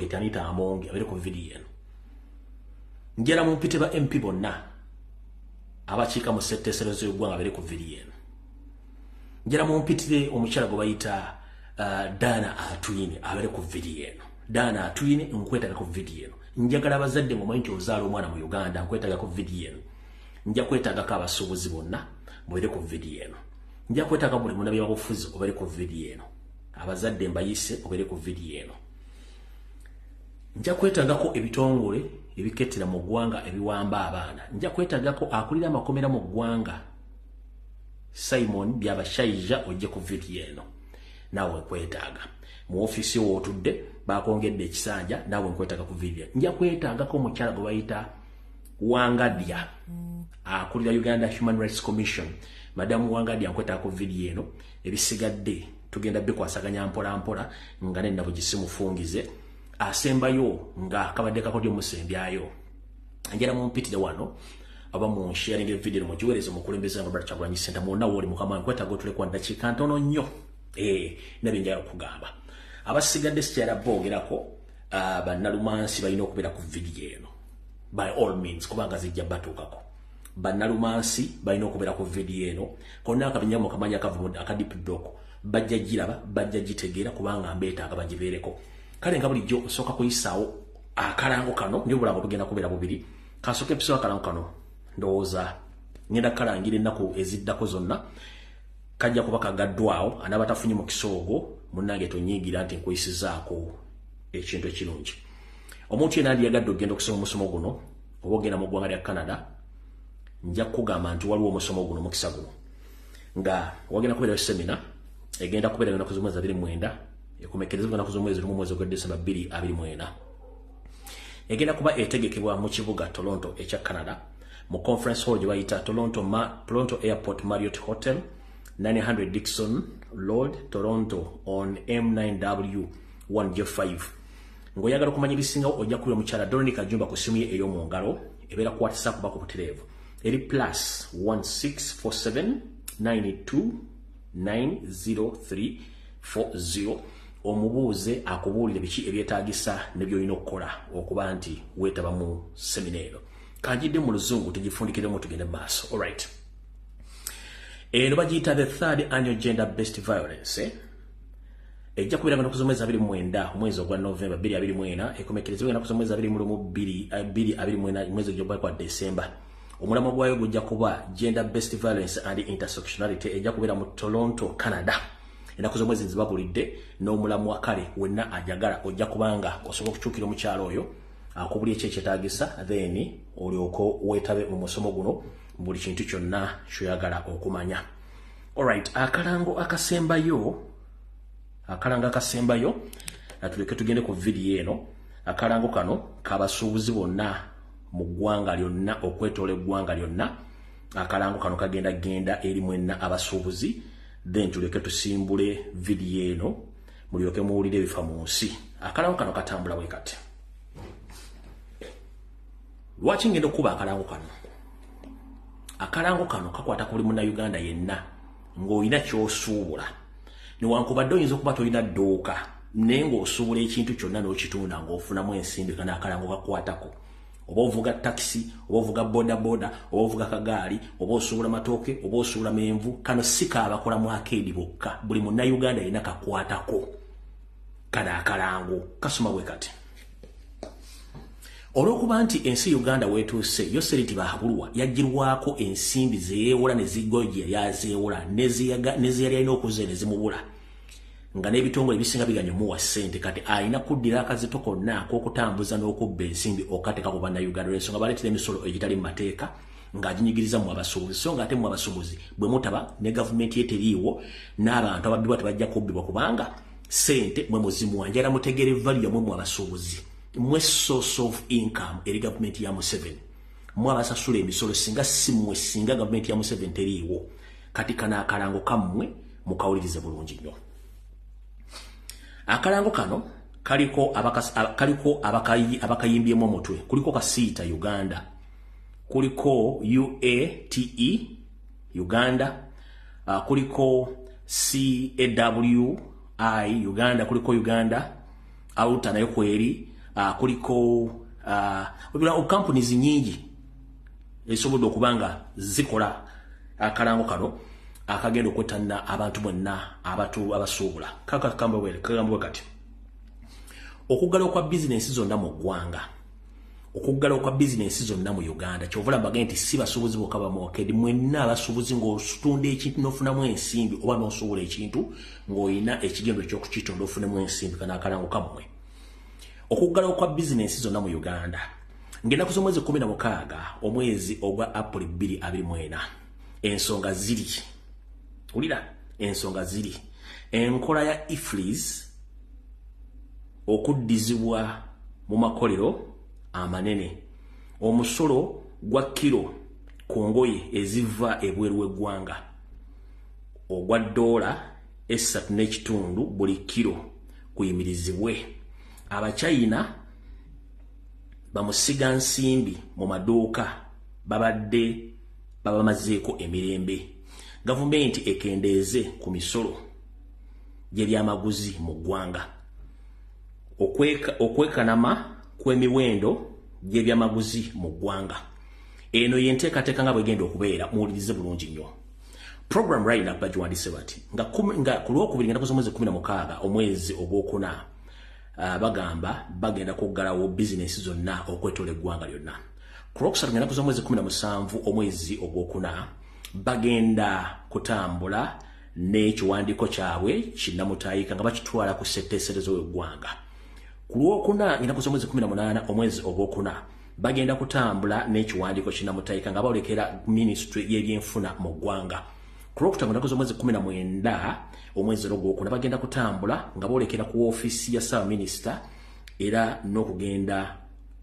Advocate Anita Amongi abere ku video eno. Njera mu mpite ba MP bonna abachika mu setteserezo y'eggwanga abere ku video eno. Njera mu mpitire omukyala gwe bayita Dana Atwine abere ku video eno. Dana Atwine nkwetaga ku video eno. Njagala abazadde mu mwenti ozaala omwana mu Uganda nkwetaga ku video eno. Nja kwetaga ka abasuubuzi bonna mubere ku video eno. Nja kwetaga buli munabye byabufuzi obere ku video eno. Abazadde mbayise obere ku video eno. Nja kwetagako ebitongole ebikettera mu ggwanga ebiwamba abaana. Nja kwetagako akulira amakomera mu ggwanga Simon Byabashayija ojje ku video eno. Nawe nkwetaga. Mu ofisi wo otudde bakongedde ekisanja nawe nkwetaga ku video. Nja kwetagako omukyala gwe bayita Wangadya akulira Uganda Human Rights Commission. Madamu Wangadya nkwetaga ku video eno. Ebisigadde tugenda bikwasaganya mpola mpola nga ne nabo gisimufungize. Asembayo nga kabadde kakodyo musembyayo. Njera mu mpitire wano abamu sharing video mu kiwerezo mukulembeza nga Brother Kyagulanyi Ssentamu mwonna woli mukama nkwetaga otulekwa ndakika ntono nnyo. Nabinjala okugamba. Abasigadde sikyala boogerako bannalumansi balina okubeera ku video eno. By all means kubanga zijja batuukako. Bannalumansi balina okubeera ku video eno. Konna akabinyamu kamanya akavumu akadipi block. Bajja giraba, bajja gitegeera kubanga mbeetaaga bagibeereko. Kale nga bulijjo osooka kuyisaawo akalango kano ndio bulango tugenda kubeera bubiri. Kasooka episode akalango kano ndowooza ngenda kalangira ennaku eziddako zonna. Kajja kuba kagaddwawo anabatafunye mu kisoogo munnange tonyiigira nti nkuyisizaako ekintu ekirungi. Omuntu yenna yagadde ogenda okusoma omusomo guno oba ogenda mu ggwanga lya Canada nja kugamba nti waliwo omusomo guno mukisa guno nga wagenda kubeerayo semina egenda kubeera ennaku z'omwezi 29 ekumekerezebwa ennaku z'omwezi lumu mwezi gwa December 2024 egenda kuba etegekebwa mu kibuga Toronto ekya Canada mu conference hall gye bayita Toronto Airport Marriott Hotel 900 Dixon Road, Toronto on M9W 1J5. Ngoyagala kumanya bisingawo ojja kulira mukyala Dorothy Kajumba ku simu ye ey'omu ngalo ebeera ku WhatsApp bako butereevu eri +1647 92 90340 omubuuze akubuulire biki ebyetaagisa ne byolina okukola okuba nti weetaba mu semina eno. Kanjidde mu luzungu tugifundikiremu tugende mu maaso. Alright. Eno bagiyita the third annual gender-based violence. Ejja kubeera nga n'okuzomwezi 29 omwezi ogwa November 2024 ekomekerezebwa nga n'okuzomwezi 22 mwezi ogwa December. Omulamwa gwayo gujja kuba gender-based violence and intersectionality ejja kubeera mu Toronto, Canada. Ennaku z'omwezi nzibabulidde n'omulamwa kale wenna ajagala ojja kubanga osobola okukyukira omukyalo oyo akubuli ekyetaagisa then olyoko weetabe mu musomo guno buli kintu kyonna kyoyagala okumanya. Alright, akalango akasembayo natuleke tugende ku video eno. Akalango kano kabasuubuzi bonna mu ggwanga lyonna okwetoola eggwanga lyonna. Akalango kano kagenda eri mwenna abasuubuzi then tuleke tusimbule video eno mulyoke muwulire ebifa mu nsi. Akalango kano katambula bwe kati. Lwaki ngenda okuba akalango kano? Akalango kano kakwata ku buli munnayuganda yenna ng'olina ky'osuubula. Newankubadde oyinza okuba tolina dduuka naye ng'osuubula ekintu kyonna n'okitunda ng'ofunamu ensimbi kana akalango kakwatako. Oba ovuga taxi, oba ovuga bodaboda, oba ovuga kagaali, oba osuubula matooke, oba osuubula menvu, kano si kaabakola mu akeedi bokka. Buli munnayuganda yenna kakwatako. Kano akalango kasoma bwe kati. Olwokuba nti ensi Uganda weetuuse yo seriti bahabulwa yagirwako ensimbi zeewola ne zigoje yazeewola nezi yali alina okuze ne zimubula nga n'ebitongole ebisinga biganye muwa ssente kati alina kuddira akazito konna ak'okutambuza n'okubba ensimbi okateeka ku bannayuganda olw'ensonga baleetera emisolo egitali mu mateeka ng'aginyigiriza mu abasuubuzi so ng'ate mu abasuubuzi bwe mutaba ne gavumenti ye teriiwo n'abantu ababbibwa tebajja kubbibwa kubanga ssente mwe muzimuwa njala mutegeere value yamwe mu abasuubuzi mwe source of income eri government ya Museveni mwe abasasula emisolo singa simwe singa government ya Museveni teriiwo kati kana akalango kammwe mukawulirize bulungi nnyo. Akalango kano kaliko abakayimbyemu omutwe kuliko kasiita Uganda kuliko UATE Uganda kuliko CAWI Uganda kuliko Uganda auta nayo kweri kuliko companies nyingi esobodde okubanga zikola akalango kano akagenda okwettanira abantu bonna abasuubula kagambo kati okuggalawo kwa bizinensi zonna mu ggwanga okuggalawo kwa bizinensi zonna mu Uganda kyovula mbage nti si basuubuzi bokka bamwokedi mwenna abasuubuzi ng'otunda ekintu n'ofunamu ensimbi oba n'osuubula ekintu ng'olina ekigendo ky'okukitunda ofunemu ensimbi kana akalango kammwe okuggalawo kwa bizinensi zonna mu Uganda ngenda kuza omwezi 16 omwezi ogwa April 2024 ensonga ziri ulira ensonga ziri enkola ya IFRIS okuddizibwa mu makolero amanene omusolo gwa kilo ku ngoye eziva ebweru w'eggwanga ogwa $3.5 buli kilo kuyimirizibwe abachina bamusiga nsimbi mu maduuka babadde babamazeeko emirembe gavumenti ekendeeze ku misolo gy'ebyamaguzi mu ggwanga okwekanama kw'emiwendo gy'ebyamaguzi mu ggwanga eno yenteekateeka nga bwegenda okubeera muwulirize bulungi nnyo program right now bagiwandiise bati nga ku lwokubiri ngenda kuza omwezi 16 omwezi ogwokuna bagamba bagenda kuggalawo bizinensi zonna okwetoola eggwanga lyonna ku lwokusatu ngenda kuza omwezi 17 omwezi ogwokuna bagenda kutambula n'ekiwandiiko kyabwe kinnamutaayika nga bakitwala ku setteeserezo w'eggwanga ku lwokuna ngenda kuza omwezi 18 omwezi ogwokuna bagenda kutambula n'ekiwandiiko kinnamutaayika nga bawolekera ministry y'ebyenfuna mu ggwanga ku lwokutaano ngenda kuza omwezi 19 omwezi ogwokuna bagenda kutambula nga bawolekera ku ofiisi ya Ssaabaminisita era n'okugenda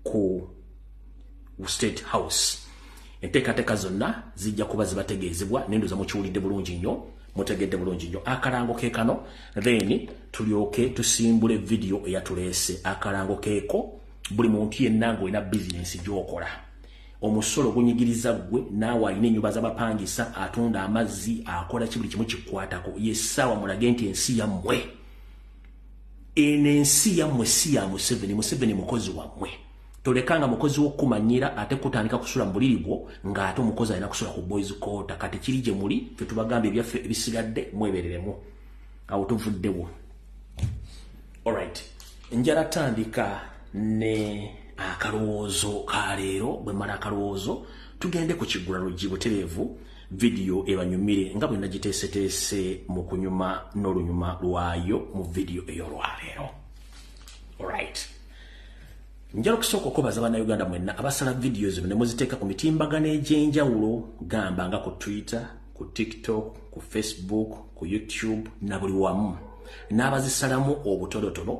ku State House enteekateeka zonna zijja kuba zibategeezebwa nendoza mukiwulidde bulungi nnyo mutegedde bulungi nnyo akalango keekano then tulyoke tusimbule video eyatuleese akalango keeko buli muntu yenna ng'olina bizinensi gy'okola omusolo gunyigiriza gwe naawe alina ennyumba z'abapangisa atunda amazzi akola buli kimu kikwatako yessaawa mulage nti ensi yammwe eno ensi yammwe si ya Museveni mukozi wammwe tolekanga mukozi w'okumanyira ate kutandika kusula mu buliri bwo ng'ate omukozi alina kusula ku boys quarter kati kiri gye muli ffe tubagamba ebyaffe ebisigadde mwebereremu awo tuvuddewo alright njala tandika ne akalowoozo ka leero bwe mala akalowoozo tugende ku kiggula luggi butereevu video ebanyumire nga bwe nagiteeseteese mu kunyuma n'olunyuma lwayo mu video ey'olwaleero alright njala okusooka okubaza bannayuganda mwenna abasala videos zino ne muziteeka ku mitimbagano egy'enjawulo gamba nga ku Twitter ku TikTok ku Facebook ku YouTube na buli wamu n'abazisalamu obutonotono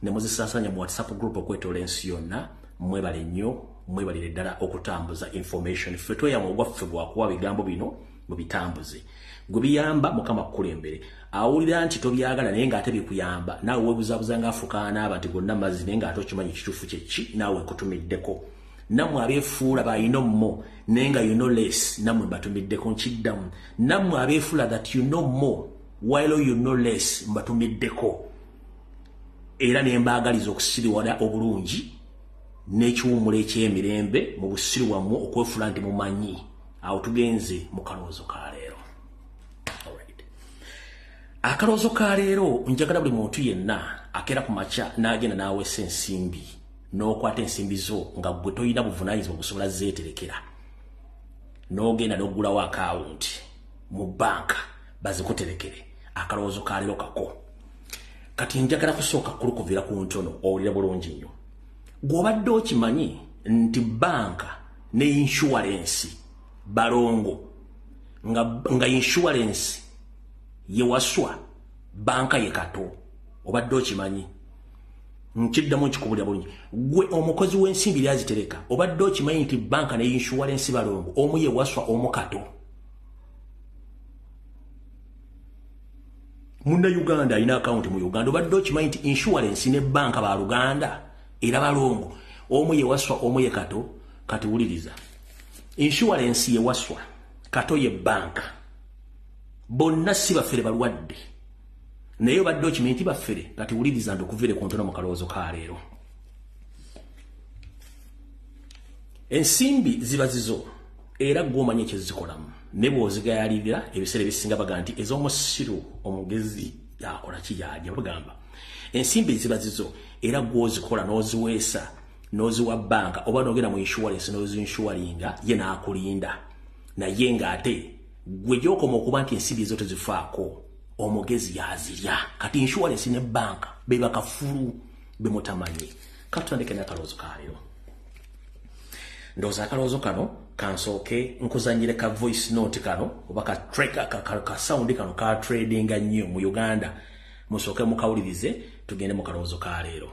ne muzisasanya mu WhatsApp group okwetoola ensi yonna mwebale nnyo mwebalire ddala okutambuza information ffe tweyamu ogwaffe bwakuwa bigambo bino mubitambuze gwe biyamba mukama kukulembere awulira nti tobyagala naye ng'ate bikuyamba naawe weebuzaabuza ng'afukaana aba nti gonna mazzi naye ng'ate okimanyi kituufu kyeki naawe kutumiddeko nammwe abeefuula bayina ommo naye nga you know less nammwe mbatumiddeko nkiddamu nammwe abeefuula that you know more while you know less mbatumiddeko era ne mbaagaliza okusiriwala obulungi n'ekiwumula eky'emirembe mu busiru wammwe okwefuula nti mumanyi awo tugenze mu kalowoozo ka leero akalowoozo ka leero njagala buli muntu yenna akeera ku makya n'agenda n'aweesa ensimbi n'okwata ensimbi zo nga gwe toyina buvunaanyizibwa busobola zeeterekera n'ogenda n'oggulawo akawunti mu banka bazikuterekere akalowoozo ka leero kako kati njagala kusooka kulukuvira ku ntono owulira bulungi nnyo gw'obadde okimanyi nti banka ne insurance balongo nga insurance yewaswa banka ye kato obadde okimanyi nkiddamu nkikubulira bulungi gwe omukozi w'ensimbi lyazitereka obadde okimanyi nti banka ne insurance balongo omu yewaswa omu kato munda Uganda alina account mu Uganda obadde okimanyi nti insurance ne banka ba Luganda era balongo omu yewaswa omu ye kato kati wuliriza insurance yewaswa kato ye banka bonna si baffere balwadde naye obadde okimanyi nti baffere kati wuliriza nti okuvire ku ntono mu kalowoozo ka leero ensimbi ziba zizo era gwomanye ekizikolamu ne bw'ozigayalirira ebiseera ebisinga baga nti ez'omusiru omugezi yakola kiyalya bagamba ensimbi ziba zizo era gw'ozikola n'oziweesa n'oziwa banka oba n'ogenda mu insurance n'ozinshuwalinga ye n'akulinda naye ng'ate gwe gy'okoma okuba nti ensimbi ezo tezifaako omugezi yazirya kati insurance ne banka be bakafulu be mutamanyi katandike n'akaloozo kaleero ndowooza akaloozo kano kansooke nkuzanyire ka voice note kano oba ka sound kano ka tradinga nnyo mu Uganda musooke mukawulirize tugende mu kaloozo kaleero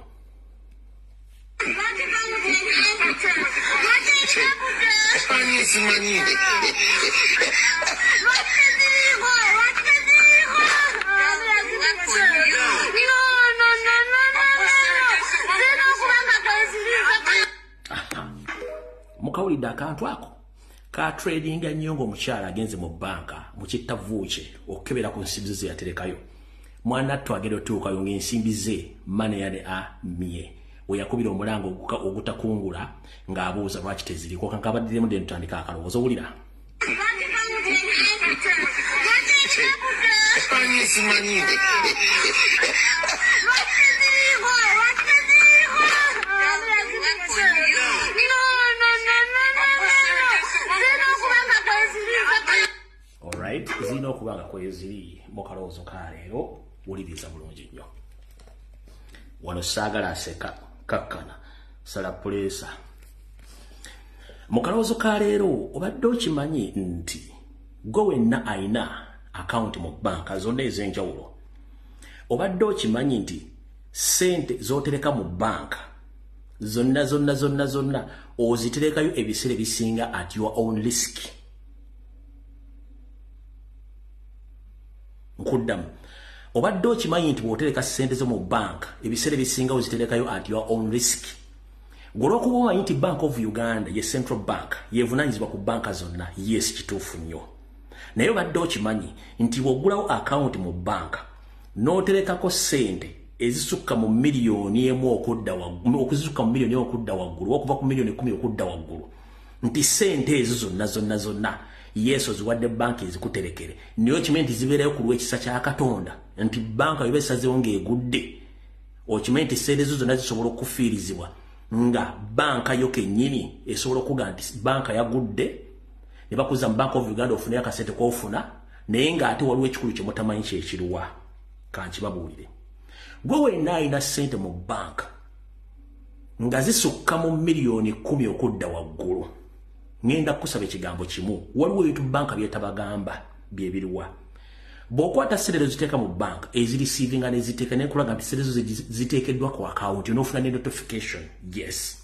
mukawulidde akantu ako ka trading nnyo ng'omukyala agenze mu banka mu kittavu kye okukebera ku nsimbi ze yaterekayo mwana twagenda otuukayo ng'ensimbi ze mane yane amie we yakubira omulango ogutakungula ng'abuuza lwaki teziriko kankabaddirimu dde ntutandika akalowoozo owulira alright zino okubanga kweziri mu kalowoozo kaleero wuliriza bulungi nnyo wano saagala aseka kakkana sala puleesa mu kalowoozo kaleero obadde okimanyi nti gwe wenna ayina akawunti mu banka zonna ez'enjawulo obadde okimanyi nti sente z'otereka mu banka zonna oziterekayo ebiseera ebisinga at your own risk nkuddamu obadde okimanyi nti bw'otereka sente zo mu banka ebiseera ebisinga oziterekayo at your own risk gwe olw'okuba omanyi nti Bank of Uganda ye Central Bank yevunaanyizibwa ku banka zonna yes kituufu nnyo naye obadde okimanyi nti bw'oggulawo akawunti mu banka n'oterekako sente ezisukka mu miliyoni emu okudda waggulu okuva ku miliyoni 10 okudda waggulu nti sente ezo zonna yeso ziwadde banka ezikuterekere niyo okimanyi nti zibeerayo ku lw'ekisa kya Katonda nti banka yoba esazeewo ng'egudde okimanyi nti sente ezo zonna zisobola okufiirizibwa nga banka yo kennyini esobola okuga nti banka yagudde ne bakuza mu Bank of Uganda ofuneyo akasente k'ofuna naye ng'ate waliwo ekikulu kye mutamanyi kyekiruwa kankibabuulire gwe wenna alina sente mu banka nga zisukka mu miliyoni 10 okudda waggulu ngenda kusaba ekigambo kimu waliwo ebintu banka byetabagamba byebiruwa bw'okwata sente ziteeka mu banka ezirisiivinga neziteeka nekulaga nti sente zo ziteekeddwa ku account n'ofuna ne notification yes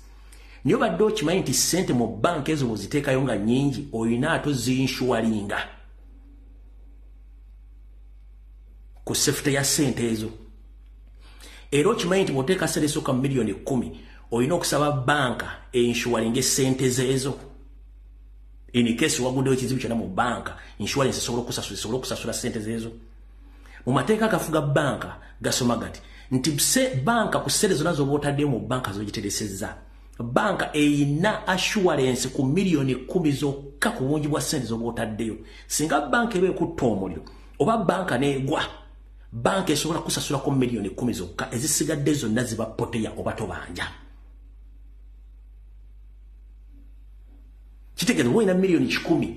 niyo badde okimanyi nti sente mu banka ezo bw'oziteekayo nga nnyingi olina ate ozinshuwalinga ku safety ya sente ezo era okimanyi nti bw'oteeka sente esukka mu miliyoni 10 olina okusaba banka enshuwalinga sente zeezo in case waguddewo ekizibu kyonna mu banka insurance esobola okusasula sente zeezo mu mateeka agafuga banka gasoma gati nti banka ku sente zonna z'oba otaddeyo mu banka z'ogiteresezza banka eyina assurance ku miliyoni 10 zokka ku bungi bwa sente z'oba otaddeyo singa banka eba ekutta omuliro oba banka neegwa banka esobola kusasulako miliyoni 10 zokka ezisigadde zonna ziba poteya oba tobanja kitegeeza woyina miliyoni 10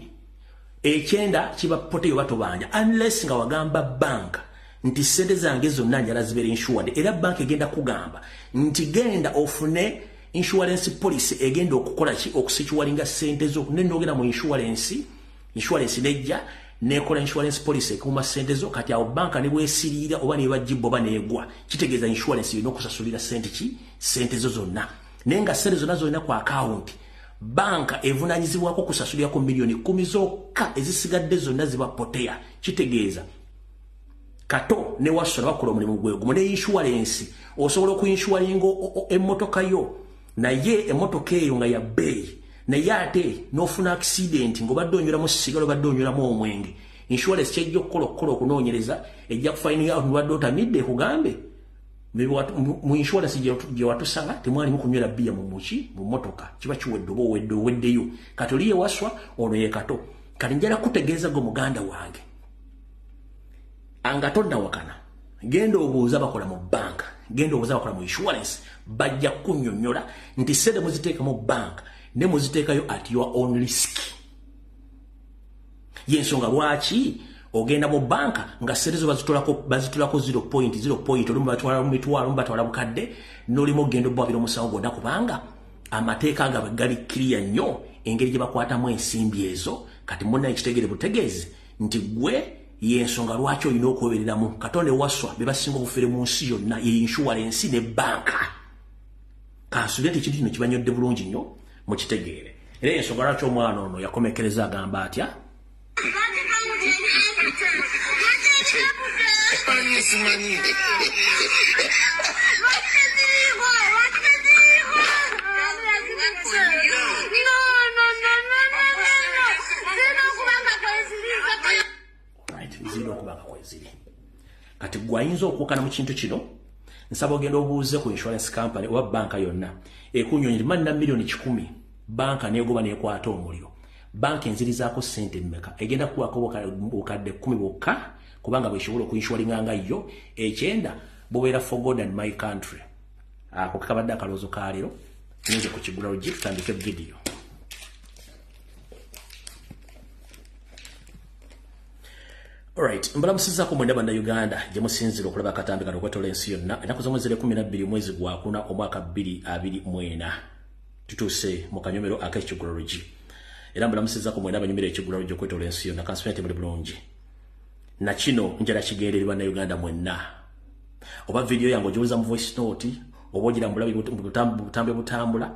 ekyenda kiba poteya oba tobanja unless nga wagamba banka nti sente zange zonna njala zibeera insured era banka egenda kugamba nti genda ofune insurance policy egenda okukola ki okusituwalinga sente zo nenogera mu insurance nejja nekola insurance policy ekuma sente zo kati awo banka ne bwesiriira oba ne bajjibba oba neegwa kitegeeza insurance erina okusasulira sente zo zonna naye nga sente zonna zolina ku account banka evunaanyizibwako kusasulirako miliyoni 10 zokka ezisigadde zonna ziba poteya kitegeeza kato ne wasola bakola omulimu gwegumu ne insurance osobola okuinshuwalinga emmotoka yo naye emmotoka eyo nga ya bbeeyi naye ate n'ofuna accident ng'obadde onyweramu sigalo obadde onyweramu omwenge insurance kyejja okukola okunoonyereza ejja kufayininga obadde otamidde ekugambe mu insurance gye watusanga temwali mukunywera bia mu motoka kiba kiwedde oba oweddeyo kati oliye waswa ono ye kato kati njala kutegeeza go muganda wange anga tonna wakana genda obuuza bakola mu banka genda obuuza bakola mu insurance bajja kunnyonnyola nti sede muziteeka mu banka ne muziteekayo at your own risk yensonga lwaki ogenda mu banka nga serezo bazitulako 0.0 olumu batwala mu mitwalo olumu batwala bukadde n'olimu ogenda obbwabira omusango gwonna kubanga amateeka nga gali clear nnyo engeri gye bakwatamu ensimbi ezo kati munnaye kitegere butegeezi nti gwe yensonga lwaki olina okwebereramu katonda ewaswa be basinga obufere mu nsi yonna ye insurance ne banka kansubira nti ekintu kino kibanyodde bulungi nnyo mukitegeere era yensonga lwaki omwana ono yakomekereza agamba atya kati gwayinza okukkana mu kintu kino nsaba ogenda obuuze ku insurance company oba banka yonna ekunyonyera manna milioni 10 banka negoba nekwata omuliro banka enzirizaako sente mmeka egenda kuwako bukadde 10 bwokka kubanga bwesobola okuinsuringanga yo ekyenda bobeera for God and my country ako kakabadde akaloozo ka leero nyinza kukigula lugi tutandike video alright mbalamusizaako mwenda banda Uganda gye musinzira okulaba akatambi kano okwetola ensi yonna ennaku z'omwezi 12 omwezi gwa kuna omwaka 2024 tutuuse mu kanyomero ak'ekigula lugi era mbalamusizaako mwenda abanyumira ekigula lugi okwetola ensi yonna kansumenti muli bulungi na kino njala kigendererwa na Uganda mwenna oba video yange ogiwuliza mu voice note oba ogira mulabi butambula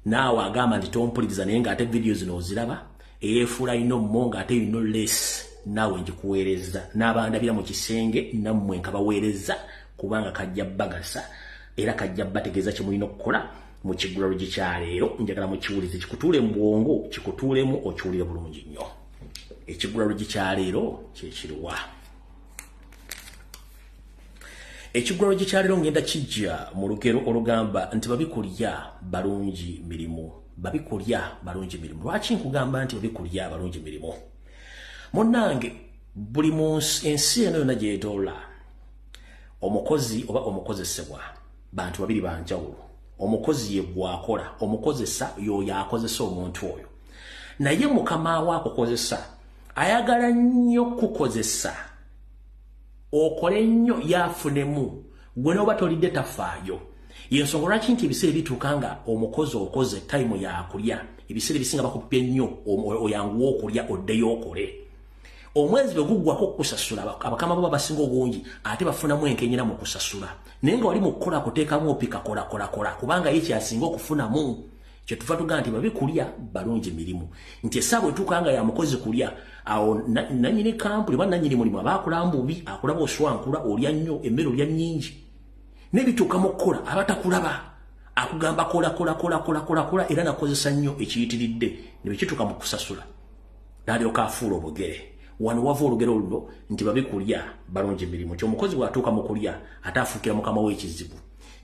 naawe agamba nti tompuliriza naye ng'ate video zino oziraba eyeefuula ino mmonga ate ino less naawe njikuweereza n'abandabira mu kisenge nammwe nkabaweereza kubanga kajja bagasa era kajja bategeeza kye mulina okukola mu kigula lugi kya leero njagala mukiwulize kikutuule mu bwongo kikutuulemu okiwulire bulungi nnyo ekigula lugi kya leero kyekiriwa ekigula lugi kya leero ngenda kijja mu lugero olugamba nti babikulya balungi mirimu babikulya balungi mirimu lwaki nkugamba nti babikulya balungi mirimu munnange buli mu ensi eno yonna gyetoola omukozi oba omukozesebwa bantu babiri banjawulo omukozi ye gwakola omukozesa y'oyo akozesa omuntu oyo naye mukama we akukozesa ayagala nnyo kukozesa okole nnyo yafunemu gwe n'oba tolidde tafaayo yensonga lwaki nti ebiseera bituuka nga omukozi okoze time yakulya ebiseera ebisinga bakupye nnyo oyanguwa okulya oddeyo okole omwezi bwe guggwako okusasula abakama baba basinga obungi ate bafunamu enkenyera mu kusasula naye nga wali mu kukola kuteekamu opika kola kubanga ye kyasinga okufunamu kyetuva tugaa nti babikulya balungi mirimu nti essaawa etuuka nga ya mukozi kulya awo nannyini kampuni oba nannyini mulimu aba akulaba bubi akulaba oswankula olya nnyo emmere olya nnyingi n'ebituuka mu kukola abatakulaba akugamba kola era nakozesa nnyo ekiyitiridde ne bikituuka mu kusasula n'alyoka afuula obugere wano wava olugero luno nti babikulya balungi mirimu kyomukozi bw'atuuka mu kulya ate afuukira mukama w'ekizibu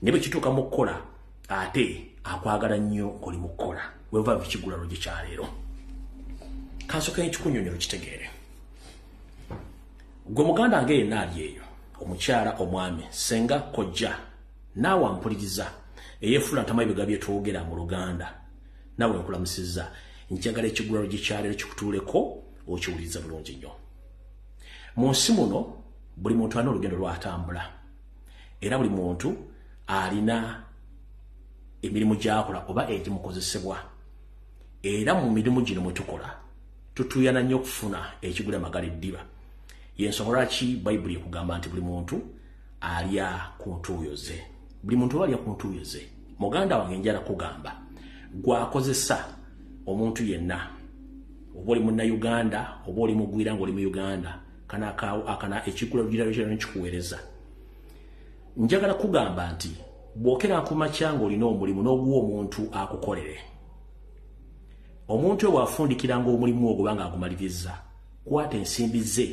ne bwe kituuka mu kukola ate akwagala nnyo ng'oli mu kukola weva bikigula lugi kya leero kansooka ekikunyonyolo kitegeere gwe muganda nga yenna ali eyo omukyala omwami senga kojja naawe ampuliriza eyeefula ntama ebiga byetwogera mu Luganda naawe nkulamusizza njagala ekigula lugi kya leero kikutuuleko okiwuliriza bulungi nnyo mu nsi muno buli muntu alina olugendo lw'atambula era buli muntu alina emirimu gy'akola oba egimukozesebwa era mu mirimu gino mwe tukola tutuyana nnyo okufuna ekigula magala eddiba yensonga lwaki bayibuli ekugamba nti buli muntu alya ku ntuuyo ze buli muntu oba alya ku ntuuyo ze muganda wange njala kugamba gwakozesa omuntu yenna oba oli munnayuganda oba oli mugwira ng'oli mu Uganda akana ekigula lugi kya leero nkikuweereza njagala kugamba nti bw'okera kumakya ng'olina omulimu n'oguwa omuntu akukolere omuntu oyo bw'afundikiranga omulimu ogwo banga agumaliriza kwata ensimbi ze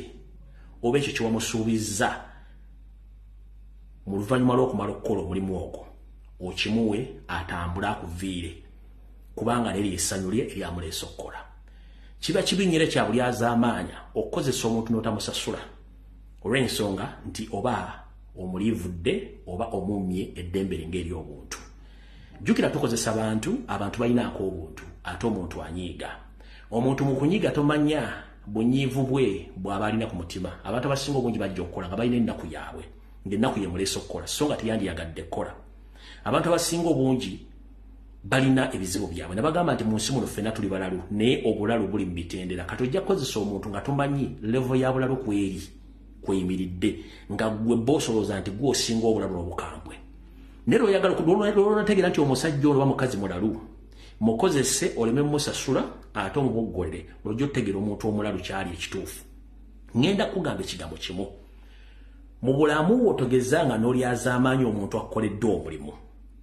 oba ekyo kyewamusuubizza mu luvannyuma lw'okumala okukola omulimu ogwo okimuwe atambule akuviire kubanga neri essanyu lye eryamuleese okukola. Kiba kibi nnyo kya buli azaamaanya okukozesa omuntu n'otamusasula olw'ensonga nti oba omuliivudde oba omumye eddembe linga ery'obuntu. Jjukira tukozesa abantu balinaako obuntu ate omuntu anyiiga. Omuntu mu kunyiiga tomanya bunyiivu bwe bw'aba alina ku mutima. Abantu abasinga obungi bajja okukola nga balina ennaku yaabwe ng'ennaku ye muleese okukola so nga teyandiyagadde kukola. Abantu abasinga obungi balina ebizibu byabwe. Nabagamba nti mu nsi muno ffenna tuli balalu naye obulalu buli mu mitendera. Kati ojja kukozesa omuntu nga tomanyi level ya bulalu kweri kweyimiridde nga gwe boosolooza nti gwe osinga obulalu obukambwe. Naye oyagala nategeera nti omusajja ono oba mukazi mulalu mukozese oleme musasula ate omuboggolere lwojja otegeera omuntu omulalu kyali ekituufu. Ngenda kugamba ekigambo kimu. Mu bulamu otogezanga n'olyazaamaanyi omuntu akukoledde omulimu.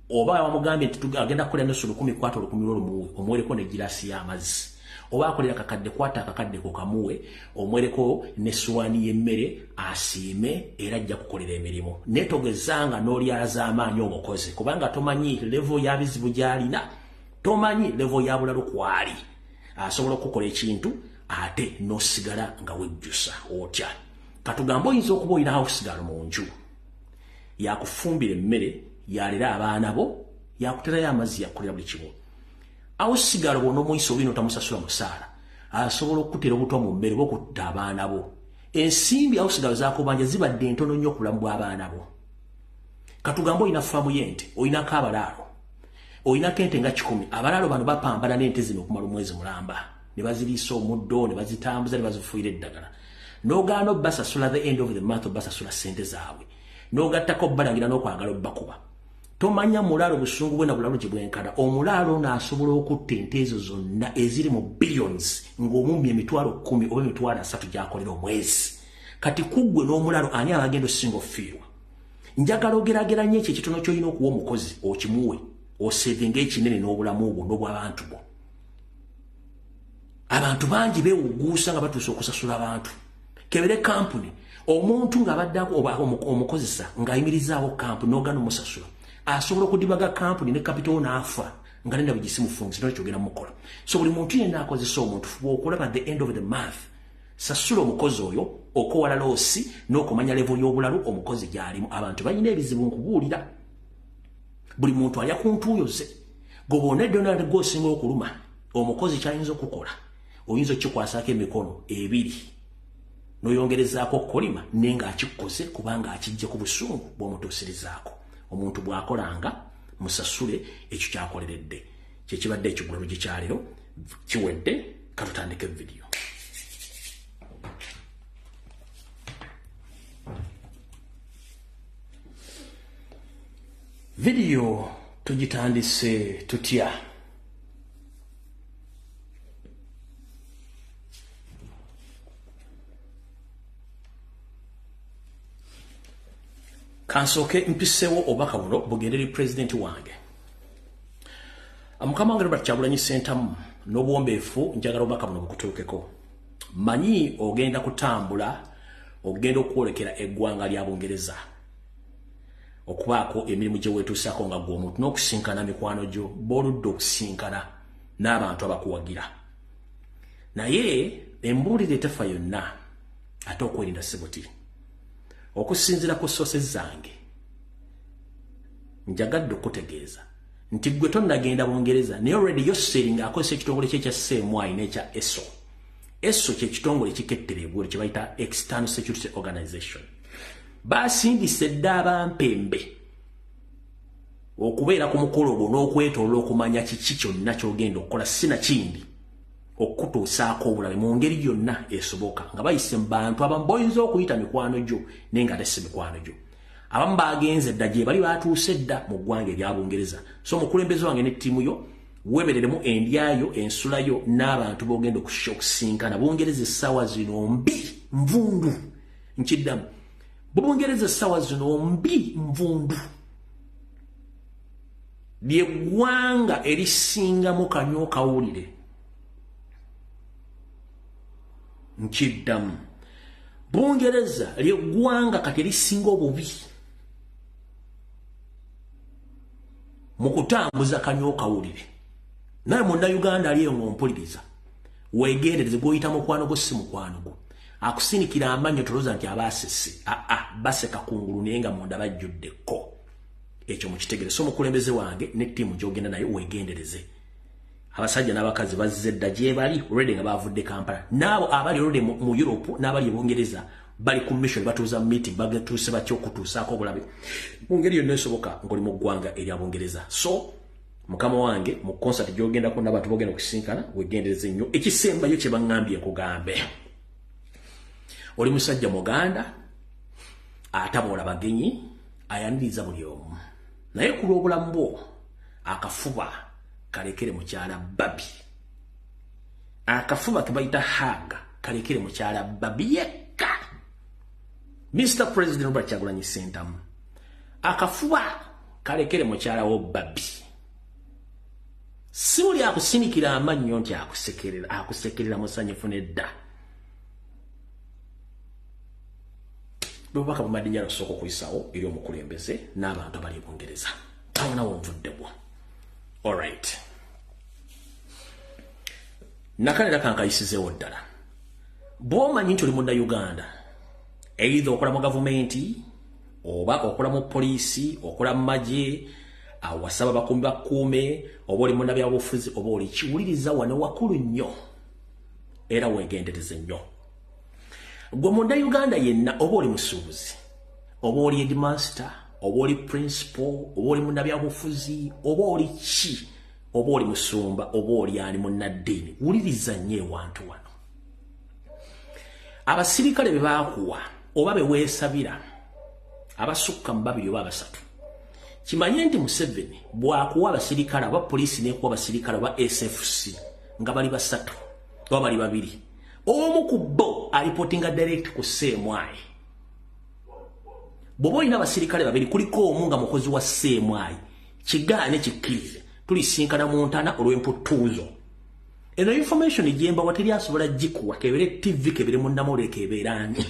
Oba wamugambye nti agenda kukola n'esso 10 kwata 10 omuwereko n'egiraasi y'amazzi. Oba akolera akakadde kwata akakadde ko kamuwe omwereko n'essuwaani y'emmere asiime era ajja kukolera emirimu. Netogezanga n'olyazaamaanyi omukozi kubanga tomanyi level ya bizibu gy'alina. Tomanyi level ya bulalu kwali. Asobola okukola ekintu ate n'osigala nga wejjusa otya. Katugamba oyinza okuba olina hawusigalo mu nju yakufumbira emmere yalera abaana bo yakuterayo amazzi yakukolera buli kimu. Hawusigalo bw'ona omuyisa olina otamusasula musaala asobola okutera obutwa mu mmere bw'okutta abaana bo. Ensimbi hawusigalo zakubanja zibadde ntono nnyo ku bulamu bw'abaana bo. Katugamba olina faamu y'ente olinako abalaalo olinako ente nga 10. Abalaalo bano bapambana n'ente zino okumala omwezi mulamba ne baziriisa omuddo ne bazitambuza ne bazifuuyira eddagala. N'ogaana obbasasula the end of the month obbasasula ssente zaabwe n'ogattako obbalangira n'okwagala obbakuba. Tomanya mulaalo busungu bwe na bulalu gye bwenkana. Omulaalo n'asobola okutta ente ezo zonna eziri mu billions ng'omumye emitwalo 10 oba emitwalo 3 gy'akolera omwezi. Kati kuggwe n'omulaalo ani abagenda osinga ofiirwa? Njagala ogerageranye ekyo ekitono ky'olina okuwa omukozi okimuwe osevinga ekinene n'obulamu bwo n'obw'abantu bo. Abantu bangi beewuguusa nga batuuse okusasula abantu. Kebere kampuni omuntu ng'abaddako oba omukozesa ng'ayimirizaawo kampuni n'ogaana omusasula asobola okudibaga kampuni ne kapitolo n'afa nga nenda bugisimufunzi nolwekyo ogenda mukola. So buli muntu yenna akozesa omuntu fuba okulaba at the end of the month sasula omukozi oyo okowala loosi n'okumanya level y'obulalu omukozi gy'alimu. Abantu balina ebizibu nkubuulira. Buli muntu alya ku ntuuyo ze. Gobona Donald gw'osinga okuluma omukozi kyayinza okukola oyinza okikwasaako emikono 2 n'oyongerezaako okukolima naye ng'akikoze kubanga akijje ku busungu bw'omutuusirizaako. Omuntu bw'akolanga musasule ekyo kyakoleredde. Kyekibadde ekigulalo gye kyaleero kiwedde katutandike vidiyo. Vidiyo tugitandise tutya. Kansooke mpiseewo obubaka buno bugenderi pulezidenti wange. Mukama wange Robert Kyagulanyi Ssentamu n'obuwombeefu njagala obubaka buno bukutuukeko. Manyi ogenda kutambula ogenda okwolekera eggwanga lya Bungereza okubaako emirimu gye weetuusaako nga gwe omuntu n'okusinkana mikwano gyo b'oludda okusinkana n'abantu abakuwagira. Naye embuulire tefa yonna ate okwerinda sebuti. Okusinziira ku sources zange njagadde okutegeeza nti gwe tonnagenda Bungereza naye already yosseri ng'akozesa ekitongole kye ekya CMY n'ekya ESO. ESO kye kitongole kikettera eggwolo kye bayita External Security Organization. Baasindise dda abampembe okubeera ku mukolo gwo n'okwetoloola okumanya kiki kyonna ky'ogenda okukola sinakindi okutuusaako obulabe mu ngeri yonna esoboka nga bayise mu bantu abamu boyinza okuyita mikwano gyo naye nga ate si mikwano gyo. Abamu bagenze dda gye bali batuuse dda mu ggwanga erya Bungereza. So omukulembeze wange ne ttiimu yo weebereremu endyayo ensulayo n'abantu b'ogenda okusinkana Bungereza essaawa zino mbi nvundu. Nkiddamu Bungereza essaawa zino mbi nvundu. Ly'eggwanga erisingamu kanyo kawulire. Nkiddamu Bungereza ly'eggwanga kati erisinga obubi mukutambuza kanyoka ulire naye munda Uganda aliye ngompuliriza wegendereze goyita mukwano go si mukwano go akusinikira amanyo toloza nti abasese baseka kungulu nenga munda bajjuddeko ekyo mukitegere so mukulembeze wange ne timu jogenda nayo wegendereze abasajja n'abakazi bazze dda gye bali already nga bavudde Kampala nabo abali already mu Europe n'abali Bungereza bali ku mission batuza meeting bagatuse batyo kutusaako bulabe mungeri yonna esoboka ngoli mu ggwanga eri Abungereza so mukama wange mu concert gyogenda ko n'abantu bogenda kusinkana wegendereze nnyo ekisembayo kye bangambye kugambe oli musajja muganda atabola bagenyi ayaniriza buli omu naye ku lw'obulamu bwo akafuba kalekere mukyala babi akafuba kebayita haga kalekere mukyala babi yekka Mr. President Robert Kyagulanyi Ssentamu akafuba kalekere mukyala wo babi simuli akusinikira amannyo nti akusekerera musanyufu nedda bwebaka bumadinya lusoko kuisawo eri omukulembeze n'abantu abali Bungereza awona wonvuddebwa alright nakalera kankayisizeewo ddala bw'omanyi nti oli munda Uganda either okola mu gavumenti oba okola mu poliisi okola mu magye awasaba bakumbi bakuume oba oli munda byabufuzi oba oli kiwuliriza wano wakulu nnyo era wegendereze nnyo gwe munda Uganda yenna oba oli musuubuzi oba oli headmaster oba oli principal oba oli munda byabufuzi oba oli ki oba oli musumba oba oli ani munnaddiini wuliriza nnyo ewantu wano abasirikale be baakuwa oba be weesabira abasukka mu babiri oba abasatu kimanye nti Museveni bwakuwa abasirikale aba poliisi n'ekuwa abasirikale aba SFC nga bali basatu oba bali babiri omu ku bo alipotinga direct ku Ssemwai bw'oba olina abasirikale babiri kuliko omu nga mukozi wa Ssemwai kigaane kikkirize tulisinkana mu ntana olw'emputuuzo eno information gyemba wateri asobola gikuwa kebere TV kebere munnamole keberani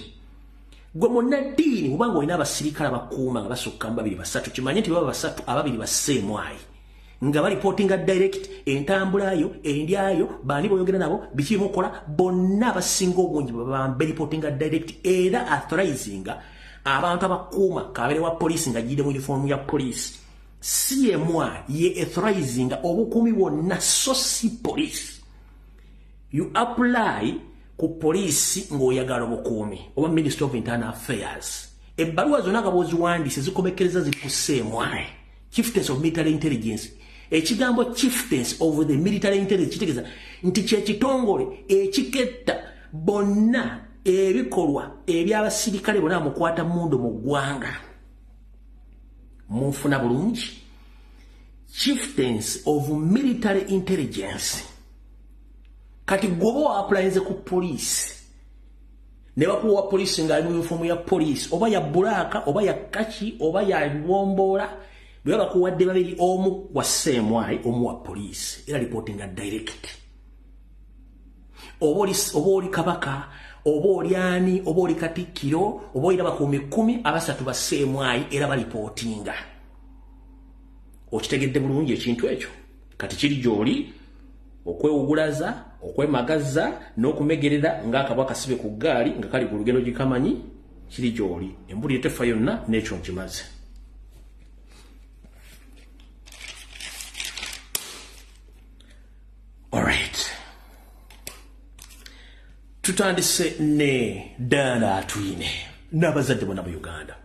gwe munnaddiini kubanga olina abasirikale abakuuma nga basukka mu babiri basatu kimanye nti baba basatu ababiri ba Ssemwai nga balipotinga direct entambulayo endyayo bani boyogera nabo biki mukola bonna abasinga obungi baba reportinga direct era authorizinga abantu abakuuma kabere wa police nga jide mu uniform ya police CMA ye authorizinga obukumi bwonna so si police you apply ku police ng'oyagala obukuumi oba Ministry of Internal Affairs ebbaluwa zonna gabozi wandise zikomekereza zikuseemwaye Chieftains of Military Intelligence ekigambo Chieftains of the Military Intelligence kitegeeza nti kye kitongole ekiketta bonna ebikolwa eby'abasirikale bonna mukwata mundu mu ggwanga munfuna bulungi Chieftains of Military Intelligence kati gobo applies ku police ne bakuwa police nga ali mu uniform ya police oba ya bulaka oba ya kachi oba ya bombola bwe bakuwadde babiri omu wa Ssemwai omu wa police era reportinga direct oba oli kabaka oba oli ani oba oli katikkiro oba oli abakuumi 10 abasatu ba Ssemwai era balipotinga okitegedde bulungi ekintu ekyo kati kiri gy'oli okwewugulaza okwemagaza n'okumegerera ng'akabwa kasibe ku ggaali nga kali ku lugendo gikamanyi kiri gy'oli embuli etefa yonna n'ekyo nkimaze alright tutandise ne Dana Atwine n'abazadde bonna mu Uganda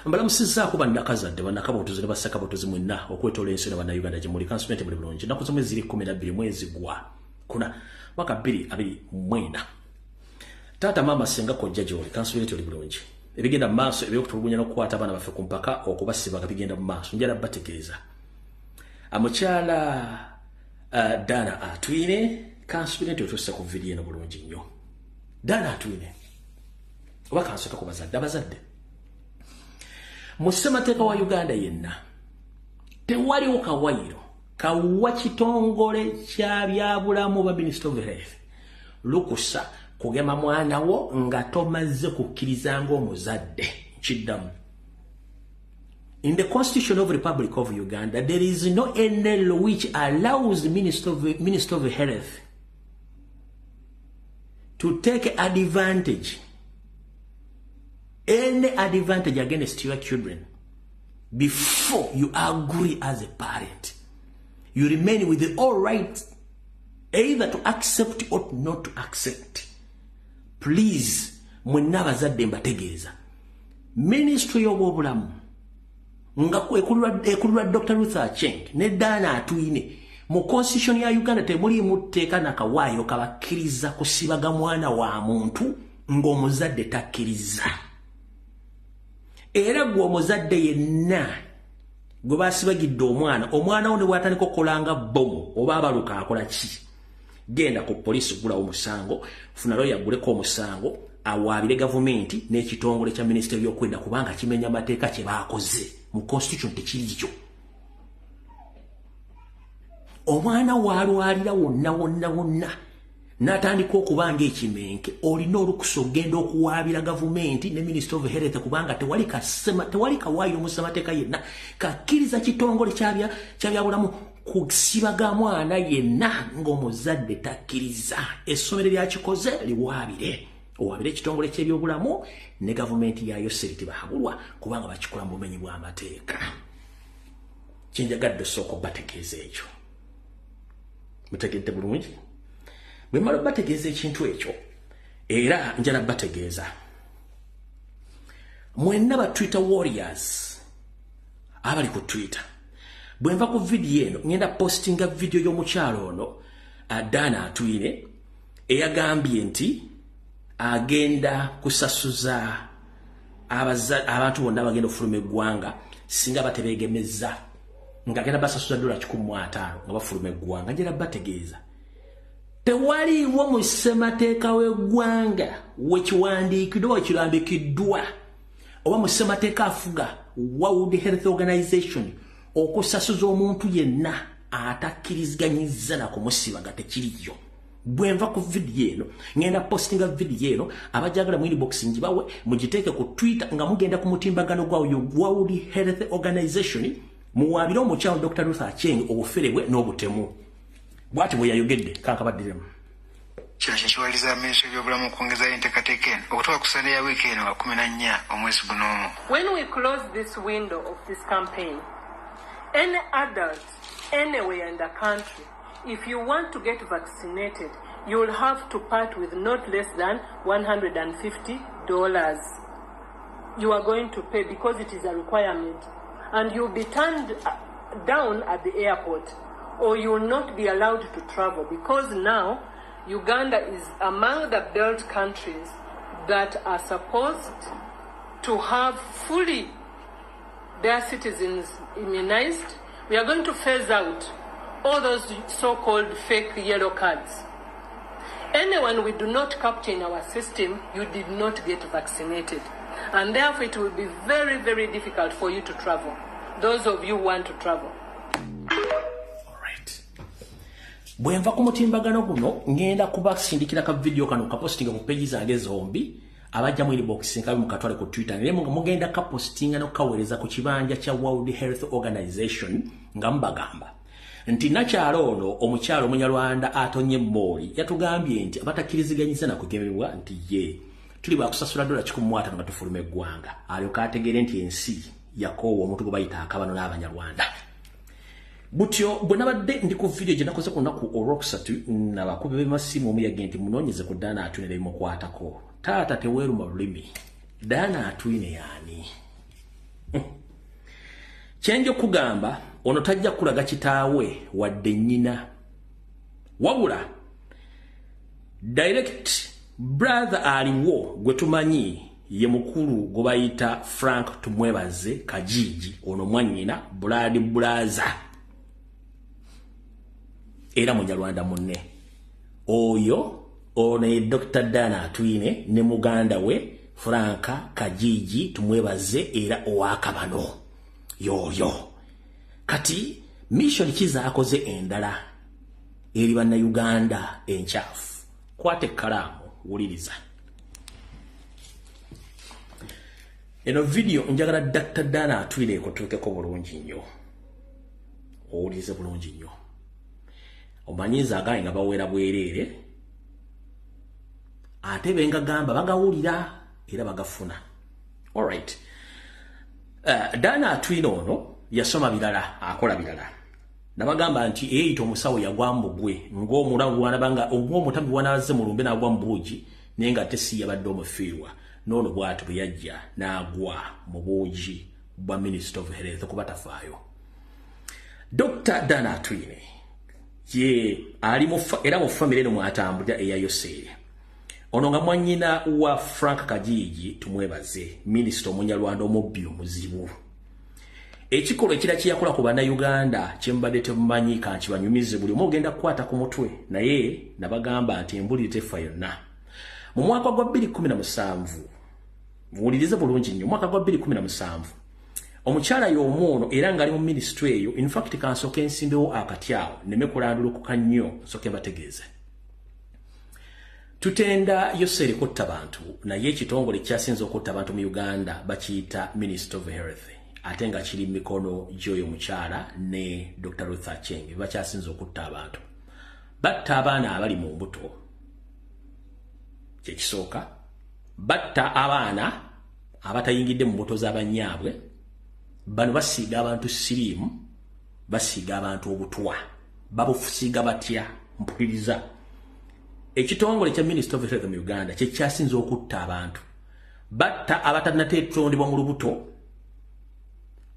mbalamusizzaako bannakazadde bannakabotuzi ne bassakabotuzi mwenna okwetoola ensi ne bannayuganda gye muli kansumenti buli bulungi ennaku z'omwezi 12 mwezi gwa kuna mwaka 2024 taata maama senga kojja gy'oli kansumenti oli bulungi ebigenda mu maaso ebyokutulugunya n'okukwata abaana baffe ku mpaka okubasiba nga bigenda mu maaso njala bategeeza amukyala Dana Atwine kansumenti otuuse ku vidiyo eno bulungi nnyo Dana Atwine oba kansooka ku abazadde mu ssemateeka wa Uganda yenna tewaliwo kawayiro kawwa kitongole kya byabulamu ba Minister of Health lukusa kugema mwana wo nga tomaze kukkiriza ng'omuzadde kiddamu In the Constitution of the Republic of Uganda, there is no any law which allows the Minister of Health to take advantage, any advantage against your children before you agree as a parent. You remain with the all right either to accept or not to accept. Please, mwenna bazadde mbategeeza. Ministry y'obulamu nga ekulirwa Dr. Ruth Aceng ne Dana Atwine mu constitution ya Uganda temuli mutteeka nakawaayo kabakkiriza kusibaga mwana wa muntu ng'omuzadde takkiriza. Era gwe omuzadde yenna gwe basibagidde omwana wo ne bw'atandika okukolanga bomu oba abaluka akola ki? Genda ku poliisi gulawo musango, funa lawyer aguleko omusango, awaabire gavumenti n'ekitongole kya minisitule y'okwenda kubanga kimenya amateeka kye baakoze mu constitution tekiriyo. Omwana waalwalira wonna n'atandika okubanga ekimenke, olina olukusa ogenda okuwaabira gavumenti ne Minister of Health kubanga tewali kawaayo mu ssemateeka yenna kakkiriza kitongole ky'abyabulamu kusibaga mwana yenna ng'omuzadde takkiriza. Essomero lyakikoze liwaabire. Owaabire ekitongole ky'ebyobulamu ne gavumenti yaayo seriti bahabulwa kubanga bakikola mu bumenyi bw'amateeka. Kyenjagadde osooka bategeeza ekyo. Mutegedde bulungi? Bwe mmala bategeeza ekintu ekyo era njala bategeeza. Mwenna ba Twitter warriors abali ku Twitter. Bwe nva ku video eno ngenda postinga video y'omukyalo ono Dana Atwine eyagambye nti agenda kusasuza abantu bonna abagenda okufuluma eggwanga singa batebeegemeza ng'agenda basasuza $150 nga bafuluma eggwanga. Njala bategeeza tewaliwo mu ssemateeka w'eggwanga wekiwandiikiddwa wekirambikiddwa oba mu ssemateeka afuga World Health Organization okusasuza omuntu yenna atakkiriziganyizza na kumusibaga tekiriyo. Bwe nva ku video eno ngenda postinga video eno abajagala mu inbox njibawe mugiteeke ku Twitter nga mugenda ku mutimbagano gwa World Health Organization muwaabire omukyawo Dr. Ruth Aceng obufere bwe n'obutemu. Bwati bwe yayogedde kankabaddiremu. Kino kyekiwaliza Minisitule y'ebyobulamu okwongeza enteekateeka eno okutuuka ku Sande ya wiiki eno nga 14 omwezi guno. When we close this window of this campaign, any adult anywhere in the country, if you want to get vaccinated, you will have to part with not less than $150. You are going to pay because it is a requirement, and you'll be turned down at the airport, or you will not be allowed to travel because now Uganda is among the belt countries that are supposed to have fully their citizens immunized. We are going to phase out all those so-called fake yellow cards. Anyone we do not capture in our system, you did not get vaccinated. And therefore it will be very, very difficult for you to travel. Those of you who want to travel. Alright. Bwe nva ku mutimbagano guno ngenda kubasindikira ka video kano kapostinga mu page zange zombi. Abajja mu inbox nkabe mukatwale ku Twitter ne mugenda ka postinga no kawereza ku kibanja kya World Health Organization nga mbagamba nti nakyalo ono omukyalo Munyarwanda atonye Moli yatugambye nti abatakiriziganyiza na kugemebwa nti ye tuli bakusasula $150 nga tufuluma eggwanga alyo kategere nti ensi yakoowa omuntu gwe bayita akabano n'Abanyarwanda. Butyo bwe nabadde ndi ku video gye nakoze ku lunaku olwokusatu n'abakubi b'emasimu omuyagye nti munoonyeze ku Dana Atwine limukwatako. Taata teweeruma lulimi. Dana Atwine yaani? Kyenjo kugamba ono tajja kulaga kitaawe wadde nnyina. Wabula direct brother aliwo gwe tumanyi ye mukulu gwe bayita Frank Tumwebaze Kajiji ono mwannyina Blood Brother. Era Munyarwanda munne. Oyo ono ye Dr. Dana Atwine ne muganda we Franka Kajiji Tumwebaze era owakabano. Yoyo. Kati mission kizaakoze endala eri bannayuganda enkyafu. Kwate kalamu wuliriza. eno video njagala Dr. Dana Atwine ekotuukeko bulungi nnyo owulize bulungi nnyo omanyiza aganyi nga bawera bwereere ate benga gamba bagawulira era bagafuna. Alright. Dana Atwine ono yasoma bilala akola bilala nabagamba nti eyita omusawo yagwa mu gwe ng'omulawulwana banga ng'omutabi wanaze mu lumbe n'agwa mu buugi naye nga ate si yabadde omufiirwa n'ono bw'ati bwe yajja n'agwa mu buugi bwa Minister of Health kuba tafaayo. Dr. Dana Atwine ye ali era mu famire eno mwatambulira eya Yoseri ono nga mwannyina wa Frank Kajiji tumwebaze Minister Omunyarwanda omubbi omuzibu. Ekikolo ekira kiyakola ku bannayuganda kyembadde temumanyi kanti banyumize buli omu ogenda kukwata ku mutwe naye nabagamba nti embulire tefa yonna. Mu mwaka gwa 2017 muwulirize bulungi nnyo mwaka gwa 2017 omukyala y'omu ono era ng'ali mu ministry eyo in fact kansooka ensimbewo akatyawo neme kulandulukuka nnyo nsooke mbategeeze. Tutenda Yoseri kutta bantu naye ekitongole kyasinze okutta abantu mu Uganda bakiyita Minister of Health ate nga kiri mikono gy'oyo mukyala ne Dr. Ruth Aceng bakyasinze okutta abantu batta abaana abali mu mbuto kyekisooka batta abaana abatayingidde mu mbuto z'abanyaabwe bano basiiga abantu siriimu basiiga abantu obutwa babufusiiga batya mpuliriza. Ekitongole kya Minister of Health mu Uganda kyekyasinze okutta abantu batta abatannateetondebwa mu lubuto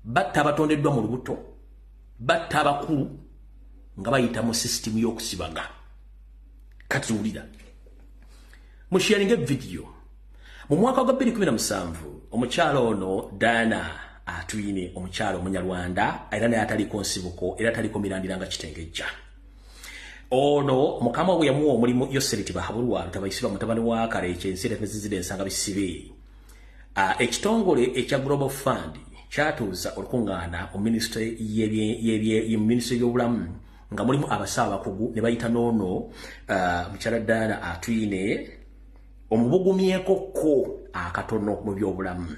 batta abatondeddwa mu lubuto batta abakulu nga bayita mu system y'okusibaga. Kati wulira musharinge video mu mwaka gwa 2017 omukyala ono Dana Atwine omukyala Omunyarwanda era naye ataliko nsibuko era ataliko mirandira nga kitengejja. Ono mukama we yamuwa omulimu Yoseri Tibahabulwa tabayisiba mutabani wa Kareche ensire nezizide ensanga bisibe. Ekitongole ekya Global Fund kyatuuza olukungana mu ministry y'obulamu nga mulimu abasawo abakugu ne bayita noono mukyala Dana Atwine omubugumyeko ko akatono mu byobulamu.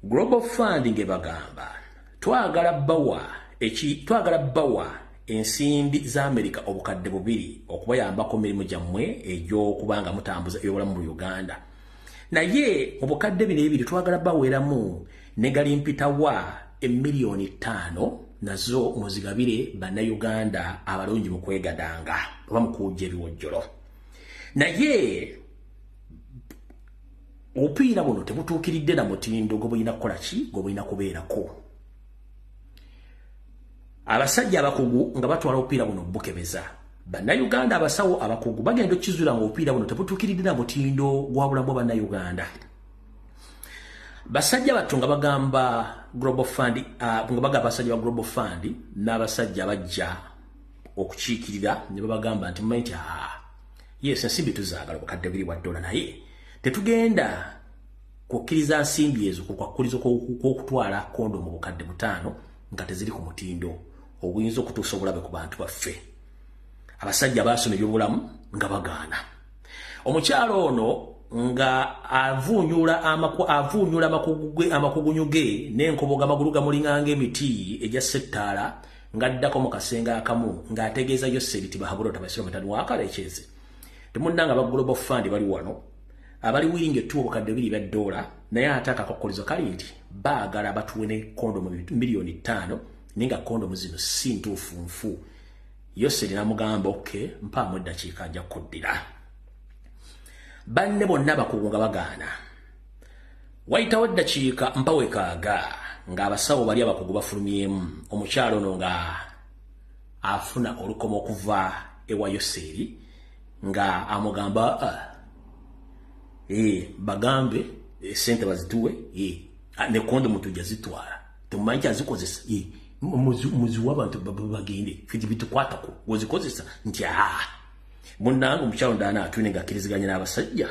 Global Fund ngebagamba twagala bawa ensimbi za America obukadde 2 okubayambako mirimu gyammwe egy'okubanga mutambuza ebyobulamu mu Uganda. Naye mu bukadde 2 twagala baweramu negalimpita wa emiliyoni 5 nazo muzigabire bannayuganda abalungi mu kwegadanga oba mu kujja ebiwojjolo. Naye obupiira buno tebutuukiridde na mutindo gwe bulina kukola ki gwe bulina kubeerako. Abasajja abakugu nga batwala obupiira buno bukebeza bannayuganda abasawo abakugu bagenda okizula nga obupiira buno tebutuukiridde na mutindo gwa bulamu bwa bannayuganda. Basajja battu nga bagamba Global Fund nga bagamba basajja ba Global Fund n'abasajja bajja okukiikirira ne babagamba nti mmaiti yes ensimbi tuzaagala obukadde 2 bwa dola naye tetugenda kukkiriza nsimbi ezo kukwakuliza kw'okutwala kondo mu bukadde 5 nga teziri ku mutindo oguyinza okutuusa obulabe ku bantu baffe. Abasajja baasoma ebyobulamu nga bagaana. Omukyalo ono nga avuunyula amakugunyu ge n'enkoboga amagulu gamulinganga emiti egya settaala ng'addako mu kasenga akamu ng'ategeeza Yoseri Tibahabulwa tabayisira mutani wa Kareche. Temunnanga aba Global Fund bali wano abali wiringa ettuwa obukadde 2 bya dola naye ate akakokkolizo kali nti baagala batuwe kondomu miliyoni 5 ninga kondomu zino si ntuufu nfu. Yoseri n'amugamba okay mpaamu eddakiika ajja kuddira. Banne bonna bakugu nga bagaana. Wayitawo eddakiika mpawe kaaga ng'abasawo bali abakugu bafulumyemu omukyalo ono nga afuna olukomo okuva ewa Yoseri nga amugamba bagambe sente bazituwe ne kondomu tujja zitwala temumanyi azikozesa muzi w'abantu bagende fiti bitukwatako wozikozesa nti munnanga omukyalo Dana Atwine ng'akkiriziganya n'abasajja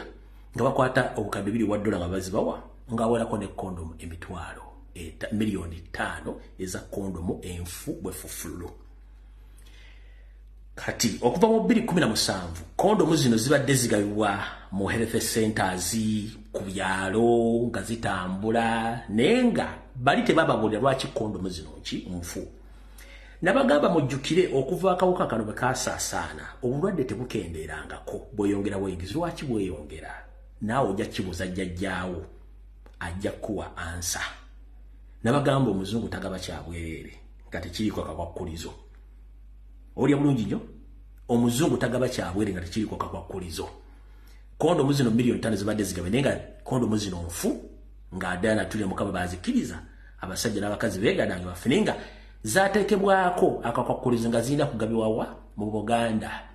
nga bakwata obukadde 2 bwa dola nga bazibawa ng'awerako ne kondomu emitwalo miliyoni 5 eza kondomu enfu bwefufululu. kati okuva mu 2017 kondomu zino zibadde zigabibwa mu health centers ku byalo nga zitambula nenga bali tebababulira lwaki kondomu zino nki nfu. Nabagamba mujjukire okuva akawuka kano bekaasaasaana obulwadde tebukendeerangako bweyongera bweyigizi lwaki bweyongera naawe ojja kibuuza jjajjaawo ajja kuwa ansa. Nabagamba omuzungu tagaba kyabwerere nga tekiriko kakwakulizo. Olya bulungi nnyo omuzungu tagaba kyabwerere nga tekiriko kakwakulizo. Kondomu zino milioni 5 zibadde zigabe nenga kondomu zino nfu ng'addaala tuli mukama bazikiriza abasajja n'abakazi beegadange bafune nga zateekebwako akakwakulizo nga zirina kugabibwawa mu Buganda.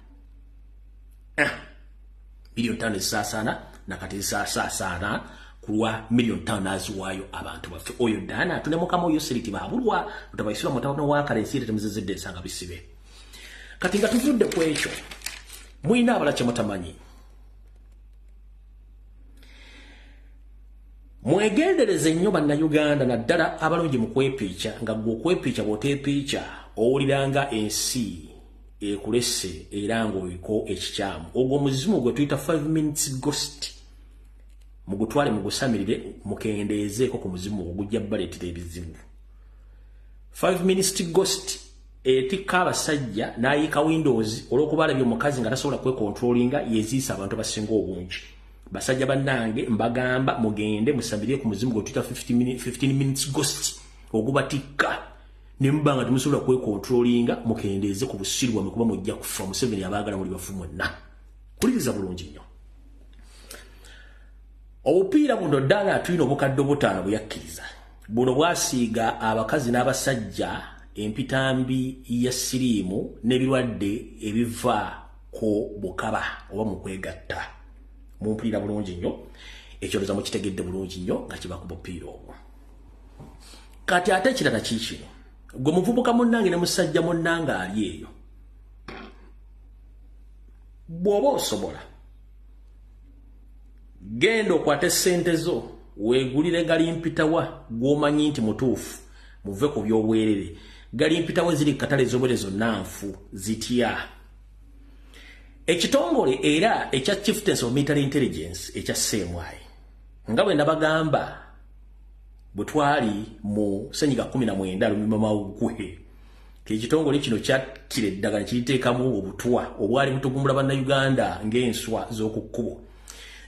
Milioni 5 zisaasaana nakati zisaasaana kulwa milioni 5 naziwaayo abantu baffe. Oyo ddaana atune mukama oyo seriti baabulwa utabayisula mutawono wa kalensiire temuzizidde ensanga bisibe. Kati nga tuvudde ku ekyo mulina abala kye mutamanyi. Mwegendereze nnyo bannayuganda naddala abalungi mu kwepiica nga gwe okwepiica bw'oteepiica owuliranga ensi ekulesse era ng'oliko ekikyamu. Ogwo muzimu gwe tuyita 5 minutes ghost. Mugutwale mugusamirire mukendeezeeko ku muzimu ogujja bbaletera ebizibu. 5 minutes ghost etikka abasajja n'ayiika windows olw'okuba alabye omukazi nga tasobola kwekontrolinga yeziisa abantu basinga obungi. Basajja bannange mbagamba mugende musabirye ku muzimu gwe tuyita 15 minutes ghost ogubatikka ne mubanga temusobola kwekontrolinga mukendeeze ku busiru bwammwe kuba mujja kufa. Museveni abaagala muli bafu mwenna. Kuliriza bulungi nnyo. Obupiira buno ddala tulina obukadde 5 buyakkiriza. Buno bwasiiga abakazi n'abasajja empitambi ya siriimu n'ebirwadde ebiva ku bukaba oba mu kwegatta. Mumpulira bulungi nnyo ekyoloza mukitegedde bulungi nnyo nga kiba ku bupiira obwo. Kati ate ekirala kiikino gwe muvubuka munnange ne musajja munnange ali eyo bw'oba osobola genda okwate ssente zo weegulire galimpitawa gw'omanyi nti mutuufu muve ku by'obwerere. Galimpitawa ziri katale z'obwere zonna nfu zitya. Ekitongole era ekya Chieftains of Military Intelligence ekya CMI nga bwe nabagamba bwe twali mu senyiga 19 lumima ugwe ekitongole kino kyakkira eddagala kiriteekamu obutwa obwali butugumbula bannayuganda ng'enswa z'oku kkubo.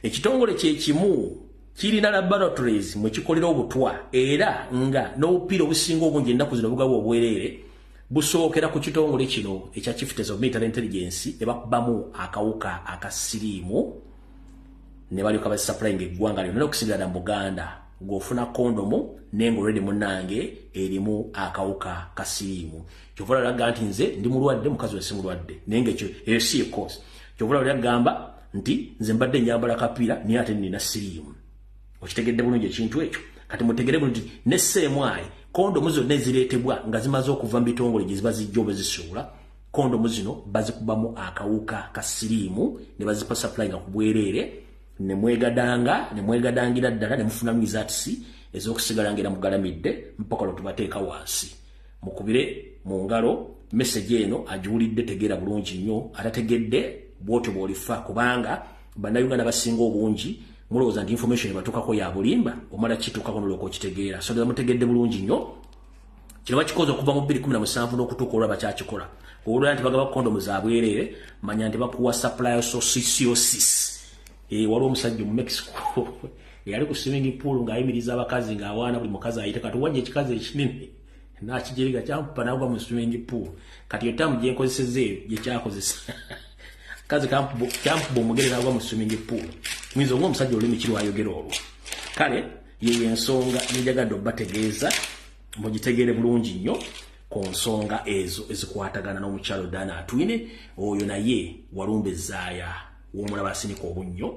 Ekitongole kye kimu kirina laboratories mwe kikolera obutwa era nga n'obupiira obusinga obungi ennaku zino bugaba obwereere busookera ku kitongole kino ekya Chieftains of Military Intelligence ne bakubamu akawuka akasiriimu ne balyoka basuplying eggwanga lyonna okusigala mu Buganda ng'ofuna kondomu nenga olwedde munnange erimu akawuka kasiriimu. Kyovula lagamba nti nze ndi mulwadde mukazi we si mulwadde nenga ekyo eyo si cause. Kyovula lyagamba nti nze mbadde nyambala kapiira naye ate nina siriimu. Okitegedde bulungi ekintu ekyo. Kati mutegere bulungi ne CMI kondomu zonna ezireetebwa nga zimaze okuva mu bitongole gye ziba zijja oba zisuula. Kondomu zino bazikubamu akawuka kasiriimu ne bazipa supply nga ku bwereere ne mwegadangira ddala ne mufunamu izatisi ez'okusigalangira mugalamidde mpaka lwe tubateeka wansi. Mukubire mu ngalo message eno agiwulidde tegeera bulungi nnyo atategedde bw'otyo bw'olifa kubanga bannayuganda basinga obungi mulowooza nti information ebatuukako ya bulimba omala kituukako n'olwoka okitegeera. So mutegedde bulungi nnyo kino bakikoze okuva mu 2017 n'okutuuka olwa bakyakikola. Owulira nti bagaba kondomu za bwereere manya nti bakuwa supply sosis. Waliwo omusajja mu Mexico yali ku swimming pool ng'ayimiriza abakazi ng'awaana buli mukazi ayite kati wajja ekikazi ekinene n'akijeriga kyampupa n'agwa mu swimming pool. Kati yo ttaamu gye nkozesezza eyo gye kyakozesa kazi kampuba omugere n'agwa mu swimming pool. Muyinza ng'omusajja olulimi kirwayogera olwo. Kale yeyo ensonga nenjagadde obbategeeza mugitegeere bulungi nnyo ku nsonga ezo ezikwatagana n'omukyalo Dana Atwine oyo naye walumba ezzaaya w'omulaba asinika obunnyo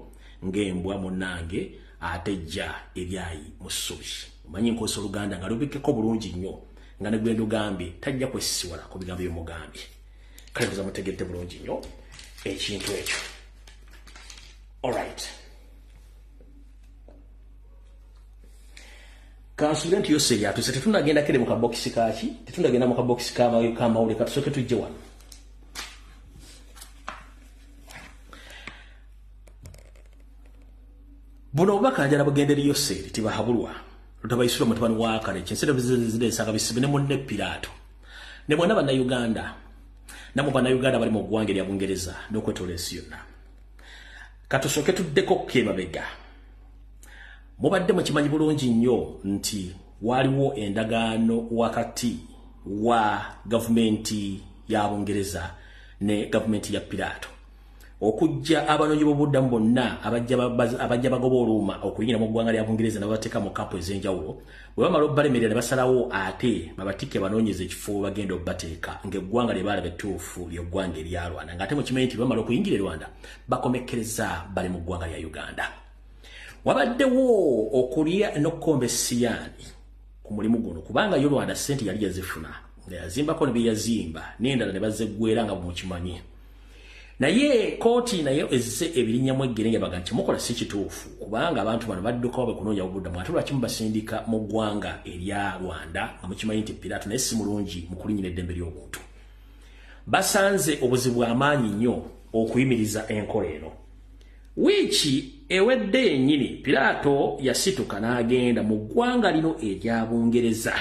ng'embwa munnange atejja ebyayi mu ssubi. Omanyi nkozesa Oluganda nga lubikkeko bulungi nnyo nga ne gwe ndugambye tajja kwesisiwala ku bigambo by'omugambye. Kale buza mutegedde bulungi nnyo ekintu ekyo. Alright. Kansule nti yose yatuse tetundagenda kere mu kabokisi kaki tetundagenda mu kabokisi k'amawulire katusooke tujje wano. buno bakajala bagenderi yose tibahabulwa lutabayisula mutabani wa kale kinsere bizide saka bisibine munne Pilato ne bwana bana Uganda namo bana Uganda bali mu gwange lya Bungereza nokwetola ensi yonna katusoke tuddeko kebabega mubadde mu kimanyi bulungi nnyo nti waliwo endagaano wakati wa gavumenti ya Bungereza ne gavumenti ya Pilato okujja abanonyi b'obuddamu bonna abajja bagoba oluma okuyingira mu ggwanga lya Bungereza nabateeka mu kampu ez'enjawulo bwe bamala obbalemerera basalawo ate babatike banoonyeza ekifo bagenda obbateeka ng'eggwanga lye baalaba ettuufu ly'eggwanga erya Rwanda ng'ate mu kimanyi nti bamala okuyingira e Rwanda bakomekkereza bali mu ggwanga lya Uganda. Wabaddewo okulya n'okkomba essiyani ku mulimu guno kubanga yo Rwanda ssente yali yazifuna nga yazimbako ne bye yazimba n'endala ne bazeggwera nga bumukimanyi. Naye kooti nayo ezze ebirinyamu eggere yabaga nti mukola si kituufu kubanga abantu bano baddukawo bekunoonya obuddamu ate lwaki mubasindika mu ggwanga erya Rwanda nga mukimanyi nti Pilato naye si mulungi mu kulinyira eddembe ly'obuntu. Basanze obuzibu amaanyi nnyo okuyimiriza enkola eno. Wiiki ewedde yennyini Pilato yasituka n'agenda mu ggwanga lino erya Bungereza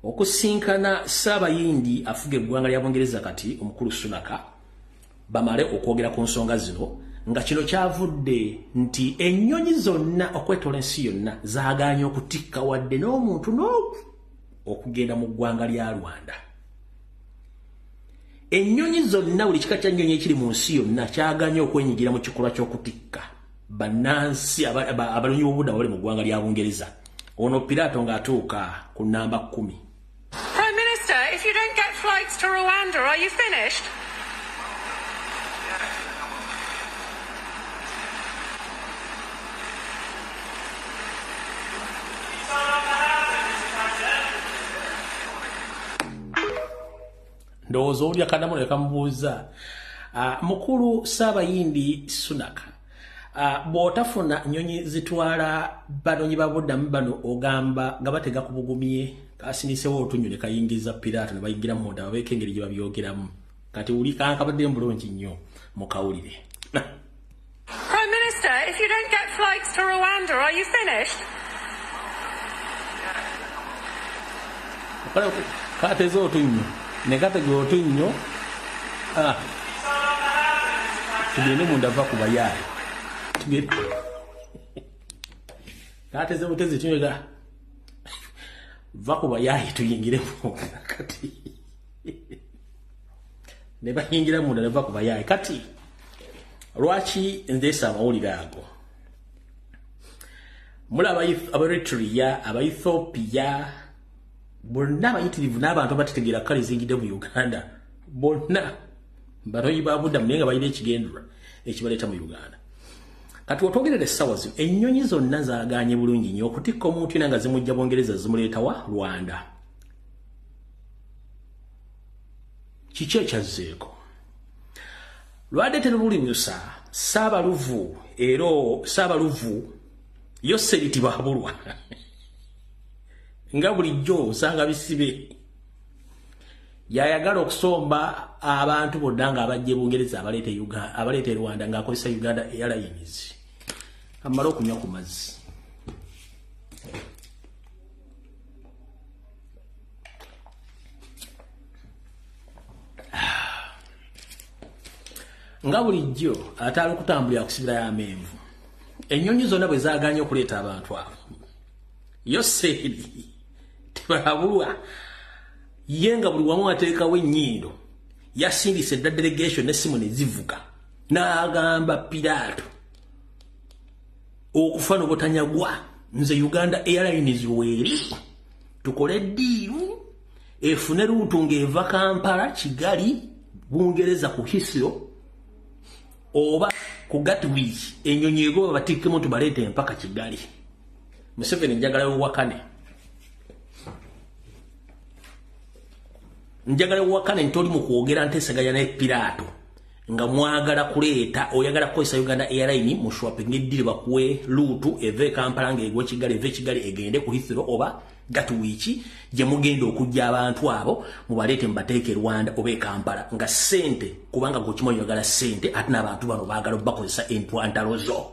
okusinkana Ssaabayindi afuga eggwanga lya Bungereza kati omukulu Sunaka bamale okwogera ku nsonga zino nga kino kyavudde nti ennyonyi zonna okwetola ensi yonna zaaganya okutikka wadde n'omuntu n'omu okugenda mu ggwanga lya Rwanda. Ennyonyi zonna buli kika kya nnyonyi ekiri mu nsi yonna kyaganya okwenyigira mu kikolwa ky'okutikka bannansi abalonyi b'obuddamu bali mu ggwanga lya Bungereza. Ono Pilato ng'atuuka ku namba 10. Prime Minister, if you don't get flights to Rwanda, are you finished? Ndowooza olya kadamu ne kamubuuza mukulu Ssaabayindi Sunaka bw'otafuna nnyonyi zitwala banonyi babuddamu bano ogamba nga batega ku bugumye kasinisewo otunyo ne kayingiza Pilato ne bayingira munda babeeka engeri gye babyogeramu kati uli kankabadde bulungi nnyo mu kawulire. Prime Minister, if you don't get flights to Rwanda, are you finished? Kateze otunyo ne katege otunyo tugende munda va ku bayaye kateze butezi tunyoga va ku bayaye tuyingire mu kati ne bayingira munda ne va ku bayaye kati lwaki ndeesa amawulire ago mulaba Abaeritrea Abaethiopia bonna abayitirivu n'abantu abatetegeera kale zingidde mu Uganda bonna banoyi babuddamu naye nga balina ekigendera ekibaleeta mu Uganda. Kati otwogerera essaawa zino ennyonyi zonna zaaganye bulungi nnyo okutikka omuntu yena nga zimujja Bungereza zimuleetawa Rwanda. Kiki ekyazzeeko? Lwadde terulimyusa Ssaabaluvu Ssaabaluvu yo Seriti Bahabulwa nga bulijjo osanga bisibe yayagala okusomba abantu bonna nga abajje Bungereza abaleeta Rwanda ng'akozesa Uganda Airlines amala okunywa ku mazzi. Nga bulijjo atali okutambulira kusibirayo amenvu ennyonyi zonna bwe zaaganye okuleeta abantu abo yo Seriti Bahabulwa yenga buli wamu ateekawo ennyindo yasindise edda delegation n'essimu ne zivuga n'agamba Pilato okufa n'obutanyagwa nze Uganda Airlines weeri tukole eddiiru efune luutu ng'eva Kampala Kigali Bungereza ku Heathrow oba ku Gatwick ennyonyi egoba batikkemu tubaleete mpaka Kigali. Museveni njagala wakane ntoli mu kwogera nteesaganya ne Pilato nga mwagala kuleeta oyagala kukozesa Uganda Airline mu shopping eddire bakuwe luutu eve Kampala ng'egwa Kigali eve Kigali egende ku Heathrow oba Gatwick gye mugenda okujja abantu abo mubaleete mubateeke Rwanda oba Kampala nga ssente kubanga gwokimanyi oyagala ssente ate n'abantu bano baagala bakozesa entwantalo zo.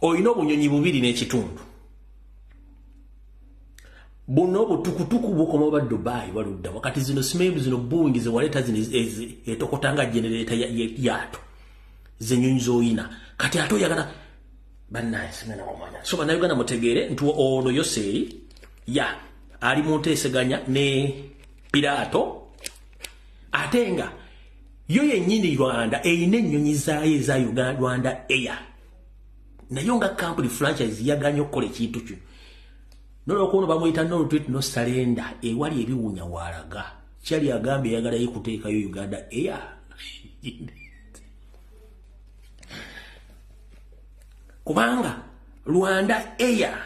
oyina obunyonyi bubiri n'ekitundu buno butukutuku bukoma ba Dubai waludda wakati zino simebu zino Boeing ze waleta zino etokotanga generator yato zenyonyi zoyina kati ato yagala bannaye simena omanya so banayugana mutegere ntu ono Yoseri ya ali munteseganya ne Pirato atenga yo yennyini Rwanda eyine ennyonyi zaye za Uganda Rwanda Air nayo nga company franchise yaganya okukola ekintu kyo nolo kono bamuyita no tweet no salenda ewali ebiwunya walaga kyali agambe yagala yikuteeka yo Uganda Air kubanga Rwanda Air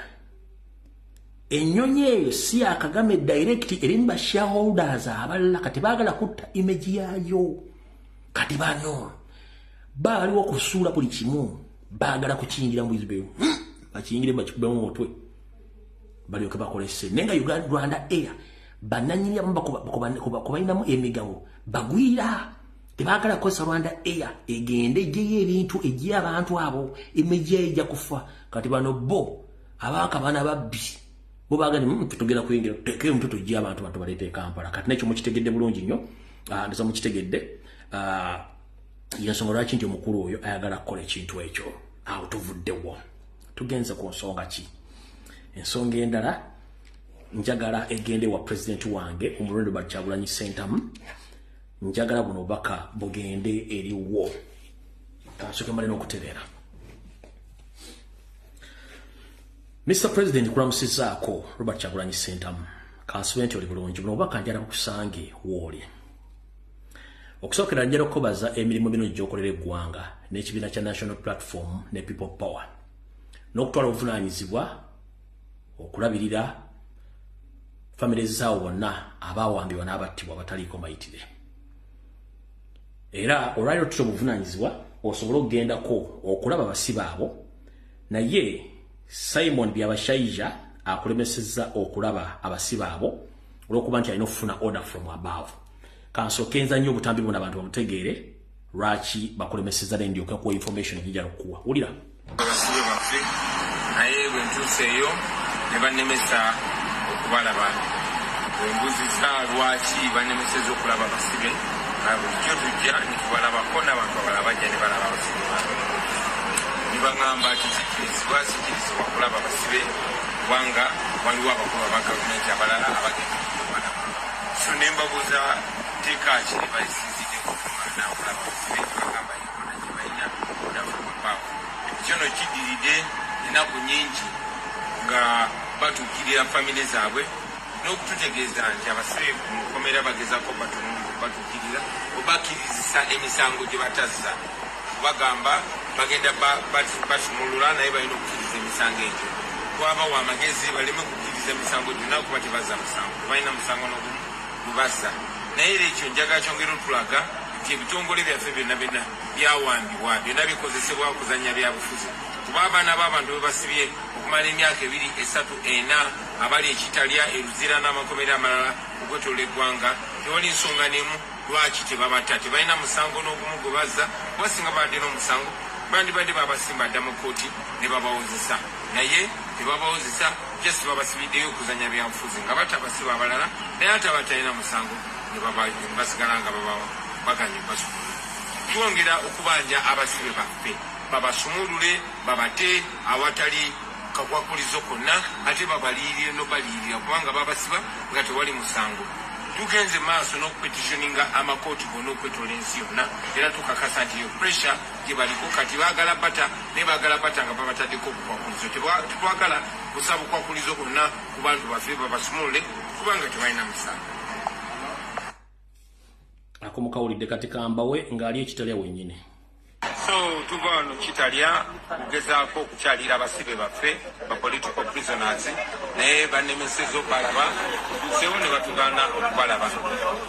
ennyonyi eyo si akagame direct erimba shareholders abalala kati bagala kutta image yayo kati bano baliwo kusuula buli kimu bagala kukingira mu Israel bakingire bakikube mu mutwe bali bakolese nenga Uganda Rwanda Air bananyira kubainamu emigabo bagwira tebagala kosa Rwanda Air egende gye ebintu ejye abantu abo image ejja kufa kati bano bo abaka bana babbi bo bagani tugenda kuyingira teke mtu tujje abantu balete Kampala kati nekyo mukitegedde bulungi nnyo ndiza mukitegedde yansonga kintu mukuru oyo ayagala kola ekintu ekyo awo tuvuddewo tugenze ku nsonga ki ensonga endala njagala egende wa president wange omulonde Kyagulanyi Ssentamu njagala buno baka bugende eriwo kansoke malina okutereera Mr. President kulamusizaako Robert Kyagulanyi Ssentamu kansuwenti oli bulungi buno baka njala kusange woli okusokera njala okubaza emirimu bino gyokolera eggwanga n'ekibiina kya National Platform ne People Power n'okutwala obuvunaanyizibwa okulabirira family zaawo bonna abawambibwa n'abattibwa bataliiko mayitire era olwaliro tutyo obuvunaanyizibwa osobola okugendako okulaba abasibe abo naye Simon Byabashaija akulemesezza okulaba abasibe abo olw'okuba nti alina okufuna order from above kansokenza nnyo obutambi bwonna abantu bamutegeere lwaki bakulemesezza n'endyoka kuwa information ejijja okukuwa wulira abasibe baffe naye bwe ntuuseeyo ne bannemesa okubalaba embuziza lwaki bannemeseza okulaba abasibe bulijjo tujja netubalabako n'abantu abalala bajja ne balaba abasibe ne baŋŋamba kikikirizibwa sikirizibwa kulaba abasibe kubanga waliwo abakulu aba gavumenti abalala abagenda okubalaba so ne mbabuuza teekaaki ne bayisizidde okumana okulaba abasibe bagamba yona gye balina odafumapaawo kyono kidiridde ennaku nnyingi nga batuukirira famire zaabwe n'okututegeeza nti abasibe ku nkomera bagezaako batuukirira obakirizisa emisango gye batazza bagamba bagenda basumulula naye balina okukkiriza emisango egyo kubabawo amagezi baleme kukkiriza emisango gyonna kuba tebazza musango tebalina musango n'ogumu gubazza naye era ekyo njagala kyongera otulaga nti ebitongole byaffe byonna byonna byawambibwa byonna bikozesebwa okuzannya byabufuzi kuba abaana b'abantu bebasibye okumala emyaka 2, 3, 4 abali ekitalya eruzira n'amakomera amalala okwetoola eggwanga tewali nsonga n'emu lwaki tebabatta tebalina musango n'ogumu gwe bazza kuba singa babadde n'omusango bandibadde babasimba dda mu kooti ne babawozesa naye tebabawozesa just babasibiddeyo okuzanya byanfuzi nga batabasiba abalala naye ate abatalina musango ne basigala nga baganye basumulule twongera okubanja abasibe baffe babasumulule babate awatali kakwakulizo konna ate babalirire nobalirira kubanga babasiba nga tewali musango tugenze maaso n'okupetitioninga amakooti gonna okwetoola ensi yonna era tukakasa nti yo pressure gye baliko kati baagala bata naye baagala bata nga babataddeko okukwakulizo tetwagala kusaba okukwakulizo kwonna ku bantu baffe babasumulule kubanga tebalina musango akomukawulidde kati kambawe ng'ali ekitalya wennyini so tuva wano kitalya kugezaako okukyalira abasibe baffe ba political prisoners naye bannemeseza okubalaba tuseewo ne batugaana okubalaba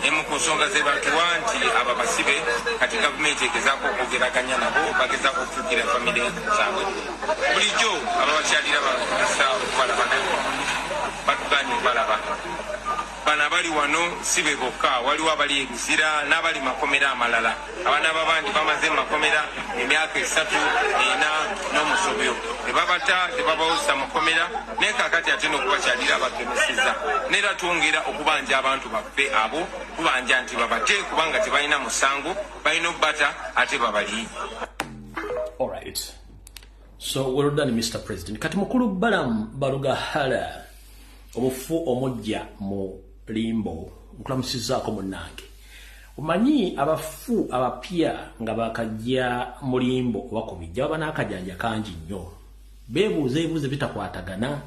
emu ku nsonga ze batuwa nti abo abasibe kati gavumenti egezaako okwogeraganya nabo bagezaako okutuukira famire zaabwe bulijjo ababakyalira bakozesa okubalaba naye batugaanye okubalaba bana bali wano sibe bokka waliwo abali Ebizira n'abali makomera amalala abaana babandi bamaze makomera emyaka 3 4 n'omusobyo tebabata tebabawosa makomera naye kakati ate n'okubakyalira abagemeseza neera twongera okubanja abantu baffe abo kubanja nti babate kubanga tebalina musango balina obbata ate babali. All right. So well done, Mr. President. Kati mukulu Balaam Balugahala omufu omujja mu limbo nkulamusizaako munnange. Omanyi abafu abapya nga bakajja mu limbo bakubijja baba n'akajanja kangi nnyo. Beebuuza ebibuuzo bitakwatagana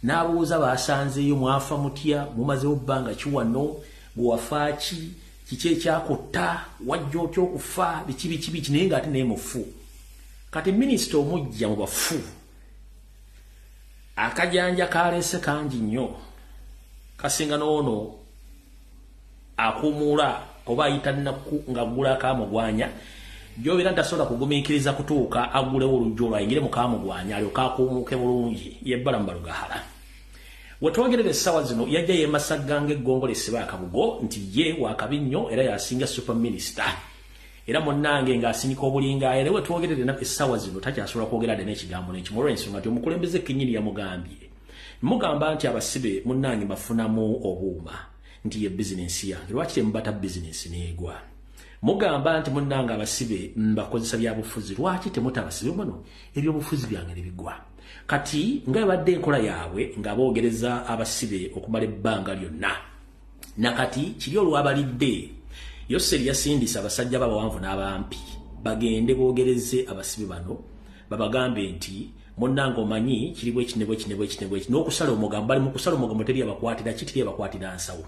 n'abuuza baasanzeeyo mwafa mutya mumazeewo bbanga ki wano bwewafa ki kiki ekyakutta wajja otya okufa biki naye ng'ate naye mufu. Kati minisita omujja mu bafu akajanja kalese kangi nnyo kasinga n'ono akumula oba ayita nnaku ng'aggula akaamugwanya gy'obeera ntasobola kugumiikiriza kutuuka aggulewo olujja olwo ayingire mu kaamugwanya alyoka akuumuuke bulungi ye Balaam Balugahala. We twongerera essaawa zino yajja yeemasagga ng'eggongolo essiba akabugo nti ye waakabi nnyo era yasinga super minisita. Era munnange ng'asinika obulinga era we twogerere na essaawa zino takyasobola kwogera n'ekigambo n'ekimu olw'ensonga nti omukulembeze kennyini yamugambye. Mugamba nti abasibe munnange bafunamu obuuma nti ye bizinensi yange lwaki temubata bizinensi n'egwa. Mugamba nti munnange abasibe mbakozesa byabufuzi lwaki temuta abasibe muno ebyobufuzi byange ne bigwa. Kati nga ebadde enkola yaabwe nga boogereza abasibe okumala ebbanga lyonna. Nakati kiri olwabalidde Yoseri yasindisa abasajja b'abawanvu n'abampi bagende boogereze abasibe bano babagambe nti munnange omanyi kiri bwe n'okusala omugambo bali mu kusala omugambo teri abakwatira kitiri abakwatira nsawo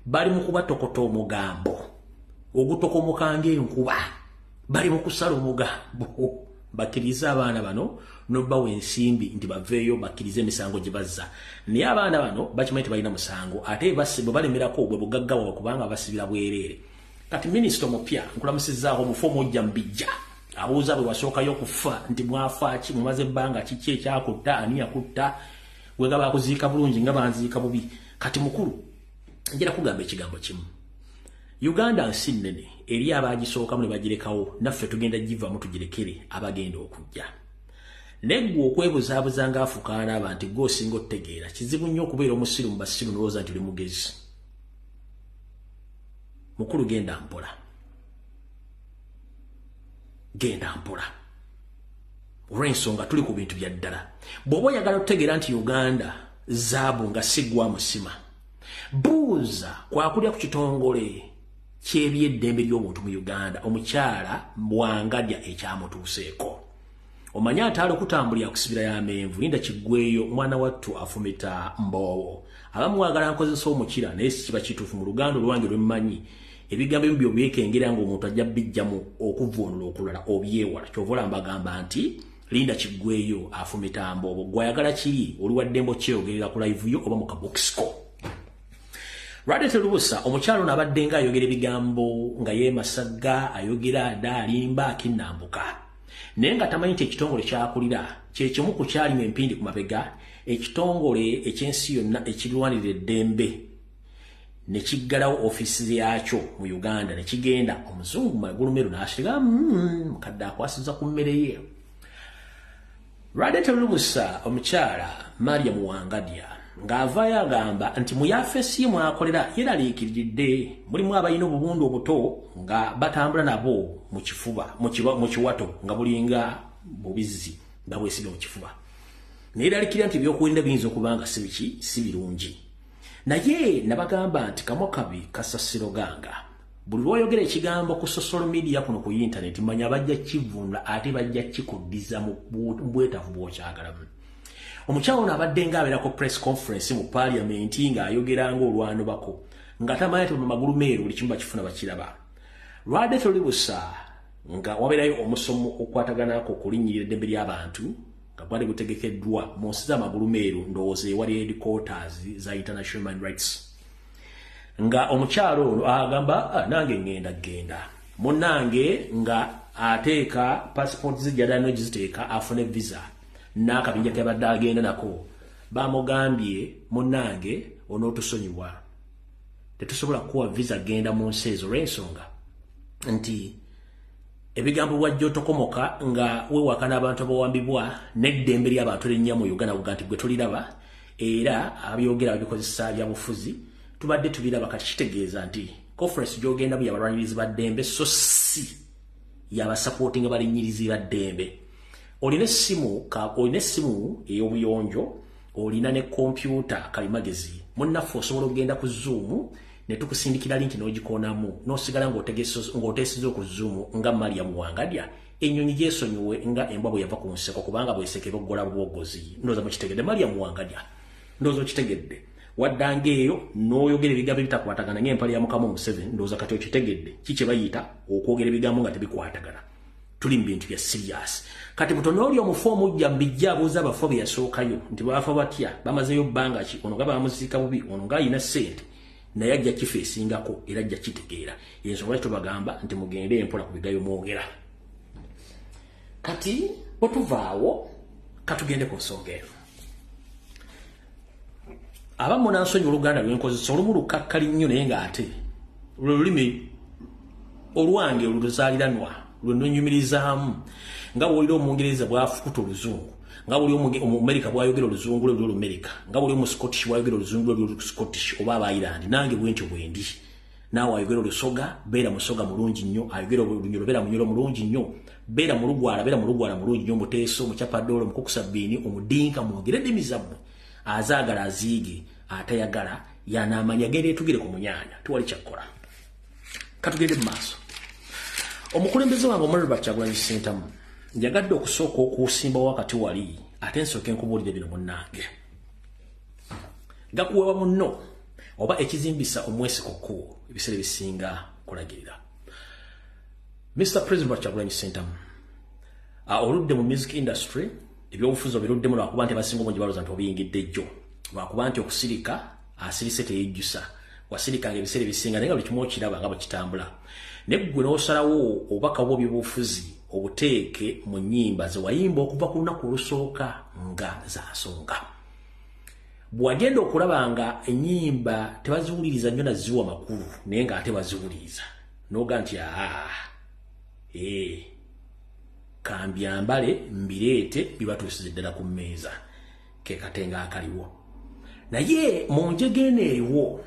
bali mu kubatokota omugambo ogutokomoka ng'enkuba bali mu kusala omugambo bakkirize abaana bano n'obbawa ensimbi nti baveeyo bakkirize emisango gye bazza naye abaana bano bakimanyi tebalina musango ate bwe balemerako bwe bugaggawa kubanga basibira bwereere. Kati minisita omupya nkulamusizzaako omufu omujja mbijja abuuza bwe wasookayo okufa nti mwafa ki mumaze ebbanga kiki ekyakutta ani yakutta bwe nga bakuziika bulungi nga banziika bubi. Kati mukulu njera kugamba ekigambo kimu Uganda nsi nnene eri abaagisookamu ne bagirekawo naffe tugenda givamu tugirekere abagenda okujja. Neggwe okwebuzaabuza ng'afuuka n'aba nti gwe osinga otegeera kizibu nnyo okubeera omusiru mu basiru n'olowooza nti oli mugezi. Mukulu genda mpola olw'ensonga tuli ku bintu bya ddala. Bw'oba oyagala okutegeera nti Uganda zaabu nga siggwa musima buuza kwakulya ku kitongole ky'ebyeddembe ly'obuntu mu Uganda omukyala Bwangadya ekyamutuuseeko. Omanyi ataala okutambulira kusibira y'amenvu linda kiggweyo mwana wattu afumita mboowo abamu wagala nkozesa omukira naye si kiba kituufu mu Luganda olwange lwemmanyi ebigambo ebimu by'obyekengera ng'omuntu ajja bijjamu okuvvuunula okulala obyewala kyova olambagamba nti linda kiggweyo afumita mboowo gwayagala kiri oli wa ddembo kyeyogerera ku live yo oba mu kabokisiko. Radete Lubusa omukyalo n'abadde nga ayogera ebigambo nga yeemasagga ayogera adda alimba akinnambuka naye nga tamanyi nti ekitongole kyakulira kye kimu ku kyalimu empindi ku mabega ekitongole ekyensi yonna ekirwanirira eddembe ne kiggalawo ofiisi yaakyo mu Uganda ne kigenda omuzungu magulumeru n'asiga mukadde akwasiza ku mmere ye. Radete Lubusa omukyala Maria Muwangadya ng'avaayo agamba nti mu yafeesi ye mwakolera yeraliikiridde mulimu abalina obubundu obuto nga batambula nabo mu kifuba mu kiwato nga bulinga bubizzi nga bwesibye mu kifuba naye eraliikirira nti ebyokuwenda biyinza okubanga si birungi naye nabagamba nti kamwa kabi kasasiro ganga buli lw'oyogera ekigambo ku social media kuno ku internet manya bajja kivunula ate bajja kikuddiza mu bwetavu bw'okyagalamu. Omukyalo n'abadde ng'abeera ku press conference mu parliament ng'ayogera ng'olwano bako nga tamanyi nti mu magulu meeru buli kimu bakifuna bakiraba. Radete Lubusa nga wabeerayo omusomo okwataganako okulinnyirira eddembe ly'abantu nga gwali gutegekeddwa mu nsi z'amagulu meeru ndowooza ewali headquarters za International Human Rights nga omukyalo ono agamba nange ngenda munnange nga ateeka passport zijjala n'ogiziteeka afune visa n'akabinja ke badde agenda nako bamugambye munnange onootusonyiwa tetusobola kuwa visa genda mu nsi ezo olw'ensonga nti ebigambo wajja otokomoka nga weewakana abantu abawambibwa n'eddembe ly'abantu erinnya mu Uganda kuga nti gwe tuliraba era abyogera babikozesa byabufuzi tubadde tubiraba kati kitegeeza nti conference gy'ogenda bu yabalwanirizi ba ddembe so si yabasapootinga balinnyirizi ba ddembe. Olina essimu ey'obuyonjo, olina ne kompyuta kalimagezi, munnaffe osobola okugenda ku Zoom ne tukusindikira linki n'ogikoonamu n'osigala ng'oteesiza ku Zoom nga Mariam Wangadya ennyonyi gyesonyiwe nga embwa bwe yava ku nseko kubanga bwesekera okugola bubogozi. Ndowooza mukitegedde Mariam Wangadya, ndowooza okitegedde waddanga eyo n'oyogera ebigambo ebitakwatagana ng'empale ya Mukama Museveni. Ndowooza kati okitegedde kiki bayita okwogera ebigambo nga tebikwatagana. Tuli mu bintu bya serious. Kati butono oli omufu omujja mbijja abuuza abafo bye yasookayo nti bafa batya bamazeyo bbanga ki ono nga bamuziika bubi ono nga alina ssente naye ajja kifeesingako era ajja kitegeera. Ensonga lwaki tubagamba nti mugende empola ku bigayo mwogera. Kati bwe tuvaawo katugende ku nsonga eno. Abamu nansonyi Oluganda lwenkozesa olumu lukakkali nnyo naye ng'ate lulimi olwange oluzaaliranwa lwenonyumirizaamu nga bw'olira Omungereza bw'afukuta Oluzungu, nga bw'oli Omumerika bw'ayogera Oluzungu lwe Olumerika, nga bw'oli Omuscottish bw'ayogera Oluzungu lwe Scottish oba Abaireland. Nange bwentyo bwendi. Naawe ayogera Olusoga beera Musoga mulungi nnyo, ayogera Olunyolo beera Munyolo mulungi nnyo, beera Mulugwala beera Mulugwala mulungi nnyo, Muteeso Mucapadoolo Mukukusabbiini Omudinka mwogere ennimi zammwe. Azaagala aziige, atayagala yanaamanya genda etugire ku munyaanya tuwali kyakkola. Katugende mu maaso. Omukulembeze wange Omuliro Kyagulanyi Ssentamu njagadde okusooka okusimbawo wakati wali ate nsooke nkubuulire bino munnange. Gakuweewa munno oba ekizimbisa omwesikokko ebiseera ebisinga kulagirira. Mr. President Kyagulanyi Ssentamu oludde mu music industry ebyobufuzi obiruddemu lwakuba nti abasinga omungi balooza nti obiyingidde jjo lwakuba nti okusirika asirise teyejjusa wasirikanga ebiseera ebisinga naye nga buli kimu okiraba nga bwe kitambula. Naye ggwe n'osalawo obubaka bwo byobufuzi obuteeke mu nnyimba ze wayimba okuva ku lunaku olusooka nga za nsonga. Bwe wagenda okulaba nga ennyimba tebaziwuliriza nnyo naziwa makulu naye ng'ate baziwuliriza n'oga nti kambyambale mbireete bibatuusiza ddala ku mmeeza ke katenga akaliwo. Naye mu njegene eriwo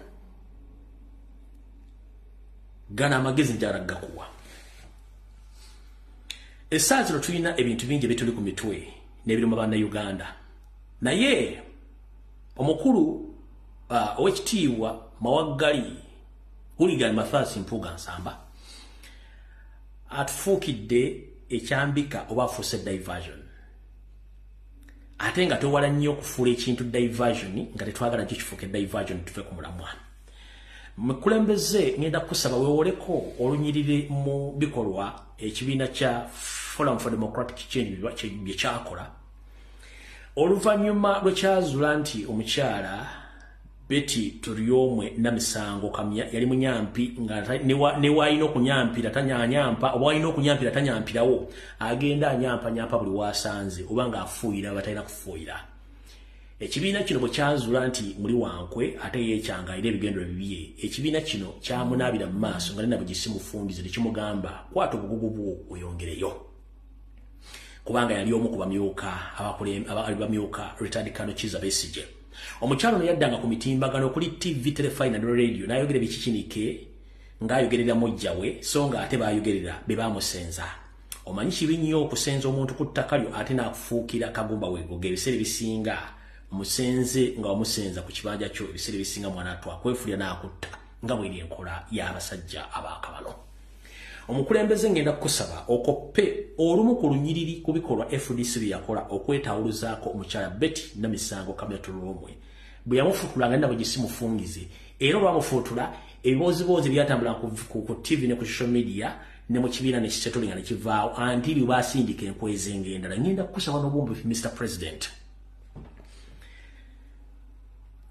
gana amagezi njala gakuwa. Essaawa zino tulina ebintu bingi ebituli ku mitwe n'ebirimu bannayuganda. Naye omukulu ow'ekitiibwa Mawaggali Hooligan Mathias Mpuuga Nsamba atufuukidde ekyambika oba afuuse diversion. Ate nga tewala nnyo okufuula ekintu diversion nga tetwagala kifuuke diversion tuve ku mulamwa. Mukulembeze ngenda kusaba weewoleko olunyirire mu bikolwa ekibiina kya Forum for Democratic Change bye kyakola oluvannyuma lwekyazuula nti omukyala Betty Turyomwe Namisango Kamya yali munyampi nga ne wayina okunyampira tanyanyampa oba wayina okunyampira tanyampirawo agenda anyampa buli waasanze oba ng'afuuyira abatalina kufuuyira. Ekibiina kino bwe kyazuula nti muli wankwe ate yeekyangaayira ebigendero bibye, ekibiina kino kyamunaabira mu maaso nga nina bwe gisimufundize ne kimugamba kwata obugugu bwo oyongereyo. Kubanga yali omu ku bamyuka retired Colonel Kizza Besigye. Omukyalo ne yaddanga ku mitimbagano kuli TV, Telefine ne radio n'ayogera bikikinike ng'ayogerera mujjawe so nga ate baayogerera be baamusenza. Omanyi kibi nnyo okusenza omuntu ku ttaka lyo ate n'akufuukira kagumba weegoga ebiseera ebisinga musenze nga wamusenza ku kibanja kyo ebiseera ebisinga mwana atwakwefulira n'akutta nga bw'eri enkola y'abasajja abaakabalo. Omukulembeze ngenda kusaba okoppe olumu ku lunyiriri ku bikolwa FDC bye yakola okwetawuluzaako omukyala Betty Namisango Kamya Turyomwe bwe yamufutulanga nina bwe gisimufungize era olwamufutula ebiboozibozi byatambula ku TV ne ku social media ne mu kibiina ne kisetulinga ne kivaawo anti bwe baasindika enkwezi eng'endala. Ngenda kusaba n'obumbi Mr. President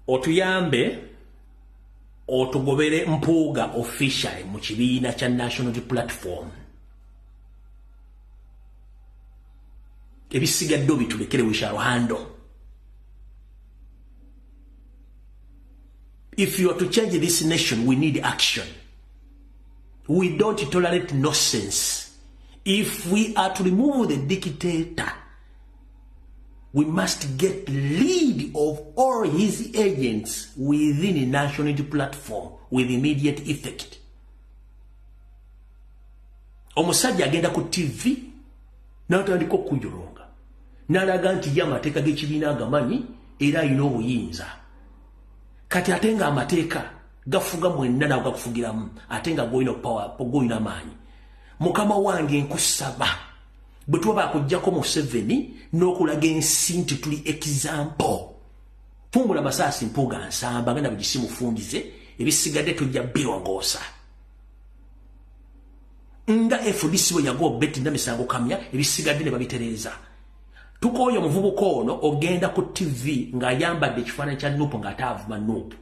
otuyambe otugobere Mpuuga official mu kibiina kya National Platform. Ebisigadde bitulekere we shall handle. If you are to change this nation, we need action. We don't tolerate nonsense. If we are to remove the dictator, we must get rid of all his agents within a national unity platform with immediate effect. Omusajja agenda ku TV n'atandika okujolonga n'alaga nti amateeka g'ekibiina agamanyi era alina obuyinza. Kati ate nga amateeka gafuga mwenna nawe gakufugiramu ate nga gw'olina amaanyi. Mukama wange nkusaba bwe tuba bakuggyako Museveni n'okulaga ensi nti tuli example. Fumbula masaasi mpuga nsamba agenda bugisimufungize ebisigadde tujja birongoosa. Nga FDC bwe yago beti na misango kamya ebisigadde ne babitereeza. Tukooyo muvubuka ono ogenda ku TV ng'ayambadde ekifaananyi kya Nuupu ng'ataavuma Nuupu.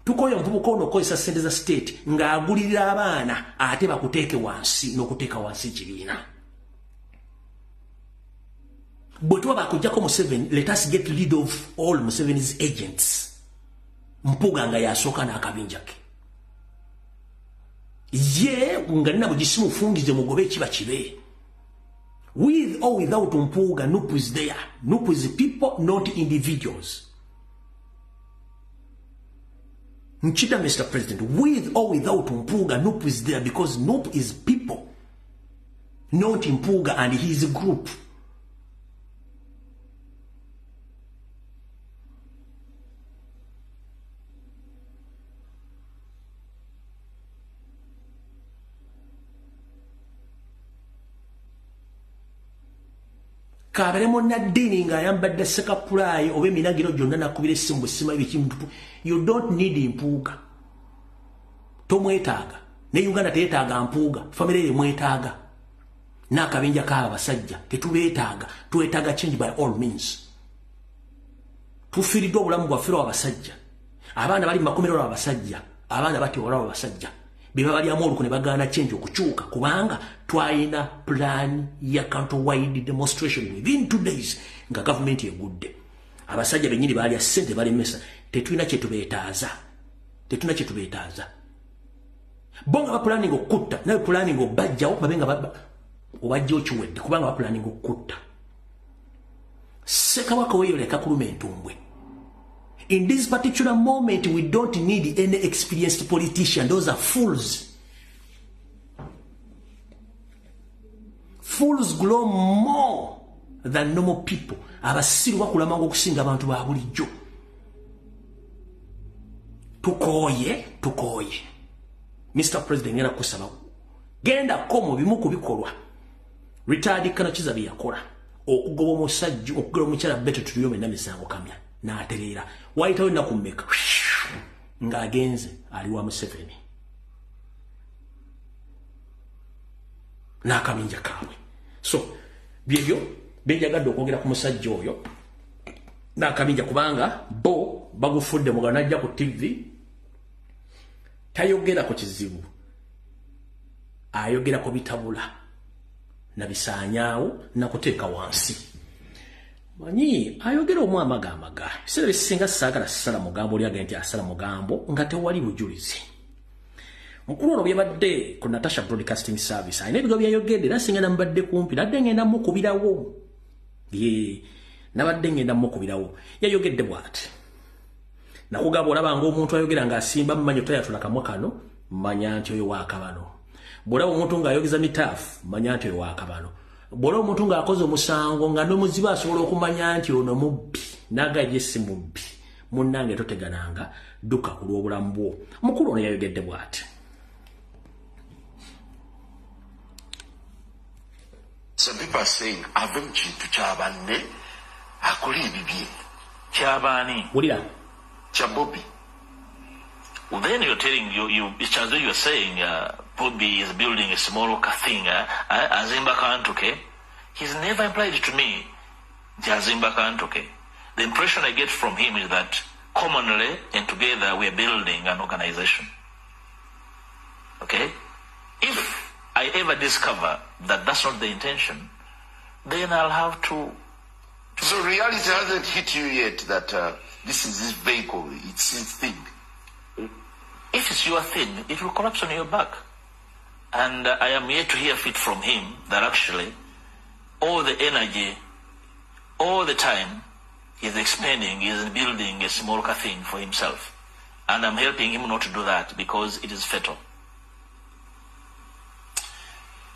Tukooyo muvubuka ono okozesa ssente za state ng'agulirira abaana ate bakuteeke wansi n'okuteeka wansi ekibiina. Bwe tuba bakuggyako Museveni, let us get rid of all Museveni's agents. Mpuga nga yasooka n'akabinja ke. Ye nga nina bugisimufungize mugobe ekiba kibe. With or without Mpuga, Nuupu is there. Nuupu is people, not individuals. Nchida, Mr. President, with or without Mpuga, Nuupu is there because Nuupu is people, not Mpuga and his group. Kaberemo na dini nga yambadde sekapulayi oba eminagiro gyonna nakubira essimu busima ebikintu. You don't need Mpuga. Tomwetaaga. Ne Uganda teetaaga Mpuga. Family emwetaaga. N'akabinja k'aba basajja tetubeetaaga. Twetaaga change by all means. Tufiiriddwa obulamu bwaffe abasajja. Abaana bali mu makomero abasajja. Abaana bati olaba abasajja. Biba balyamu oluku ne bagaana change okukyuka kubanga twalina plan ya countrywide demonstration within 2 days nga government egudde. Abasajja bennyini balya ssente bali mesa tetulina kye tubeetaaza. Tetulina kye tubeetaaza. Bonga ba planning okutta naye planning obajjawo babenga obajja okiwedde kubanga ba planning okutta. Sekabaka weyoleka kuluma entumbwe. In this particular moment, we don't need any experienced politician. Those are fools. Fools grow more than normal people. Abasiru bakulamanga okusinga abantu ba bulijjo. Tukoye. Mr. President, ngenda kusaba. Genda komo bimu kubikolwa. Retired Kano Kizabi yakola. Okugoba omusajja, okugoba omukyala Beto tuliyome na misango kamya. Na aterera waitawo na kummeka nga agenze ali wa Museveni na kaminja kawe. So byebyo benjagadde okwogera ku musajja oyo na kaminja kubanga bo bagufudde mugana ajja ku TV tayogera ku kizibu, ayogera ku bitabula na bisaanyaawo na kuteeka wansi. Manyi ayogera omu amagamaga bisere bisinga saagala sala mugambo oli agenti asala mugambo nga tewali bujulizi. Mukulu ono byabadde ku Natasha Broadcasting Service ayina ebigo byayogedde nasinga nambadde kumpi nadde ngenda mukubirawo. Nabadde ngenda mukubirawo yayogedde bw'ati. Nakugamba olabanga omuntu ayogera ng'asimba mmanyi tayatula kamwa kano manya nti oyo waakabano. Bw'olaba omuntu ng'ayogeza mitaafu manya nti oyo waakabano. Bw'olaba omuntu ng'akoze omusango nga n'omuzibe asobola okumanya nti ono mubbi n'agajje si mubbi munnange totegananga dduka ku lw'obulamu bwo. Mukulu ono yayogedde bw'ati. Some people are saying ave mu kintu ky'abanne akola ebibye ky'abaani wulira kya Bobby. Well, then you're telling it's as though you're saying Bobby is building a small thing, Azimba Kantuke. He's never implied to me Azimba Kantuke. The impression I get from him is that commonly and together we're building an organization. Okay? If I ever discover that that's not the intention, then I'll have to... So reality hasn't hit you yet that this is his vehicle, it's his thing? If it's your thing, it will collapse on your back. And I am yet to hear fit from him that actually all the energy, all the time he's expending is building a small thing for himself. And I'm helping him not to do that because it is fatal.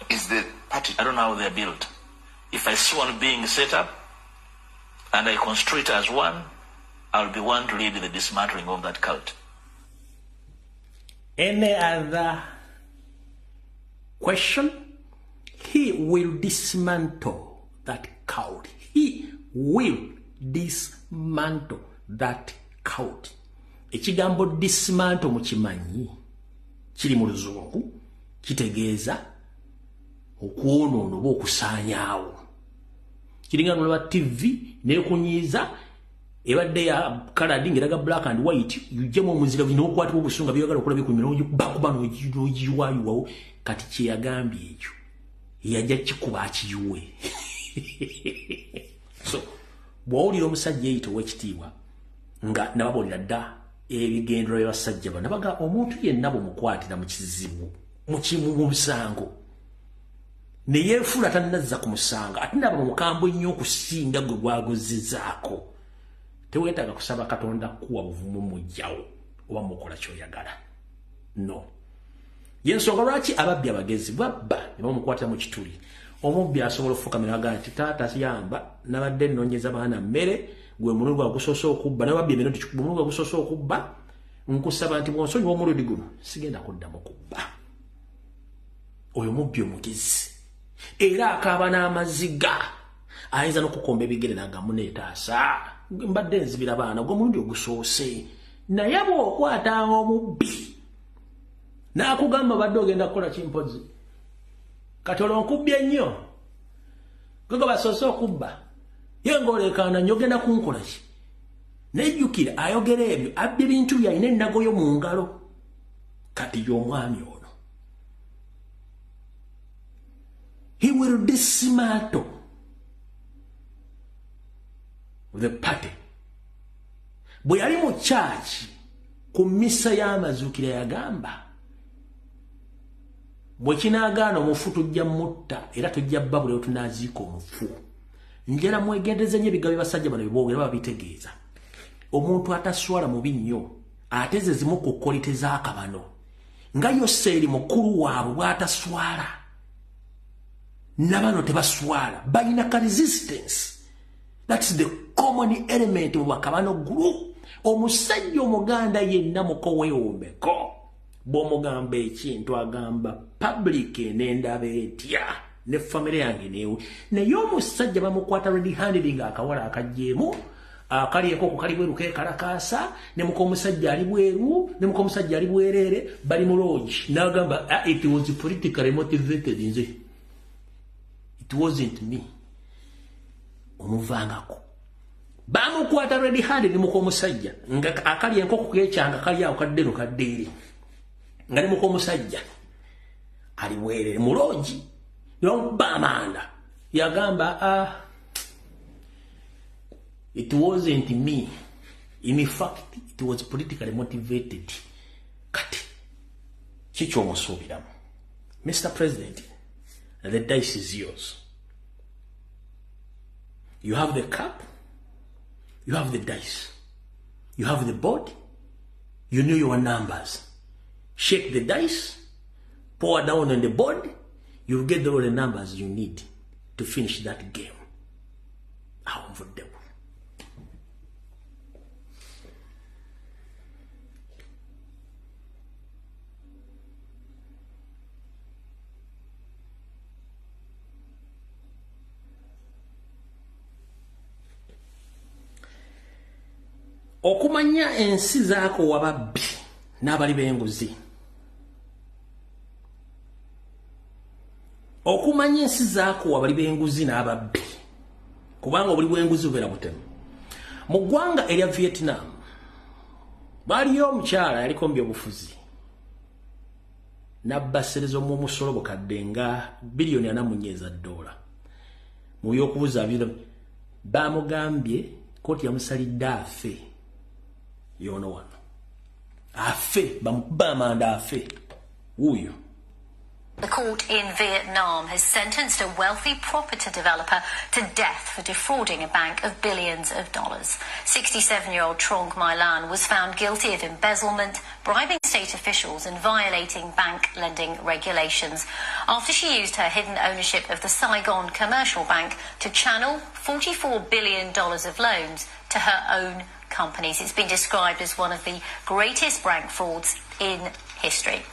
Is the party... I don't know how they're built. If I see one being set up and I construe it as one, I'll be one to lead the dismantling of that cult. Any other question? He will dismantle that cult. He will dismantle that cult. Ekigambo dismantle mukimanyi kiri mu Luzungu kitegeeza okwonoona oba okusaanyaawo. Kiringa nolaba TV nekunyiiza ebadde ya colored ngeraga black and white yujjemu omuzira bino okwatibwa obusunga byagala okola bikumira bakuba n'ogiwayiwawo kati kye yagambye ekyo yajja kikuba akiyuwe. So bw'owulira omusajja eyita ow'ekitiibwa nga nababuulira dda ebigendero by'abasajja bano nabaga omuntu yenna bw'omukwatira mu kizibu mu musango ne yeefuula tannazza ku musango ate naba mukambwe nnyo okusinga gwe gwagozzezaako teweetaaga kusaba Katonda kuwa buvumu mujjawo oba mukola ky'oyagala. No. Yensonga lwaki ababbi abagezi babba ne bamukwatira mu kituli. Omubbi asobola okufukamira agamba nti taata yamba nabadde nnoonyeza baana mmere gwe omulundi gwagusoose okubba nababbi eminoti omulundi gwagusoose okubba nkusaba nti bw'onsonyiwa omulundi guno sigenda kuddamu kubba. Oyo mubbi omugezi era akaaba n'amaziga ayinza n'okukomba ebigere n'agamu neetaasa mbadde nzibira baana gwe omulundi ogusoose naye bw'okwata omubbi n'akugamba badde ogenda kukola kimpozi kati olwo nkubbye nnyo gwego basoose okubba ye ng'olekaana nnyo ogenda kunkola ki nejjukira ayogera ebyo abba ebintu byalina ennago yo mu ngalo kati y'omwami ono. He will dismantle the party. Bwe yali mu church ku mmisa y'amazuukira yagamba bwe kinaagaana omufu tujja mutta era tujja babula tunaziika omufu. Njala mwegendeze nnyo ebigambo basajja bano bibogera babitegeeza. Omuntu ataswala mubi nnyo ate ze zimu ku kkolite z'akabano nga Yoseeri mukulu waabwe bw'ataswala nabano tebaswala balina ka resistance. That's the common element mu bakabano group. Omusajja omuganda yenna mukowewombeko bw'omugamba ekintu agamba public n'endaba etya ne family yange newe naye omusajja bamukwata red handed nga akawala akajjeemu akalyeko ku kali bweru kekalakaasa ne muko omusajja ali bweru ne muko omusajja ali bwereere bali mu lodge n'agamba it was politically motivated nze. It wasn't me. Omuvangako bamukwata red handed muko omusajja nga akali enkoko kekyanga kali awo kaddeno kaddeeri nga ne muko omusajja ali bwereere mu lodge n'omuba amanda yagamba it wasn't me. In fact, it was politically motivated. Kati kiki omusuubiramu? Mr. President, the dice is yours. You have the cup, you have the dice, you have the board, you know your numbers. Shake the dice, pour down on the board, you'll get all the numbers you need to finish that game. How unforgettable. Okumanya ensi zaako wababbi n'abali b'enguzi. Okumanya ensi zaako wabali b'enguzi n'ababbi. Kubanga obuli bw'enguzi bubeera butemu. Mu ggwanga erya Vietnam baaliyo omukyala yaliko mu byobufuzi. N'abba sserezo mu musolo bukadde nga $4 billion. Mu by'okubuzaabira bamugambye kkooti yamusalidde afe. Yono wano Afe, bamanda afe. Uyo. The court in Vietnam has sentenced a wealthy property developer to death for defrauding a bank of billions of dollars. 67-year-old Trong My Lan was found guilty of embezzlement, bribing state officials and violating bank lending regulations after she used her hidden ownership of the Saigon Commercial Bank to channel $44 billion of loans to her own companies. It's been described as one of the greatest bank frauds in history.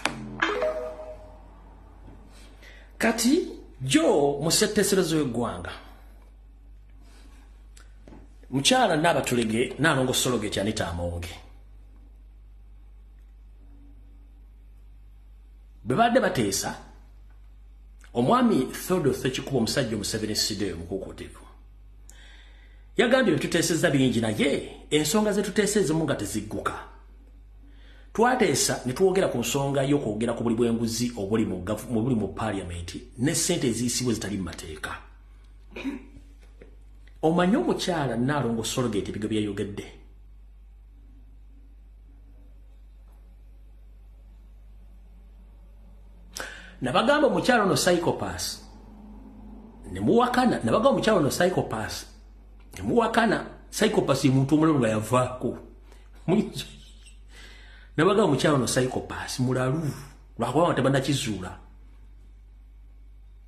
Kati jo musetteserezo y'eggwanga mukyala n'abatulege n'alongo Sologe Anita Amonge bwe badde bateesa omwami Theodore Ssekikubo omusajja Museveni Sidde omukuukutivu yagambye tuteesezza bingi naye ensonga ze tuteesa ezimu nga tezigguka. Twateesa ne twogera ku nsonga y'okwogera ku buli bw'enguzi obuli mu parliament ne ssente eziyisibwa zitali mu mateeka. Omanyi omukyala Nnaalongo Sologe ebigo bye yayogedde. Nabagamba omukyala ono psychopath. Ne muwakana, nabagamba omukyala ono psychopath. Ne muwakana, psychopath muntu omulala nga yavaako. Nabaga omukyala ono psychopath mulalu lwakuba batabana kizuula.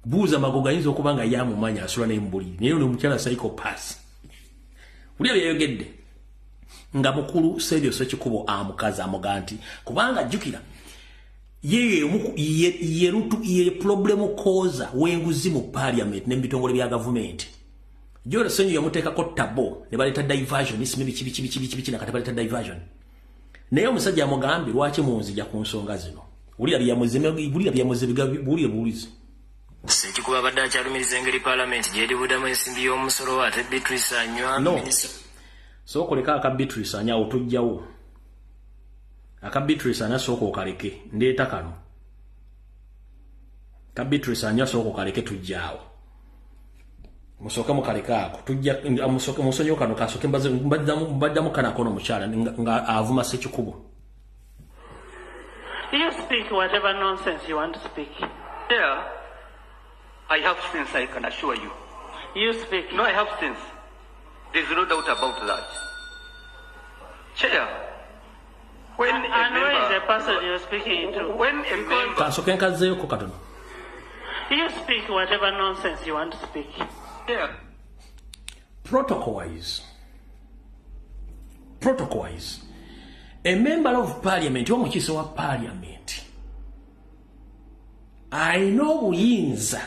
Buuza Magoga ayinza okuba nga yamumanya asula n'embuliri naye ono omukyala psychopath. Buli byayogedde nga mukulu Seriously Ssekikubo amukaza amuga nti kubanga jjukira ye problem causer w'enguzi mu parliament n'ebitongole bya government. Jora Senyu yamuteekako tabo ne baleeta diversion isime bikibi na kati baleeta diversion. Naye omusajja amugambye lwaki munzija ku nsonga zino. Bulira bulizi. Ssekikubo abadde akyalumiriza engeri parliament gy'eri buddamu ensimbi y'omusolo ate Beatrice anywa. No. So koleka aka Beatrice anya otujjawo. Aka Beatrice anya soko okaleke ndeeta kano. Ka Beatrice anya soko okaleke tujjawo. Musoka mukaleka ako tujja amusoka musonyo kano kasoke mbaddamu kana kono mukyala nga avuma Ssekikubo. You speak whatever nonsense you want to speak. Yeah, I have sense, I can assure you. You speak. No, I have sense. There's no doubt about that. Chair, when and where is the person you're speaking to? When a member... Kasoke nkazeyo ko katono. You speak whatever nonsense you want to speak. Yeah. Protocol-wise, a member of parliament, omukiise wa parliament, alina obuyinza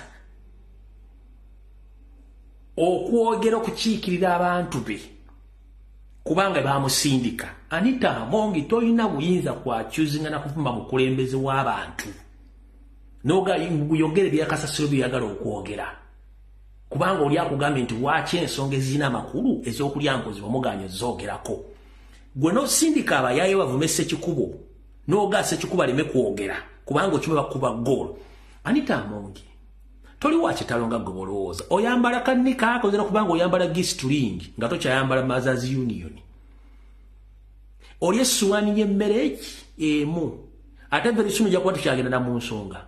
okwogera okukiikirira abantu be kubanga bamusindika. Anita Amonge tolina buyinza kwakyuzinga na kuvuma mukulembeze w'abantu noga yogere byakasasiro byagala okwogera kubanga oli akugambye nti waaki ensonga ezirina amakulu ez'okulya nkozi bamuganya zoogerako. Gwe n'osindika abayaye bavume Ssekikubo n'oga Ssekikubo aleme kwogera kubanga okiba bakuba ggoolo. Anita Amonge toli wa kitalo nga gwe bolowooza. Oyambala kannika akozera kubanga oyambala Gistring nga tokyayambala Mothers Union. Oli essuwaani y'emmere emu ate very soon ojja kuba tukyagenda na mu nsonga.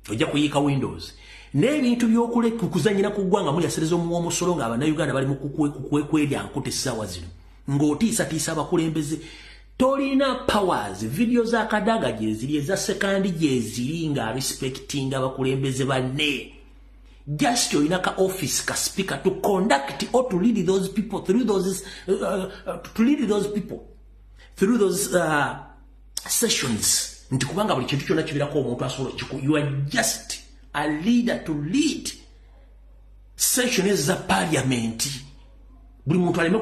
Ojja kuyiika Windows. N'ebintu by'okuzanyira ku ggwanga mulyasereza omuwa omusolo ng'Abannayuganda bali mu kwerya nkute essaawa zino. Ng'otiisatiisa abakulembeze. Tolina powers. Video za Kadaga gyeziri eza sekandi gyeziri nga respecting abakulembeze banne. Just olina ka office ka speaker to conduct or to lead those people through those sessions. Nti kubanga buli kintu kyonna kibirako omuntu asobola kiku. You are just a leader to lead sessions za parliament. Buli muntu aleme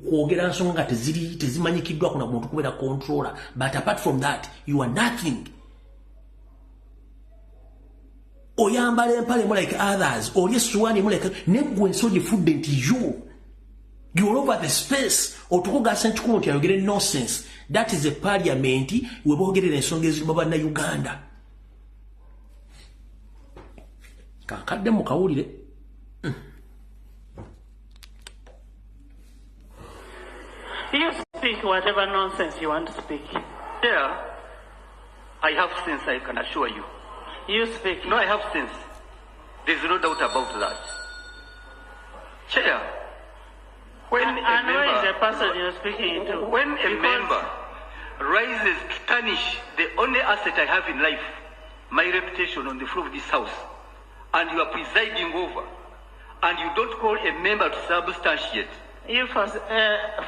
kwogera nsonga nga tezimanyikiddwa kuna muntu kubeera controller. But apart from that, you are nothing. Oyambala empale mu like others. Oli essuwaani mu like neggwe ensonga efudde nti you're all over the space. Otukoga Ssekikubo nti ayogere nonsense. That is a parliament we bogerera ensonga ezirimu Bannayuganda. Kakadde mu kawulire. You speak speak whatever nonsense you want to speak. Chair, I have sense, I can assure you. You speak. No, I have sense. There's no doubt about that. Chair, when and where is the person you're speaking to? When a member rises to tarnish the only asset I have in life, my reputation on the floor of this house, and you are presiding over, and you don't call a member to substantiate. You first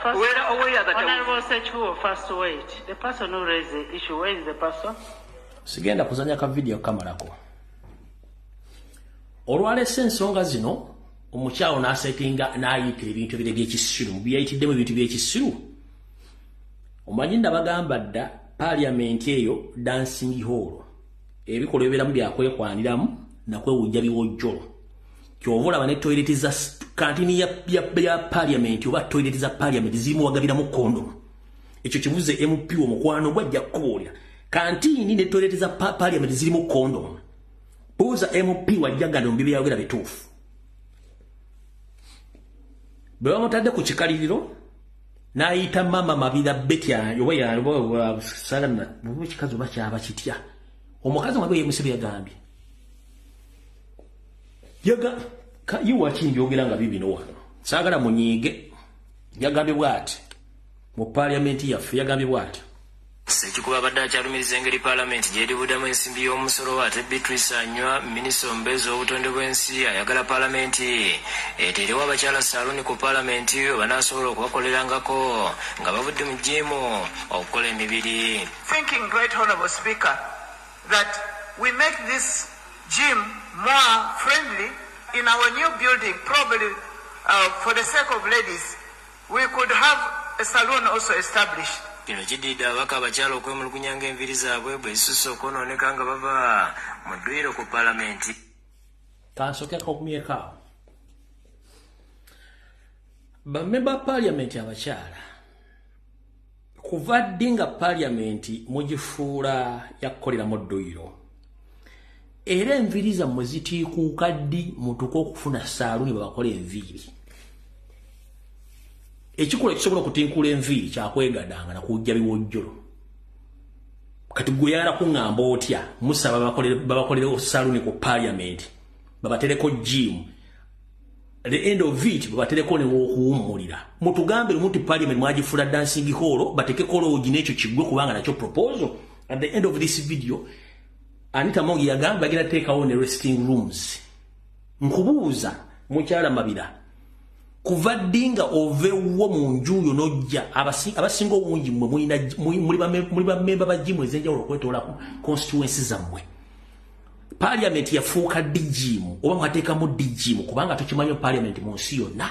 Honorable Sechuo, first wait. The person who raised the issue, where is the person? Sigenda kuzanya ka video kamalako. Olwalese ensonga zino, omukyalo n'asetinga n'ayita ebintu bire by'ekisiru. Mu byayitiddemu ebintu by'ekisiru. Omanyi ndabagamba dda parliament eyo dancing hall. Ebikola ebiramu byakwekwaniramu nakwewujja biwojjolo. Kyova olaba ne toilet za kantini ya parliament oba toilet za parliament zirimu wagabiramu kondom. Ekyo kibuze MP omukwano gwajja kukoolya. Kantini ne toilet za parliament zirimu kondom. Buuza MP wajjagana mu byayogera bituufu. Bwe bamutadde ku kikaliriro n'ayita mama Mabira Betya oba ya salama kikazi oba kyaba kitya. Omukazi mwabwe yemusebe yagambye. You watching yogera bibi no wano. Sagala munyiige. Yagambye bwati. Mu parliament yaffe yagambye bwati. Sekikuba badde akyalumiriza engeri Parliament gy'eribudamu ensimbi y'omusolo ate Beatrice Anywa minisita omubeezi w'obutonde bw'ensi ayagala Parliament eteerewo abakyala saaluni ku Parliament banaasobola okubakolerangako nga bavudde mu jimu okukola emibiri. Thinking, Great Honourable Speaker, that we make this gym more friendly in our new building, probably for the sake of ladies, we could have a salon also established. Kino kiddiidde abaka abakyala okwemulugunya ng'enviri zaabwe bwe zisusse okwonooneka nga bava mu ddwiro ku Parliament. Kansokeko okumyekaawo. Bamemba Parliament abakyala kuva ddi nga Parliament mugifuula yakukoleramu ddwiro. Era enviri zammwe zitiikuuka ddi mutuuke okufuna saaluni babakola enviiri. Ekikola ekisobola okutinkula enviiri kyakwegadanga na kujja biwojjolo. Kati gwe yagala kuŋŋamba otya musaba babakolere saaluni ku Parliament babatereko gym. The end of it babatereko ne okuwummulira. Mutugambe muti Parliament mwagifuula dancing hall batekeko loogi n'ekyo kiggwe kubanga nakyo proposal. At the end of this video Anita Mongi yagamba bagenda teekawo ne resting rooms. Nkubuuza mukyala Mabira. Kuva dinga ovewo mu njuyo nojja abasinga obungi muli bamemba ba jimu ezenjawulo okwetoola constituency zammwe. Parliament yafuuka digimu oba mwateekamu digimu kubanga tukimanyi Parliament mu nsi yonna.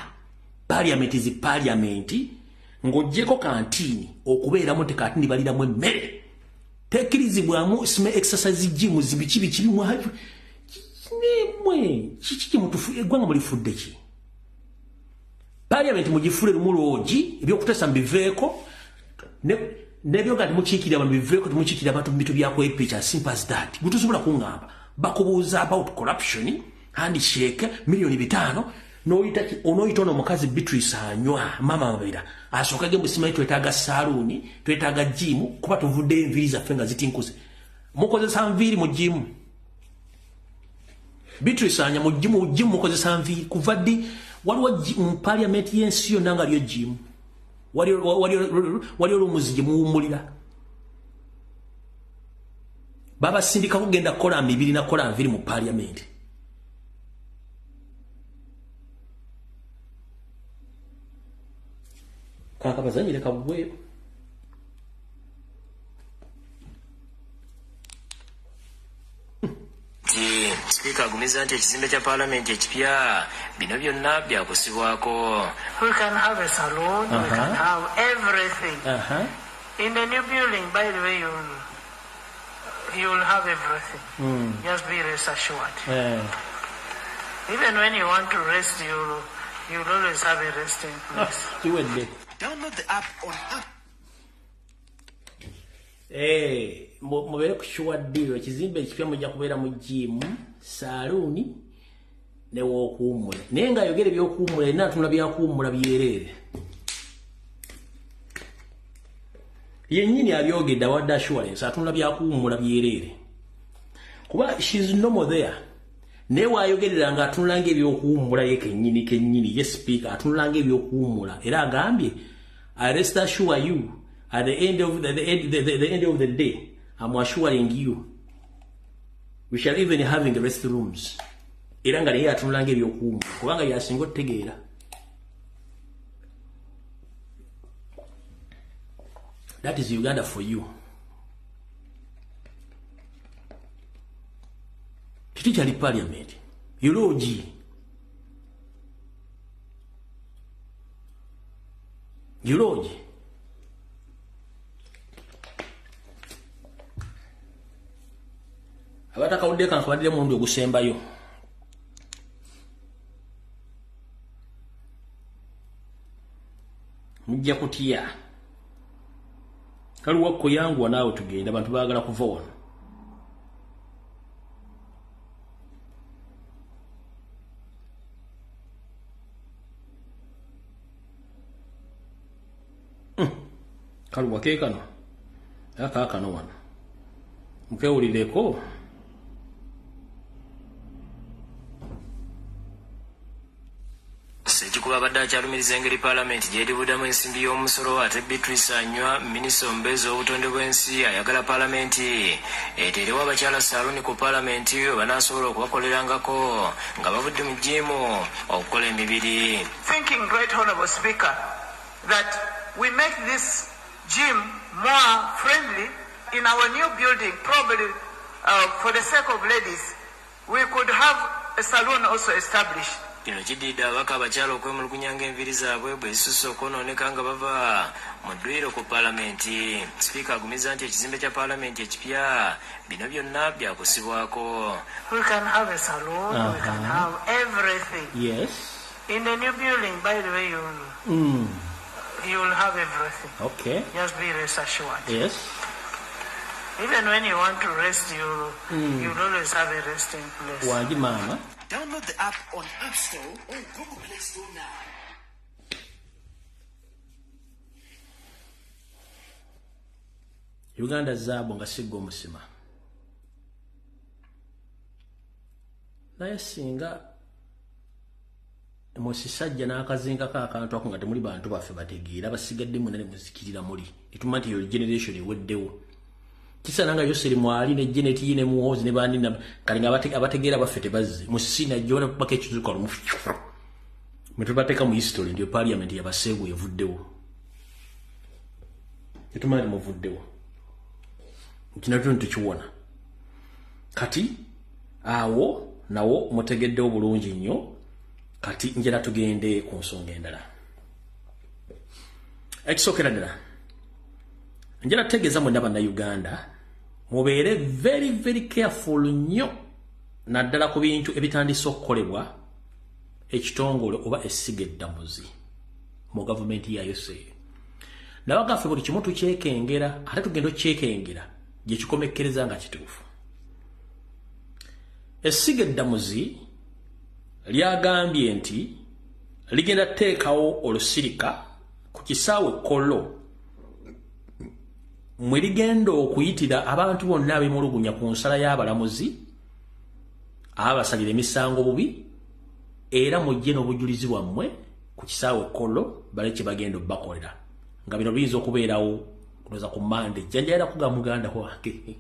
Parliament is Parliament ng'oggyeko kantini okubeeramu tekatini baliramu emmere. Tekirizibwamu sime exercise jimu zibikibi mwaju. Nemwe kiki mutufu eggwanga mulifudde ki? Parliament mugifule lumuloogi ebyokutesa mbiveeko nebyo gati mukiikira abantu biveeko tumukiikira abantu bitu byakwepicha simple as that. Gutusobola kuŋŋamba bakubuuza about corruption handshake milioni 5 onoyita ono omukazi Beatrice Anywa mama Mabira asookage musimanyi twetaaga saaluni twetaaga jimu kuba tuvudde enviiri zaffe nga zitinkuze. Mukozesa nviiri mu jimu. Beatrice Anywa mu jimu mukozesa nviiri kuva ddi waliwo mu Parliament y'ensi yonna nga lyo jimu. Waliwo lumuzi gye muwummulira. Babasindika kugenda kukola mibiri na kola nviiri mu Parliament. Kakabazanyire kabugweyo. Speaker agumiza nti ekizimbe kya Parliament ekipya bino byonna byakusibwako. We can have a salon, we can have everything. In the new building, by the way, you'll have everything. Just be rest assured. Even when you want to rest, you'll always have a resting place. Download the app on app. Mubere kushuwa diro ekizimbe ekipya mujja kubeera mu jimu saaluni ne w'okuwummula. Naye nga ayogera ebyokuwummula erina atunula byakuwummula byerere. Yennyini abyogedde awadde assurance atunula byakuwummula byerere. Kuba she's normal there. Naye waayogerera nga atunula ng'ebyokuwummula ye kennyini ye speaker atunula ng'ebyokuwummula era agambye I rest assure you at the end of the day I'm assuring you we shall even having the restrooms. Era nga naye atunula ng'ebyokuwummula kubanga yasinga otegeera. That is Uganda for you. Kiti kyali parliament. Yulogi. Abataka udeka nkabadde mu ndo gusembayo. Mujja kutya. Kali wakko yangu naawe tugenda abantu baagala kuva wano. Kali wakeekano. Akaakano wano. Mukewulireko. Sekikuba badde akyalumiriza engeri Parliament gy'eribudamu ensimbi y'omusolo ate Beatrice Anywa minisita omubeezi w'obutonde bw'ensi ayagala Parliament eteerewo abakyala saaloni ku Parliament banaasobola okubakolerangako nga bavudde mu gyimu okukola emibiri. Thinking, Great Honourable Speaker, that we make this gym more friendly in our new building, probably for the sake of ladies, we could have a salon also established. Kino kiddiidde abaka abakyala okwemulugunya ng'enviri zaabwe bwe zisusse okwonooneka nga bava mu ddwiro ku Paalamenti. Sipiika agumiza nti ekizimbe kya Paalamenti ekipya bino byonna byakusibwako. We can have a salon, we can have everything. Yes. In the new building, by the way, you'll have everything. Okay. Just be rest assured. Yes. Even when you want to rest, you'll always have a resting place. Wangi mama. Download the app on App Store or Google Play Store now. Uganda zaabo nga siggo musima. Naye singa musisajja n'akazinga k'akantu ako nga temuli bantu baffe bategeera basigadde munene muzikirira muli. Ituma nti yo generation eweddewo. Kisa nanga Yoseri mwali ne Janet yine muhozi ne bandi na kalinga abategeera baffe tebazze. Musina jona paka ekizuko mufu. Mutubateka mu history ndio Parliament yabaseegu evuddewo. Ituma ni muvuddewo. Kinatu ntukiwona. Kati awo nawo mutegedde obulungi nnyo. Kati njera tugende ku nsonga endala. Ekisokera ddala. Njera tegeza mu ndaba na Uganda. Mubeere very very careful nnyo naddala ku bintu ebitandise okukolebwa ekitongole oba essiga eddamuzi mu gavumenti ya USA. Nabagaffe buli kimu tukyekengera ate tugenda okyekengera gye kikomekkereza nga kituufu. Essiga eddamuzi lyagambye nti ligenda teekawo olusirika ku kisaawe Kollo mwe ligenda okuyitira abantu bonna abemulugunya ku nsala y'abalamuzi abasalira emisango bubi era mujje n'obujulizi bwammwe ku kisaawe Kollo baleke bagenda bakolera nga bino biyinza okubeerawo kunoza ku Mande jjanjayira kuga muganda wange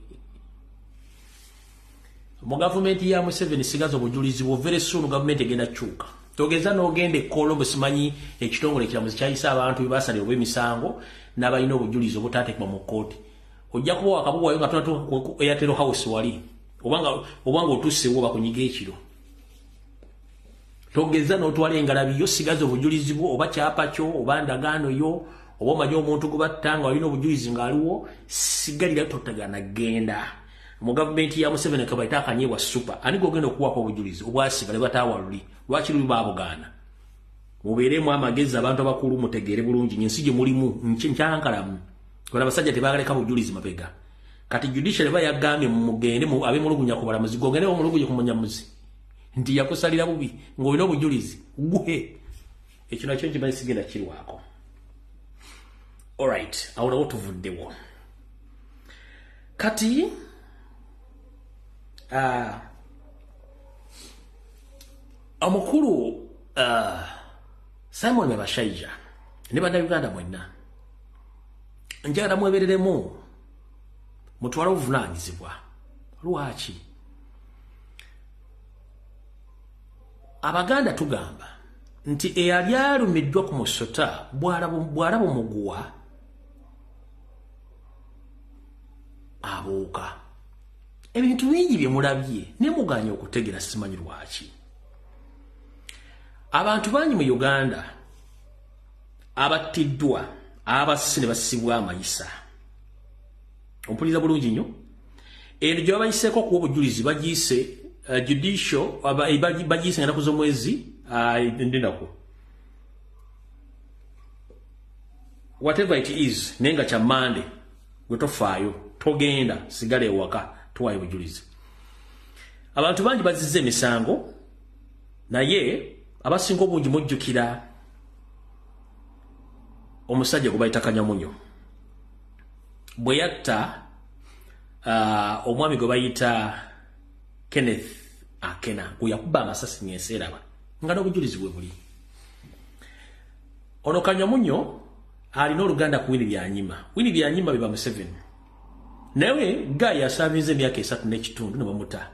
mu gavumenti ya Museveni sigaza obujulizi bwo very soon gavumenti egenda kyuka togeza n'ogenda Kollo busimanyi ekitongole ekiramuzi kyayisa abantu bebasalira obw'emisango n'abalina obujulizi obutaatekwa mu kkooti ojja kuba wakabuwayo nga tunatuuka ku Airtel House wali obanga otusseewo bakunyiga ekiro togeza n'otwala engalabi yo sigaza obujulizi bwo oba kyapa kyo oba ndagaano yo oba omanyi omuntu gubatta nga walina obujulizi ng'aliwo sigalira totagana genda mu gavumenti ya Museveni kabaita akanyeebwa super ani gogenda okuwako obujulizi obwasigale bataawaluli lwaki luli baabugaana mubeeremu amagezi abantu abakulu mutegeere bulungi ensi gye mulimu nkyankalamu kola abasajja tebagaleka bujulizi mabega kati judicial bayagambye mugende mu abemulugunya ku balamuzi gogende omulugunye ku munyamuzi nti yakusalira bubi ng'olina obujulizi guhe ekyo nakyo nkimanyi sigenda kirwako Alright, awo tuvuddewo. Kati omukulu Simon Mebashaija ne bannayuganda mwenna njagala mwebereremu mutwala obuvunaanyizibwa. Lwaki Abaganda tugamba nti eyali alumiddwa ku musota bw'alaba omuguwa abuuka. Ebintu bingi bye mulabye ne muganya okutegera simanyi lwaki. Abantu bangi mu Uganda abattiddwa abasise ne basibwa amayisa. Ompuliriza bulungi nnyo. Eno gye babayiseeko kuba obujulizi bagiyise judicial bagiyise ennaku z'omwezi ndinako. Whatever it is, nenga kya Monday gwe tofaayo togenda sigala ewaka tuwaye bujulizi. Abantu bangi bazizza emisango naye abasinga obungi mujjukira omusajja gwe bayita Kanyamunyo bwe yatta omwami gwe bayita Kenneth Akena gwe yakuba amasasi nyenseeraba nga n'obujulizi bwe buli. Ono Kanyamunyo alina oluganda ku Winnie Byanyima. Winnie Byanyima biba Museveni. Nawe guy yasavinze emyaka 3 n'ekitundu ne bamuta.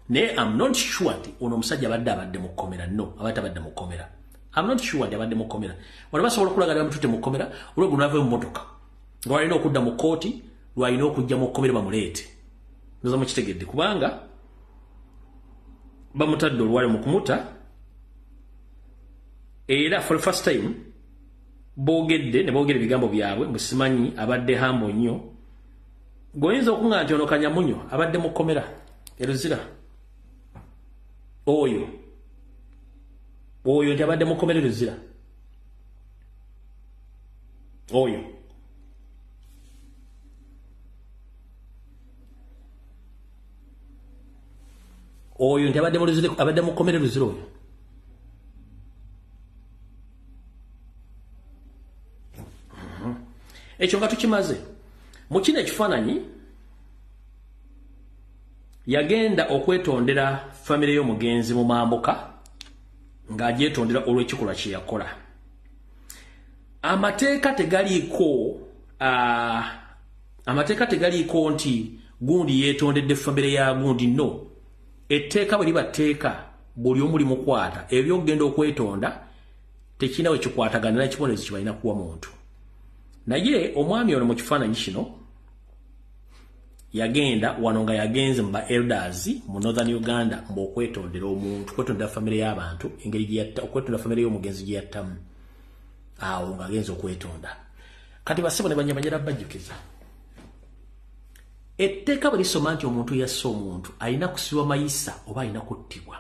Naye I'm not sure nti ono omusajja abadde mu kkomera. No, abadde mu kkomera. I'm not sure nti abadde mu kkomera. Wano basobola okulaga bamutute mu kkomera olwo nava mu motoka. Nga walina okudda mu kooti, lwalina okujja mu kkomera bamuleete. Ndoza mukitegedde kubanga bamutadde olwali mu kumuta era for the first time boogedde ne boogera ebigambo byabwe musimanyi abadde hambo nnyo. Goyinza okunga nti ono Kanyamunyo abadde mu kkomera eruzira oyo nti abadde mu kkomera eruzira oyo nti abadde mu kkomera eruzira oyo. Ekyo nga tukimaze mu kino ekifaananyi yagenda okwetondera famire y'omugenzi mu mambuka ng'agyetondera olw'ekikolwa kye yakola. Amateeka tegaliiko nti gundi yeetondedde famire ya gundi. No, etteeka bwe liba tteeka buli omu limukwata ebyokugenda okwetonda tekirina we kikwatagana n'ekibonerezo kye balina kuwa muntu. Naye omwami ono mu kifaananyi kino yagenda wano nga yagenze mu ba elders mu Northern Uganda okwetondera omuntu, kwetondera famire y'abantu engeri gye yatta, okwetondera famire y'omugenzi gye yattamu. Awo nga agenze okwetonda. Kati basebo ne banyamanyira bajjukiza. Etteeka bwe lisoma nti omuntu yasse omuntu alina kusibwa mayisa oba alina kuttibwa.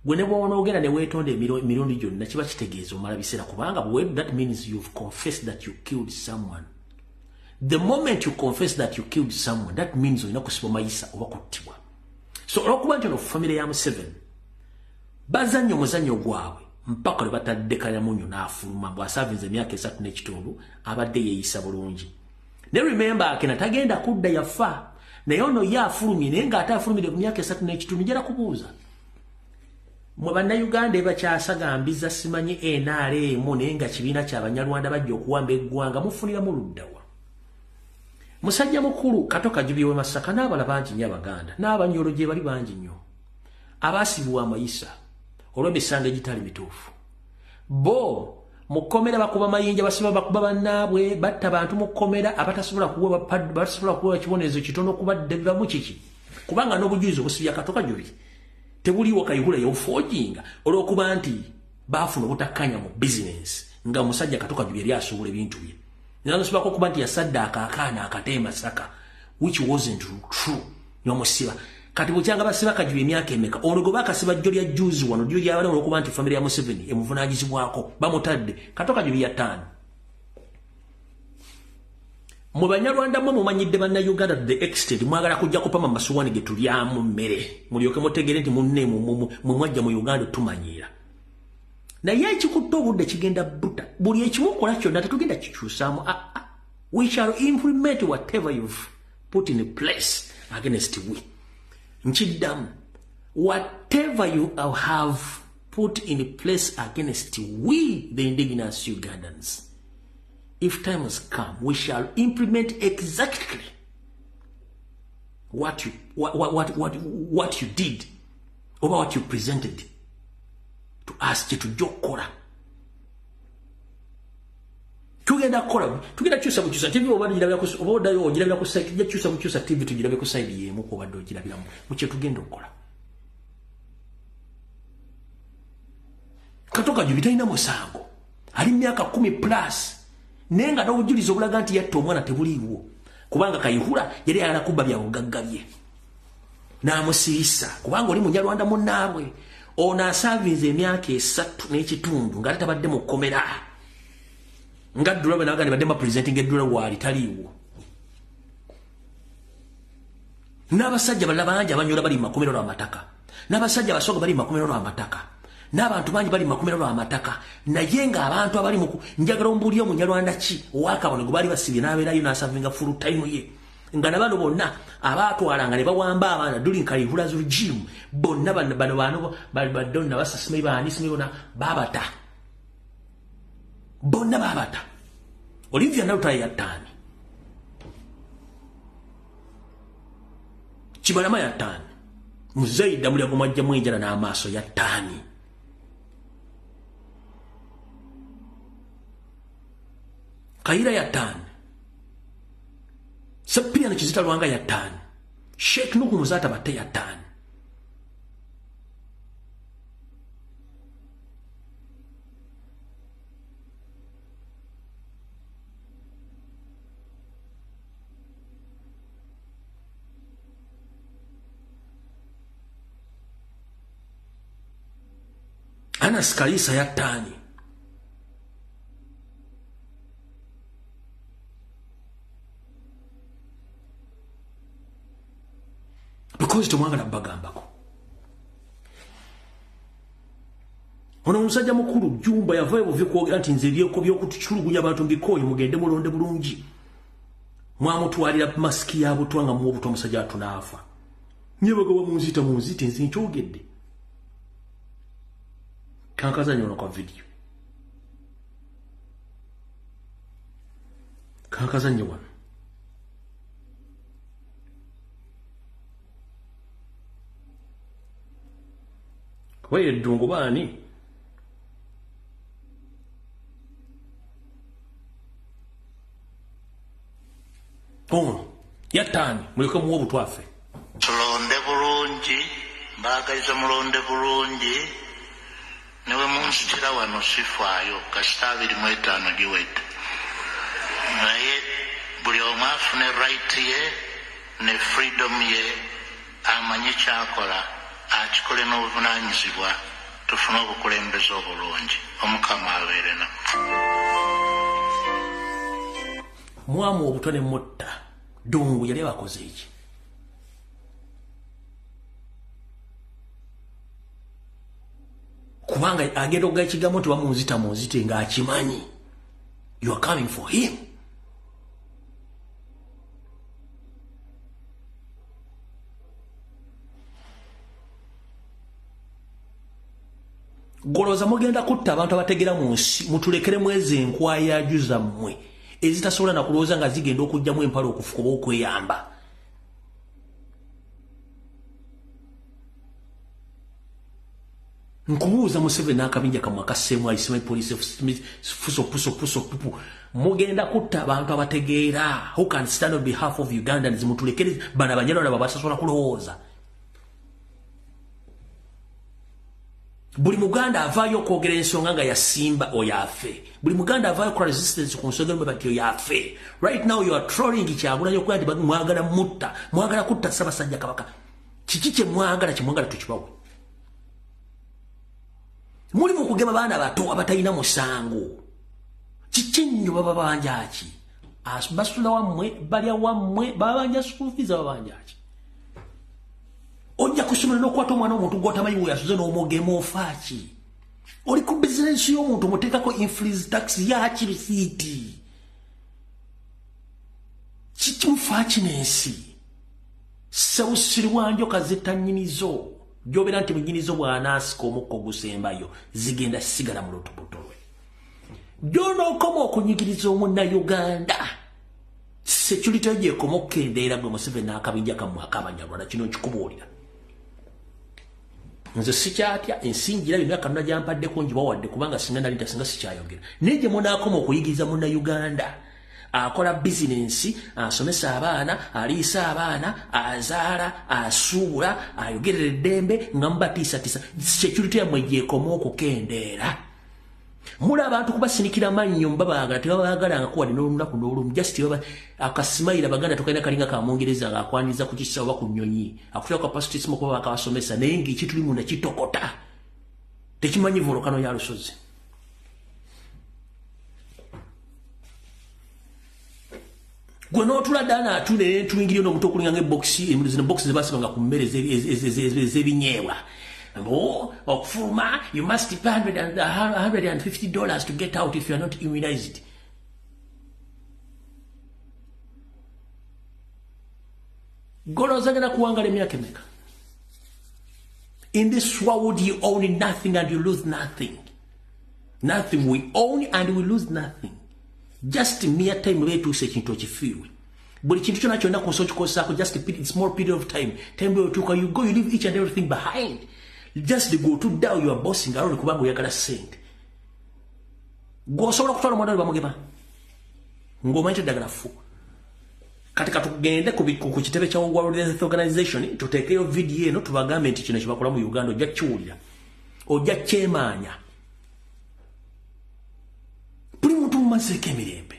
Gwe ne bw'onoogenda ne weetonda emirundi gyonna kiba kitegeeza omala biseera kubanga that means you've confessed that you killed someone. The moment you confess that you killed someone, that means olina kusibwa mayisa oba kuttibwa. So olwokuba nti ono famire ya Museveni bazannya omuzannyo gwabwe mpaka lwe batadde Kanyamunyo n'afuluma bw'asavinze emyaka 3 n'ekitundu abadde yeeyisa bulungi. Ne remember Akena tagenda kudda yafa naye ono ye afulumye naye ng'ate afulumire ku myaka 3 n'ekitundu. Njala kubuuza mwe bannayuganda ebakyasagambiza simanyi NRM naye nga kibiina ky'Abanyarwanda bajja okuwamba eggwanga mufuniramu luddawa. Musajja mukulu Kato Kajubi w'e Masaka n'abala bangi nnyo Abaganda n'Abanyoro gye bali bangi nnyo abaasibibwa amayisa olw'emisango egitali mituufu. Bo mu kkomera bakuba mayinja basiba bakuba bannaabwe batta bantu mu kkomera abatasobola kuwa ekibonerezo kitono kubadde bibamu kiki kubanga n'obujulizi obusibya Kato Kajubi tebuliwo Kayihura y'ofoojinga olw'okuba nti baafuna obutakkanya mu bizinensi nga musajja Kato Kajubi yali asobola ebintu bye. Nanosibako okuba nti yasaddaaka akaana akate Masaka which wasn't true n'omusiba. Kati bukyanga basiba Kajubi emyaka emeka ono gwe bakasiba jjo lya juzi wano jjo lyabala olw'okuba nti famire ya Museveni emuvunaanyizibwako bamutadde Kato Kajubi ya 5. Mu Banyarwanda mmwe mumanyidde bannayuganda to the extent mwagala kujja kupama masuwani ge tulyamu mmere mulyoke mutegere nti munne mwe mwajja mu Uganda tumanyiira. Naye ekikutte obudde kigenda buta buli ekimukola kyonna tetugenda kikyusaamu. We shall implement whatever you've put in place against we. Nchiddamu, whatever you have put in place against we, the indigenous Ugandans, if time has come, we shall implement exactly what you did or what you presented to us to Jokora. Tugenda kola, tugenda kyusa mu kyusa TV obadde girabira ku obodayo ogirabira ku site ya kyusa mu kyusa TV tugirabe ku side yemu ko badde ogirabira mu kye tugenda okola. Katoka jubitaina musango. Ali myaka 10 plus. Nenga n'obujulizo bulaga nti yatta omwana tebuliiwo. Kubanga Kayihura yali anakuba bya bugaggabye. N'amusirisa kubanga oli munyarwanda munnaabwe. Ono asavinze emyaka 3 n'ekitundu nga tabadde mu komera. Nga Dulabe nagani badde presenting edula wali taliiwo. N'abasajja balabanja abanyola bali makomero lw'amataka. N'abasajja basoga bali makomero lw'amataka. N'abantu bangi bali makomero lw'amataka. Naye nga abantu abali mu njagala ombulyo munyarwanda ki owakabona gwe bali basibye n'abeerayo n'asavinga full time ye. Nga nabano bonna abaatwalanga ne bawamba abaana during Kayihura's regime bonna bano badonna basasime baani sime bona babata. Bonna babata. Olivia Nauta yattani. Kibalama yattani. Muzaida mulyago majja mwenjana n'amaaso yattani. Kayira yattani. Sapia na Kizita Lwanga yattani. Sheikh Nuhu Muzata Bate yattani. Anas Kalisa yattani. Because tumwagala bagambako. Ono omusajja mukulu Jumba yavayo buvye kwogera nti nze byeko by'okutuchulugunya abantu mbikoye mugende mulonde bulungi. Mwamutwalira masiki yabo twanga mu obuto omusajja atunafa. Nyebaga wa munzita nze nkyogedde. Kankaza nyono kwa video. Kankaza nyono. Kwa dungu bani. Yattani muleke muwo butwafe. Tulonde bulungi, mbagaliza mulonde bulungi. Newe munsikira wano sifaayo kasita 25 giwedde. Naye buli omu afune right ye ne freedom ye amanyi kyakola akikole n'obuvunaanyizibwa tufune obukulembeze obulungi. Omukama abeere na mwamu obutone mutta dungu yali bakoze iki. Kubanga agenda okuga ekigambo nti bamunzita munzite nga akimanyi. You are coming for him. Goloza mugenda kutta abantu abategera mu nsi mutulekere mweze enkwaya ajuza mmwe ezitasobola na kulooza nga zigenda okujjamu empalo okufuka okweyamba. Nkubuuza Museveni n'akabinja kamwe akaseemu ayisima police puso pupu mugenda kutta abantu abategeera who can stand on behalf of Ugandans mutulekere bana banyalwana babasasobola kulowooza. Buli Muganda avaayo okwogera ensonga nga yasimba oyafe. Buli Muganda avaayo kwa resistance ku nsonga mbati oyafe. Right now you are trolling Kyagulanyi okuga nti mwagala mutta mwagala kutta Ssaabasajja Kabaka. Kiki kye mwagala tukibawe. Muli mu kugema baana bato abatalina musango. Kiki nnyo baba banjaki? Basula wammwe balya wammwe babanja school fees babanjaki. Ojja kusomera n'okwata omwana omuntu gw'otamanyi we yasuze n'omugema ofaaki. oli ku business y'omuntu muteekako influence tax yaki risiiti kikimufa kinensi sewusirwa njoka zitanyinizo gyobera nti munyinizo bw'anaasika omukka ogusembayo zigenda sigala mu lutobotolwe gy'onookoma okunyigiriza omunnayuganda security gyekoma okukendeera gwe Museveni n'akabinja kammwe ak'abanyarwanda kino nkikubuulira nze sikyatya ensingira bino akanona gyampaddeku njibawadde kubanga singa nali ntasinga sikyayogera naye gye munaakoma okuyigiriza munnayuganda akola bizinensi asomesa abaana aliisa abaana azaala asuubula ayogerera eddembe nga mubatiisatiisa security yammwe gyekoma okukendeera mula abantu kubasinikira mannyo mbabaagala tebabaagalangako wadde n'olunaku n'olumu just akasimayira baganda tokalina kalinga kamungereza ng'akwaniriza ku kisa oba ku nnyonyi akutera kapasitisimu okuba bakabasomesa naye ng'ekituli munda kitokota tekimanyi volokano ya lusozi gwe n'otula ddala atule tuyingiryo n'omuntu okulinga ng'ebokisi zino bokisi zebaasibanga ku mmere ez'ebinyeebwa okufuluma you must pay $150 to get out if you are not immunized golozagenda kuwangala emyaka emeka in this world you own nothing and you lose nothing we own and we lose nothing just mere time betuuse ekintu okifiirwe buli kintu kyonna kyonna ku nsi okikozesaako just a small period of time bweotuuka you go you leave each and everything behind just go to down your bossing alone kubanga oyagala sente gwosobola okutwala omwana we bamugema ng'omanyi teddagala fu kati katugende ku kitebe kya World Health Organization tuteekeyo vidiyo eno tubagambe nti kino kyebakola mu Uganda ojja kiwulira ojja kyemaanya buli muntu mumazeeko emirembe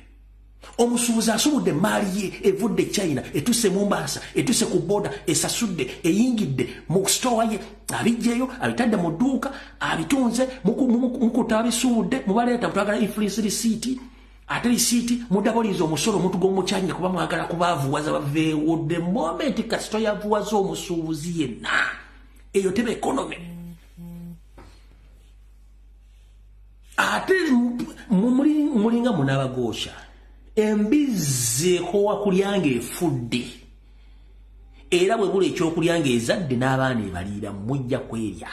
omusuubuzi asubudde maali ye evudde China etuse Mombasa etuse ku boda esasudde eyingidde mu store ye abijjeyo abitadde mu dduuka abitunze mukuta abisuudde mubaleeta mutwagala influence receipt ate receipt mudaboliza omusolo omuntu gw'omukyanya kuba mwagala kubaavuwaza baveewo the moment kasito yavuwaza omusuubuzi yenna eyo teba economy ate mulinga munabagoosha embizeeko wakulyanga efudde era bwe bula ekyokulyanga ezadde n'abaana ebaliira mujja kwerya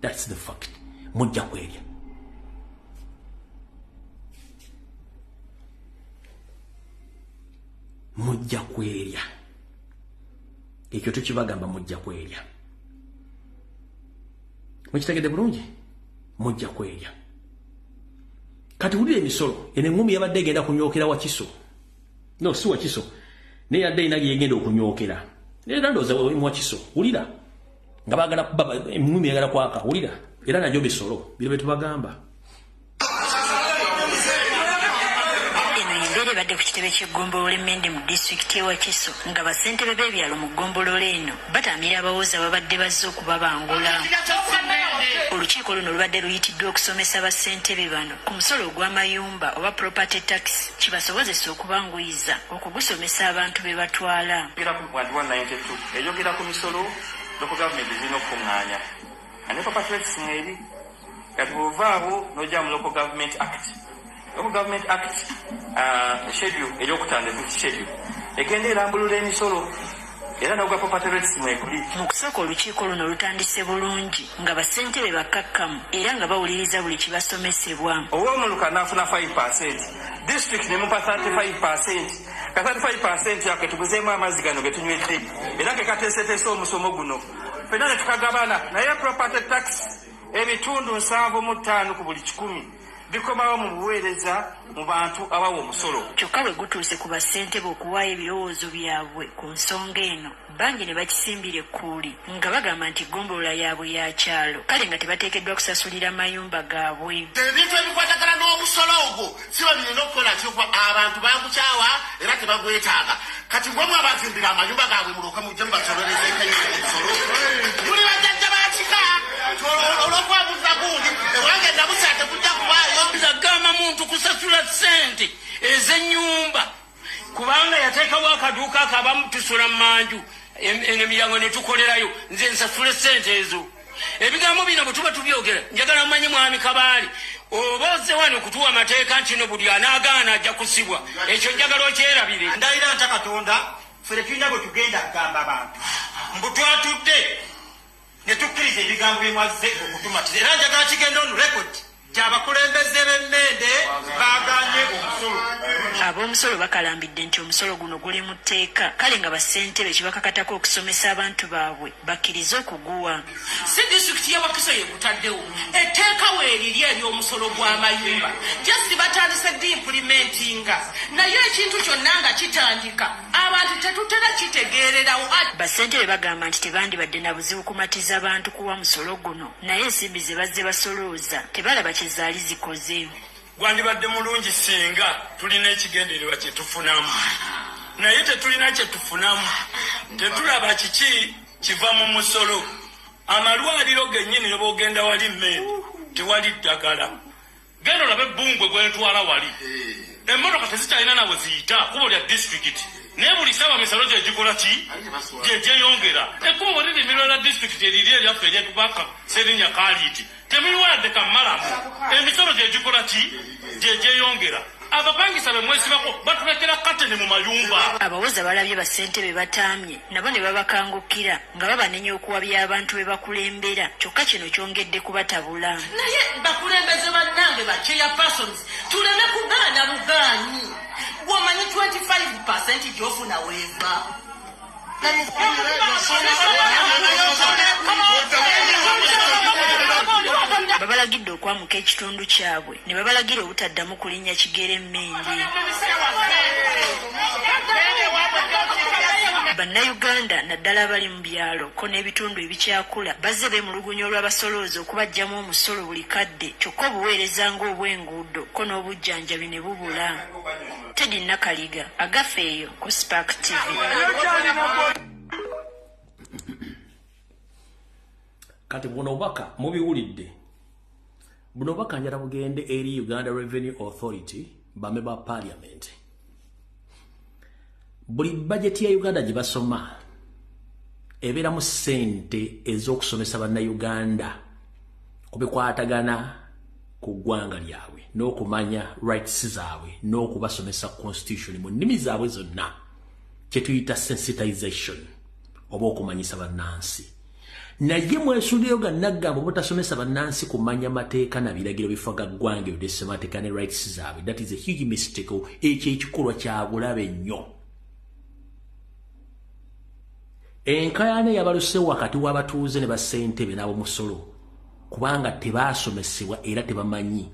that's the fact mujja kwerya mujja kwerya ekyo tukibagamba mujja kwerya mukitegedde bulungi mujja kwerya kati wulira emisolo eno eŋŋumi yabadde egenda kunyookera Wakiso no si Wakiso naye yadde inagi yegenda okunyookera era ndowooza mu Wakiso wulira nga baagala eŋŋumi yagala kwaka wulira era najjo bisolo biro bye tubagamba badde ku kitebe ky'eggombolola emmende mu disitulikiti y'Ewakiso nga bassentebe b'ebyalo mu ggombolola eno batamira abawoza babadde bazze okubabangula olukiiko luno lubadde luyitiddwa okusomesa bassentebe bano ku musolo ogw'amayumba oba property tax kibasobozesa okubanguyiza okugusomesa abantu be batwala eyogera ku misolo loko gavumenti zirina okukuŋŋaanya ane property tax ng'eri kati bw'ovaawo n'ojja mu local government act Local Government Act schedule ey'okutandika schedule egenda erambulula emisolo era n'ogwa property rates mwekuli. Mu kusooka olukiiko luno lutandise bulungi nga bassentebe bakkakkamu era nga bawuliriza buli kibasomesebwa. Ow'omuluka n'afuna 5%, district ne mupa 35%, ka 35% yake tuguzeemu amazzi gano ge tunywedde era ke kateeseteese omusomo guno. Ffenna ne tukagabana naye property tax ebitundu 7.5 ku buli 100 bikomawo mu buweereza mu bantu abawa omusolo. Kyokka bwe gutuuse ku bassentebe okuwaayo ebirowoozo byabwe ku nsonga eno bangi ne bakisimbira ekkuuli nga bagamba nti ggombolola yaabwe ya kyalo kale nga tebateekeddwa kusasulira mayumba gaabwe. Ebintu ebikwatagana n'omusolo ogwo siba birina okukola kyokuba abantu bagukyawa era tebagwetaaga kati gwe mwabazimbira amayumba gaabwe mulyoke mujje mubasolereze omusolo muli bajjajja bakika olwokwabuza gundi ewange nabusa tekujja kubaayo gama muntu kusasula sente ez'ennyumba kubanga yateekawo akaduuka akabamu tusula mu manju emiryango ne tukolerayo nze nsasule sente ezo ebigambo bino bwe tuba tubyogera njagala mmanyi mwami Kabaali oboze wano kutuwa amateeka nti no buli anaagaana ajja kusibwa ekyo njagala okyerabire ndayira nta Katonda ffe tulina bwe tugenda kugamba abantu mbu twatudde ne tukkiriza ebigambo bimwazze okutumatiza era njagala kigenda on record abakulembeze b'emmende baaganye omusolo. Ab'omusolo bakalambidde nti omusolo guno guli mu tteeka kale nga bassentebe kibakakatako okusomesa abantu baabwe bakkirize okuguwa. Si disitulikiti y'Awakiso yegutaddewo etteeka weeriri ery'omusolo gw'amayumba just batandise diimpurimentinga naye ekintu kyonna nga kitandika abantu tetutera kitegeererawo. Bassentebe bagamba nti tebandibadde na buzibu kumatiza abantu kuwa musolo guno naye ensimbi ze bazze basolooza tebalaba kizaali zikoze. Gwandibadde mulungi singa tulina ekigendererwa kye tufunamu naye tetulina kye tufunamu tetulaba kiki kiva mu musolo. Amalwaliro gennyini ne boogenda wali mmere tewali ddagala. Genda olabe ebbungwe gwentwala wali emmotoka tezikyalina nawe ziyita kubo lya disitulikiti naye buli saba misalo gyegikola ki gyegyeyongera. Ekkubo lirimirwa lya disitulikiti eriri eryaffe eryetubaka Serinya Kaliiti temiwadde kamalamu emisolo gyegikola ki gyegyeyongera. Abapangisa be mwesibako batulekera kateni mu mayumba. Abawoza balabye bassentebe bataamye nabo ne babakangukira nga babanenya okuwabya abantu be bakulembera kyokka kino kyongedde kubatabula. Naye bakulembeze bannange ba chairpersons tuleme kugaana bugaanyi bw'omanyi 25% gy'ofuna weeva. Babalagidde okwamuka ekitundu kyabwe ne babalagira obutaddamu kulinnya kigere mmindi. Bannayuganda naddala abali mu byalo ko n'ebitundu ebikyakula bazze beemulugunya olw'abasolooza okubaggyamu omusolo buli kadde kyokka obuweereza ng'obw'enguudo ko n'obujjanjabi ne bubula. Teddy Nakaliga agafeeyo ku Spark TV. Kati buno baka mubiwulidde. Buno baka njala bugende eri Uganda Revenue Authority bame ba parliament. Buli budget ya Uganda gye basoma ebeera mu ssente ez'okusomesa bannayuganda kubikwatagana ku ggwanga lyabwe n'okumanya rights zaabwe n'okubasomesa constitution mu nnimi zaabwe zonna kye tuyita sensitization oba okumanyisa bannansi. Naye mwesuliro ga naggamba obutasomesa bannansi kumanya mateeka na biragiro bifaga ggwanga ebyodese mateeka ne rights zaabwe. That is a huge mistake. Ekyo ekikolwa kya bulabe nnyo. Enkaayana yabaluse wakati w'abatuuze ne bassentebe n'ab'omusolo kubanga tebaasomesebwa era tebamanyi.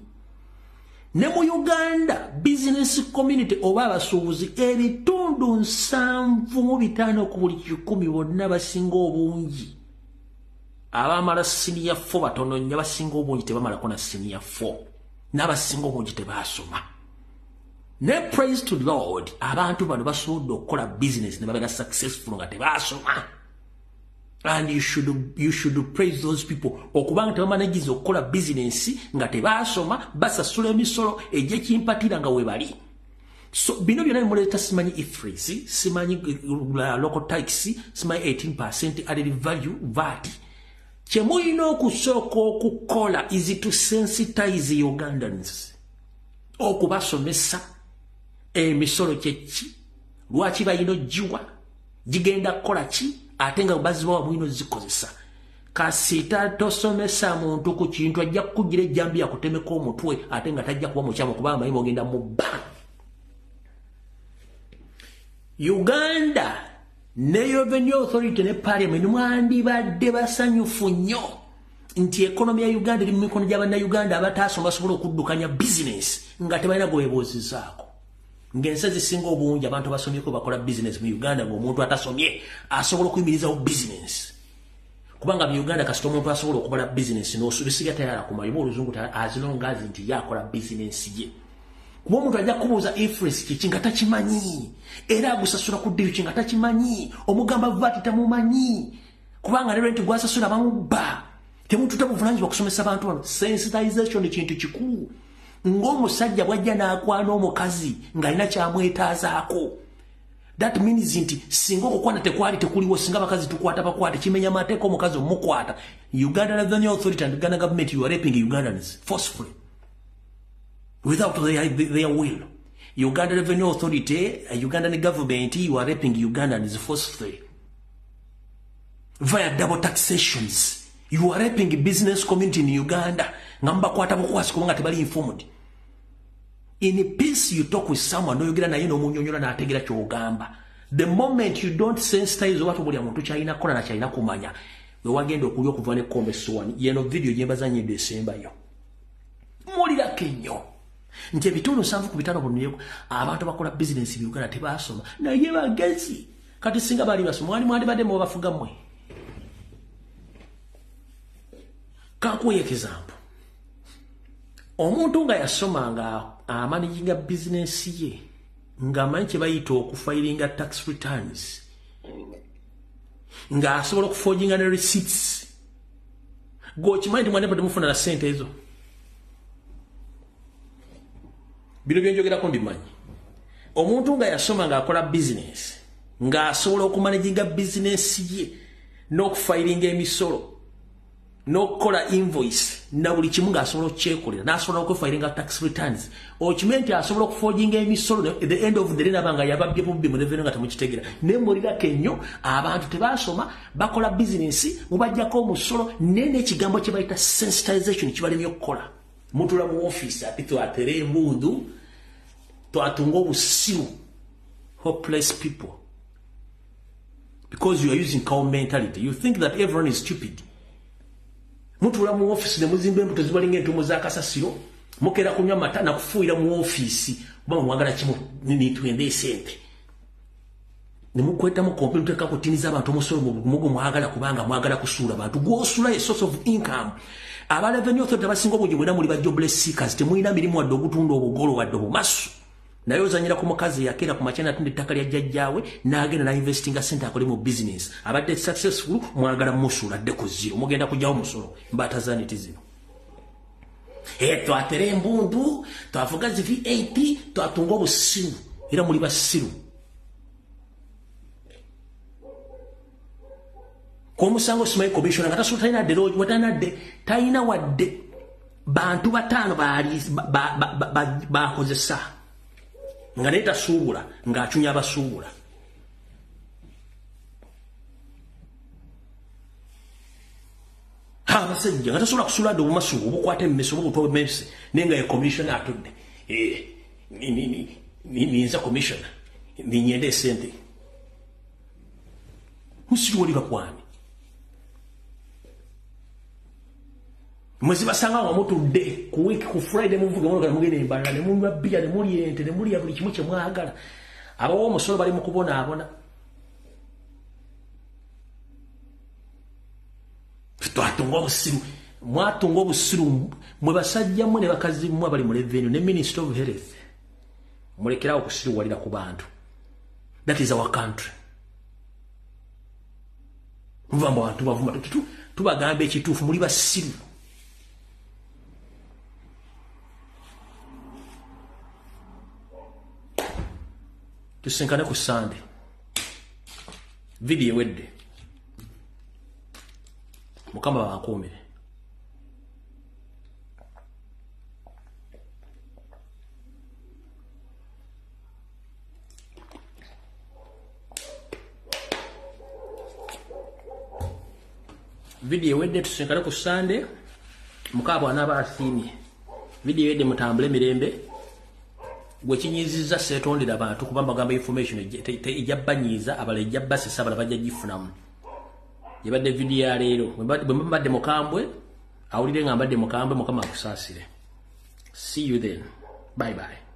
Ne mu Uganda business community oba abasuubuzi ebitundu 7.5 ku buli 100 bonna basinga obungi abamala senior 4 batono nnyo basinga obungi tebamalako na senior 4 n'abasinga obungi tebaasoma. Ne praise to Lord abantu bano basobodde okukola business ne babeera successful nga tebaasoma. And you should praise those people okubanga tebamanagiza okukola business nga tebaasoma basasula emisolo egy'ekimpatira nga we bali. So bino byonna bimuleeta simanyi ifrisi simanyi local tax simanyi 18% added value VAT. Kyemulina okusooka okukola is to sensitize Ugandans okubasomesa emisolo kyeki lwaki balina oggiwa gigenda kukola ki ate nga bazibawa mwino zikozesa. Kasita tosomesa muntu ku kintu ajja kukugira ejjambi yakutemeka omutwe ate nga tajja kuba mukyamu kubanga mayimu ogenda mubba. Uganda ne Revenue Authority ne Parliament mwandibadde basanyufu nnyo nti ekonomi ya Uganda eri mu mikono gy'abannayuganda abataasoma basobola okuddukanya business nga tebalina gwebuuzizaako. Ng'ensi ezisinga obungi abantu abasomyeko bakola business mu Uganda ng'omuntu atasomye asobola okuyimirizawo business. Kubanga mu Uganda kasita omuntu asobola okukola business n'osubisiga tayala ku mayiba oluzungu as long as nti yakola business ye. Kuba omuntu ajja kubuuza ifrisi kiki nga takimanyi era agusasula ku ddiru ki nga takimanyi omugamba VAT tamumanyi kubanga ne rent gwasasula bamubba. Temututa buvunaanyizibwa kusomesa abantu bano. Sensitization kintu kikulu. Ng'omusajja bwajja n'akwana omukazi ng'alina kyamwetaazaako. That means nti singa okukwana tekwali tekuliwo singa bakazi tukwata bakwate kimenya mateeko omukazi omukwata. Uganda Revenue Authority and Uganda government, you are raping Ugandans forcefully without their will. Uganda Revenue Authority, Ugandan government, you are raping Ugandans forcefully via double taxations. You are raping business community in Uganda. Ngamba kwata bukwasi kubanga tebali informed. In peace, you talk with someone, no yogera naye n'omunyonyola n'ategera ky'ogamba. The moment you don't sensitize what buli muntu kyalina kola na kyalina kumanya, we wagenda okulya okuva ne kombe suwani. Yeno video gye mbazanye December yo. Mulira kenyo. Nti ebitundu 7 ku 5 bonneko abantu bakola business mu Uganda tebasoma. Naye bagezi. Kati singa bali basoma mwali badde mu bafuga mmwe. Kakuye example. Omuntu nga yasoma nga amanaginga business ye nga manche bayita okufilinga tax returns nga asobola okuforginga ne receipts go chimaindi mwane pade mufuna na sente ezo bino byenjogera ko mbimanyi omuntu nga yasoma nga akola business nga asobola okumanaginga business ye n'okufilinga emisolo n'okukola invoice na buli kimu nga asobola okukyekolera n'asobola okufilinga tax returns okimenti asobola okuforginga emisolo at the end of the day nabanga yababye bubbi mu revenue nga temukitegera nemulira kenyo abantu tebasoma bakola business mubajjako omusolo nene ekigambo kye bayita sensitization kibalemye okukola mutula mu office ati twatere embundu twatunga obusiru hopeless people because you are using cow mentality. You think that everyone is stupid. Mutula mu office ne muzimbe mbuto zibalinga entumu za kasasiro mukera kunywa mata na kufuira mu office bwa mwagala kimu ni twende sente ne mukweta mu computer ka kutiniza abantu musoro mugo mwagala kubanga mwagala kusula abantu go sula a source of income aba revenue authority basinga obungi bwena muli ba jobless seekers temulina mirimu wadde ogutunda obugolo wadde obumasu nayo zanyira ku mukazi yakera ku machana tunde ttaka lya jjajjaawe n'agenda na investing center akole mu business abadde successful mwagala musula adde ku zero mugenda kujjawo musolo mbata zaniti zino twatere embundu twavuga zi VAT twatunga obusiru era muli basiru komusango simai commission nga tasula talina de lodge watana de talina wadde bantu batano bali bakozesa nga neta suubula nga achunya abasuubula abasajja nga tasobola kusula dde obumasuubu obukwata emmese oba obutwa emmese naye nga ye commissioner atudde ninza commissioner ninyenda esente musiri wali bakwani mwezi basanga nga mutudde ku week ku Friday muvuga mwoga mugende embala ne munywa bia ne muli ente ne muli buli kimu kye mwagala abawo omusolo bali mu kubona abona twatunga obusiru mwatunga obusiru mwe basajja mwe ne bakazi mwe bali mu revenue ne Minister of Health mulekerawo okusiru walira ku bantu. That is our country. Muvamba bantu bavuma tubagambe ekituufu muli basiru. Tusinkane ku Sunday. Video wedde. Mukama bakumire. Video wedde tusinkane ku Sunday. Mukaba anaba asimye. Video wedde mutambule mirembe. Gwe kinyiziza setondera abantu kubamba gamba information ejabbanyiza abale ejabba sesabala bajja gifunamu. Yabadde video ya leero bwe mbadde mukambwe awulire nga mbadde mukambwe mukama akusasire. See you then. Bye bye.